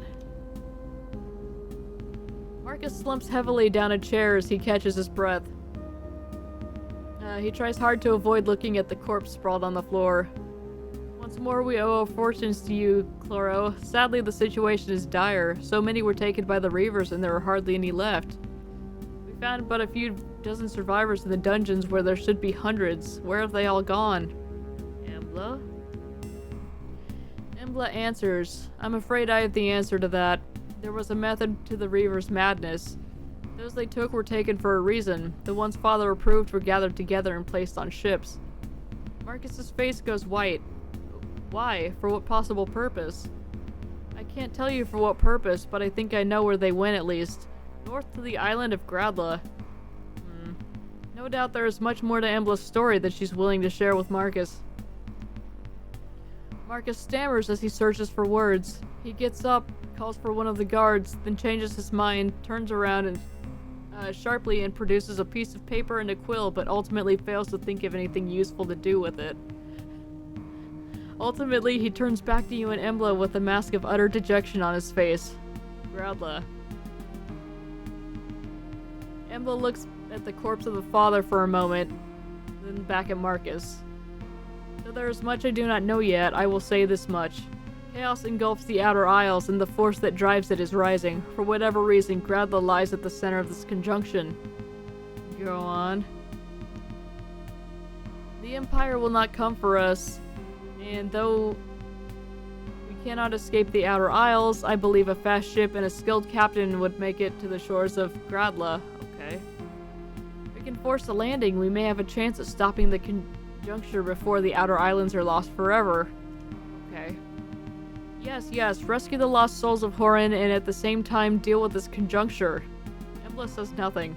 Marcus slumps heavily down a chair as he catches his breath. He tries hard to avoid looking at the corpse sprawled on the floor. Once more we owe our fortunes to you, Chloro. Sadly, the situation is dire. So many were taken by the Reavers and there are hardly any left. We found but a few dozen survivors in the dungeons where there should be hundreds. Where have they all gone? Embla? Embla answers. I'm afraid I have the answer to that. There was a method to the Reavers' madness. Those they took were taken for a reason. The ones Father approved were gathered together and placed on ships. Marcus's face goes white. Why? For what possible purpose? I can't tell you for what purpose, but I think I know where they went at least. North to the island of Gradla. No doubt there is much more to Embla's story that she's willing to share with Marcus. Marcus stammers as he searches for words. He gets up, calls for one of the guards, then changes his mind, turns around and sharply and produces a piece of paper and a quill, but ultimately fails to think of anything useful to do with it. Ultimately, he turns back to you and Embla with a mask of utter dejection on his face. Gradla. Embla looks at the corpse of the father for a moment, then back at Marcus. Though there is much I do not know yet, I will say this much. Chaos engulfs the Outer Isles, and the force that drives it is rising. For whatever reason, Gradla lies at the center of this conjunction. Go on. The Empire will not come for us, and though we cannot escape the Outer Isles, I believe a fast ship and a skilled captain would make it to the shores of Gradla. Okay. If we can force a landing, we may have a chance at stopping the conjuncture before the Outer Islands are lost forever. Okay. Yes, rescue the lost souls of Horin and at the same time deal with this conjuncture. Embla says nothing.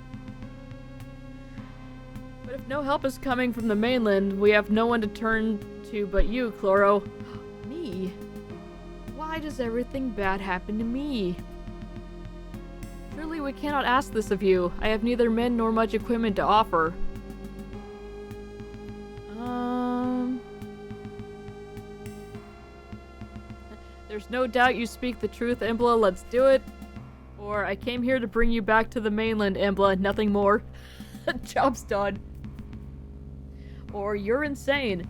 But if no help is coming from the mainland, we have no one to turn to but you, Chloro. Me? Why does everything bad happen to me? Surely we cannot ask this of you. I have neither men nor much equipment to offer. There's no doubt you speak the truth, Embla. Let's do it. Or I came here to bring you back to the mainland, Embla. Nothing more. Job's done. Or you're insane.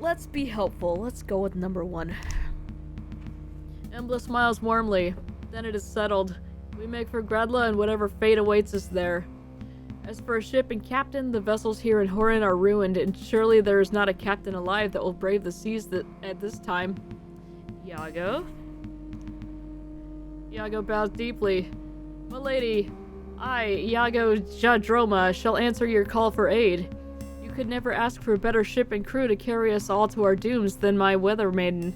Let's be helpful. Let's go with number 1. Embla smiles warmly. Then it is settled. We make for Gradla and whatever fate awaits us there. As for a ship and captain, the vessels here in Horin are ruined, and surely there is not a captain alive that will brave the seas at this time. Iago? Iago bows deeply. My lady, I, Iago Jadroma, shall answer your call for aid. You could never ask for a better ship and crew to carry us all to our dooms than my weather maiden.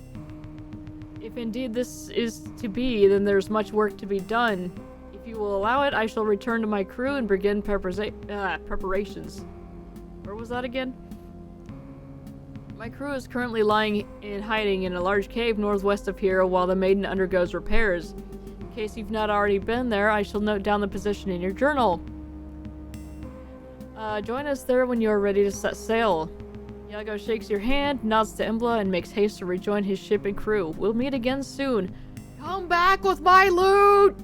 If indeed this is to be, then there's much work to be done. If you will allow it, I shall return to my crew and begin preparations. Where was that again? My crew is currently lying in hiding in a large cave northwest of here while the maiden undergoes repairs. In case you've not already been there, I shall note down the position in your journal. Join us there when you are ready to set sail. Iago shakes your hand, nods to Embla, and makes haste to rejoin his ship and crew. We'll meet again soon. Come back with my loot!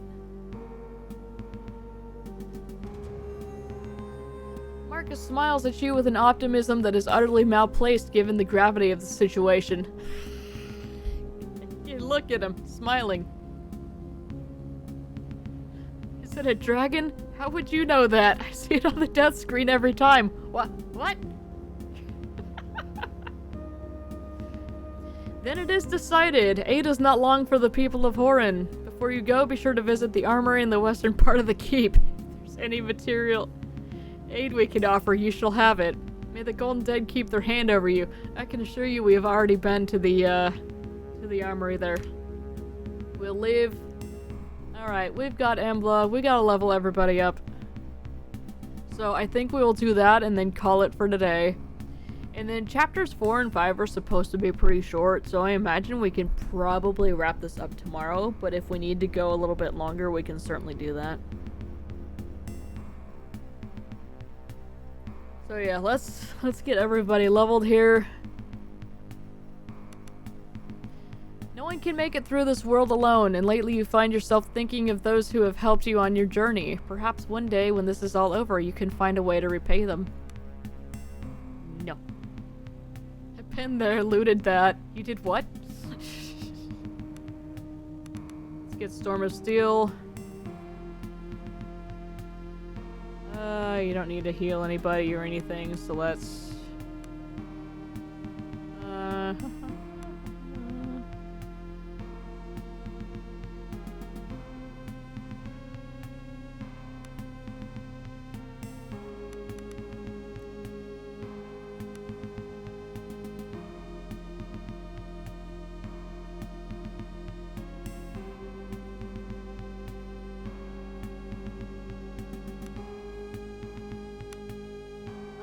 Marcus smiles at you with an optimism that is utterly malplaced given the gravity of the situation. You look at him, smiling. Is it a dragon? How would you know that? I see it on the death screen every time. What? Then it is decided. Aid is not long for the people of Horin. Before you go, be sure to visit the armory in the western part of the keep. If there's any material aid we can offer, you shall have it. May the Golden Dead keep their hand over you. I can assure you we have already been to the armory there. We'll leave. Alright, we've got Embla. We gotta level everybody up. So I think we will do that and then call it for today. And then chapters 4 and 5 are supposed to be pretty short, so I imagine we can probably wrap this up tomorrow, but if we need to go a little bit longer, we can certainly do that. So yeah, let's get everybody leveled here. No one can make it through this world alone, and lately you find yourself thinking of those who have helped you on your journey. Perhaps one day, when this is all over, you can find a way to repay them. No. I've been there, looted that. You did what? Let's get Storm of Steel. You don't need to heal anybody or anything, so let's...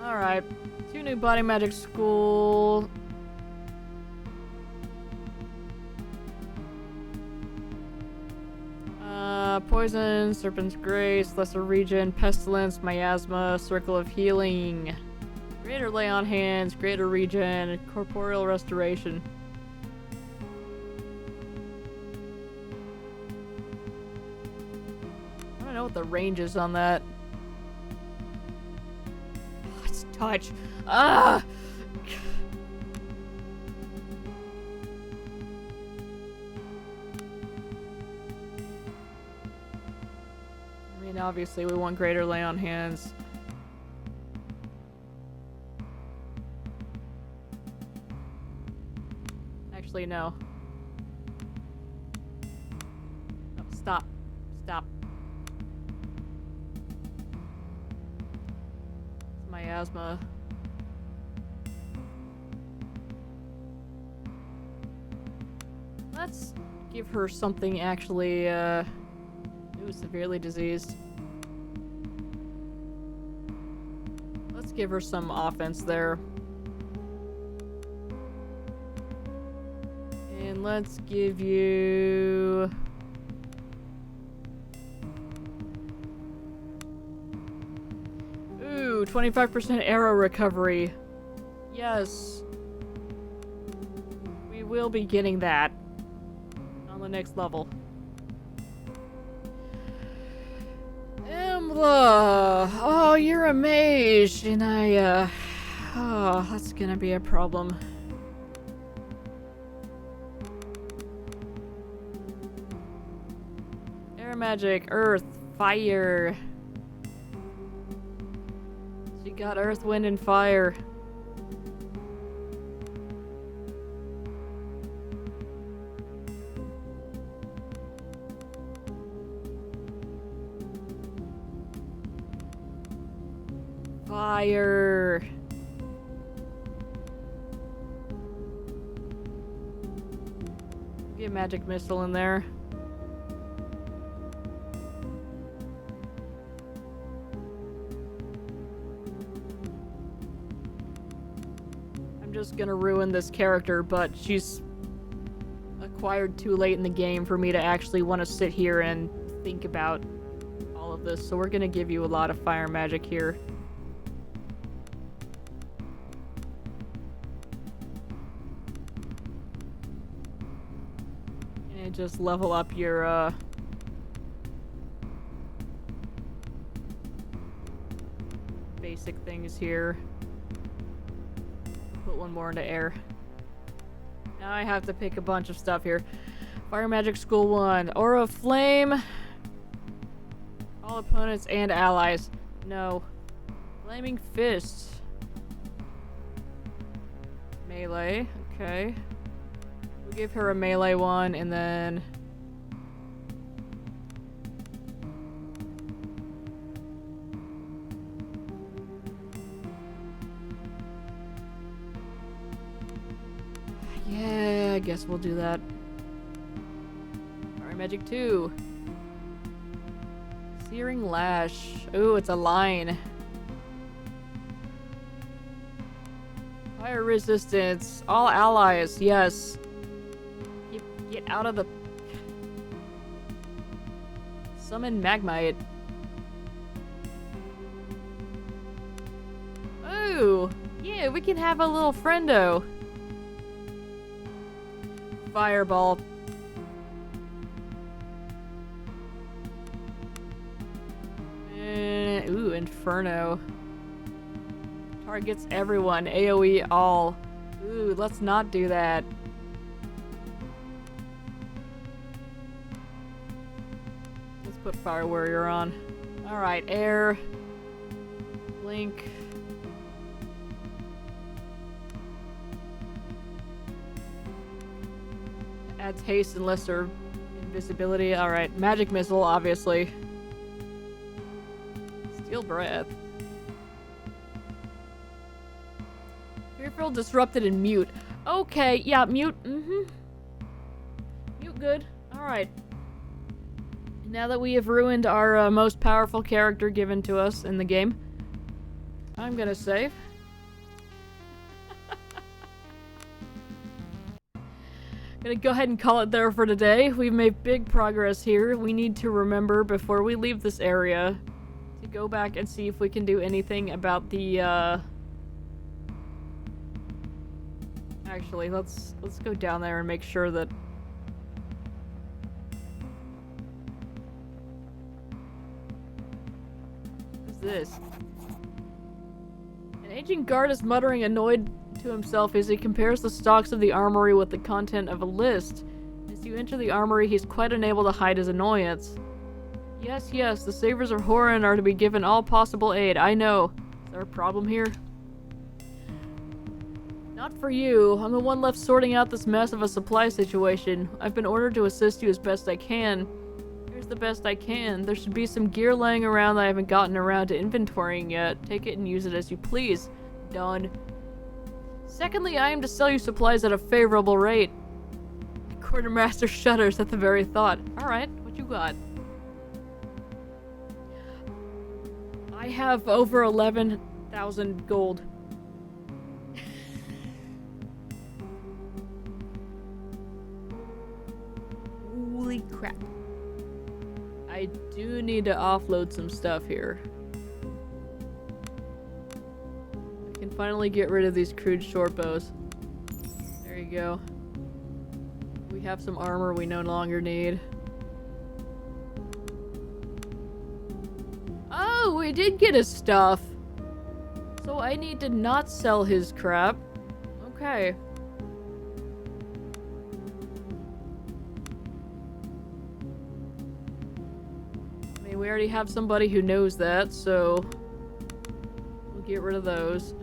Alright, 2 new body magic school. Poison, Serpent's Grace, Lesser Regen, Pestilence, Miasma, Circle of Healing. Greater Lay on Hands, Greater Regen, Corporeal Restoration. I don't know what the range is on that. Touch. Ah! I mean, obviously we want greater lay on hands. Actually, no. Oh, stop. Stop. Miasma. Let's give her something actually, ooh, severely diseased. Let's give her some offense there. And let's give you... Ooh, 25% arrow recovery. Yes. We will be getting that on the next level. Embla! Oh, you're a mage, and oh, that's gonna be a problem. Air magic, earth, fire. She got earth, wind, and fire. Fire. Get a magic missile in there. I'm just gonna ruin this character, but she's acquired too late in the game for me to actually want to sit here and think about all of this, so we're gonna give you a lot of fire magic here. And just level up your basic things here. Put one more into air. Now I have to pick a bunch of stuff here. Fire Magic School 1. Aura of Flame. All opponents and allies. No. Flaming Fist. Melee. Okay. We'll give her a melee one and then... Yeah, I guess we'll do that. Fire Magic 2. Searing Lash. Ooh, it's a line. Fire resistance. All allies, yes. Get out of the... Summon Magmite. Ooh! Yeah, we can have a little friendo. Fireball. Ooh, Inferno. Targets everyone. AoE all. Ooh, let's not do that. Let's put Fire Warrior on. Alright, air. Blink. Adds haste and lesser invisibility. Alright, magic missile, obviously. Steel breath. Fearful, disrupted, and mute. Okay, yeah, mute. Mute good. Alright. Now that we have ruined our most powerful character given to us in the game, I'm gonna save. Gonna go ahead and call it there for today. We've made big progress here. We need to remember before we leave this area to go back and see if we can do anything about the Actually, let's go down there and make sure that What's this? An aging guard is muttering annoyed to himself as he compares the stocks of the armory with the content of a list. As you enter the armory, he's quite unable to hide his annoyance. Yes, the Savers of Horan are to be given all possible aid. I know. Is there a problem here? Not for you. I'm the one left sorting out this mess of a supply situation. I've been ordered to assist you as best I can. Here's the best I can. There should be some gear laying around that I haven't gotten around to inventorying yet. Take it and use it as you please. Done. Secondly, I am to sell you supplies at a favorable rate. Quartermaster shudders at the very thought. Alright, what you got? I have over 11,000 gold. Holy crap. I do need to offload some stuff here. I can finally get rid of these crude short bows. There you go. We have some armor we no longer need. Oh, we did get his stuff. So I need to not sell his crap. Okay. I mean, we already have somebody who knows that, so we'll get rid of those.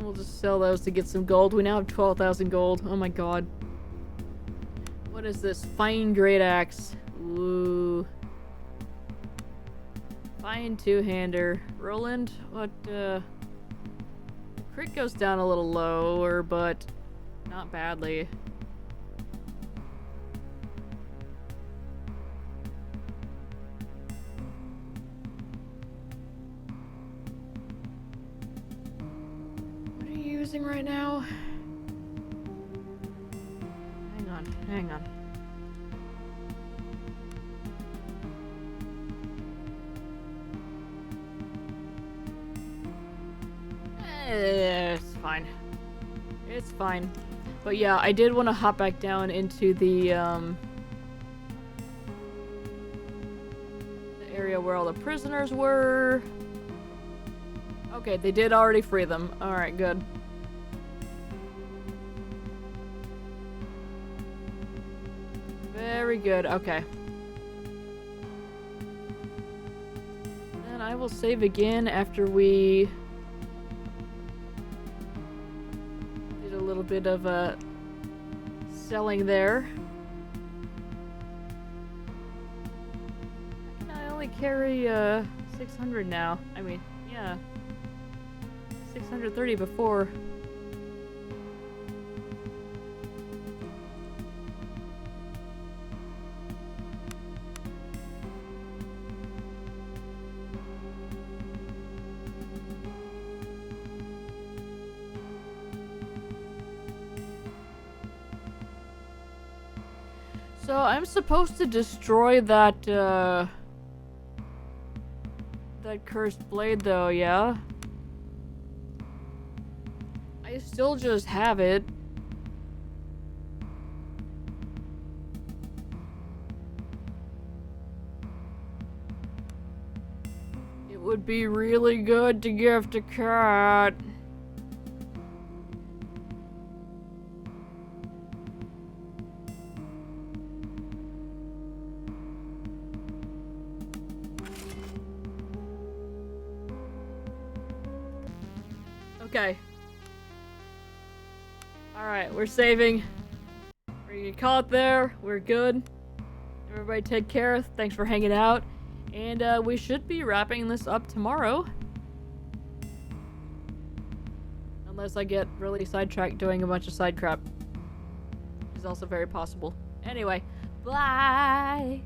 We'll just sell those to get some gold. We now have 12,000 gold. Oh my god. What is this? Fine great axe. Ooh. Fine two-hander. Roland, what, crit goes down a little lower, but not badly. Using right now. Hang on. It's fine. It's fine. But yeah, I did want to hop back down into the area where all the prisoners were. Okay, they did already free them. Alright, good. Very good, okay. Then I will save again after we did a little bit of selling there. I only carry 600 now. I mean, yeah. 630 before. So I'm supposed to destroy that that cursed blade though, yeah? I still just have it. It would be really good to give to Cat. Okay. Alright, we're saving. We're gonna call it there. We're good. Everybody take care. Thanks for hanging out. And we should be wrapping this up tomorrow. Unless I get really sidetracked doing a bunch of side crap. Which is also very possible. Anyway, bye!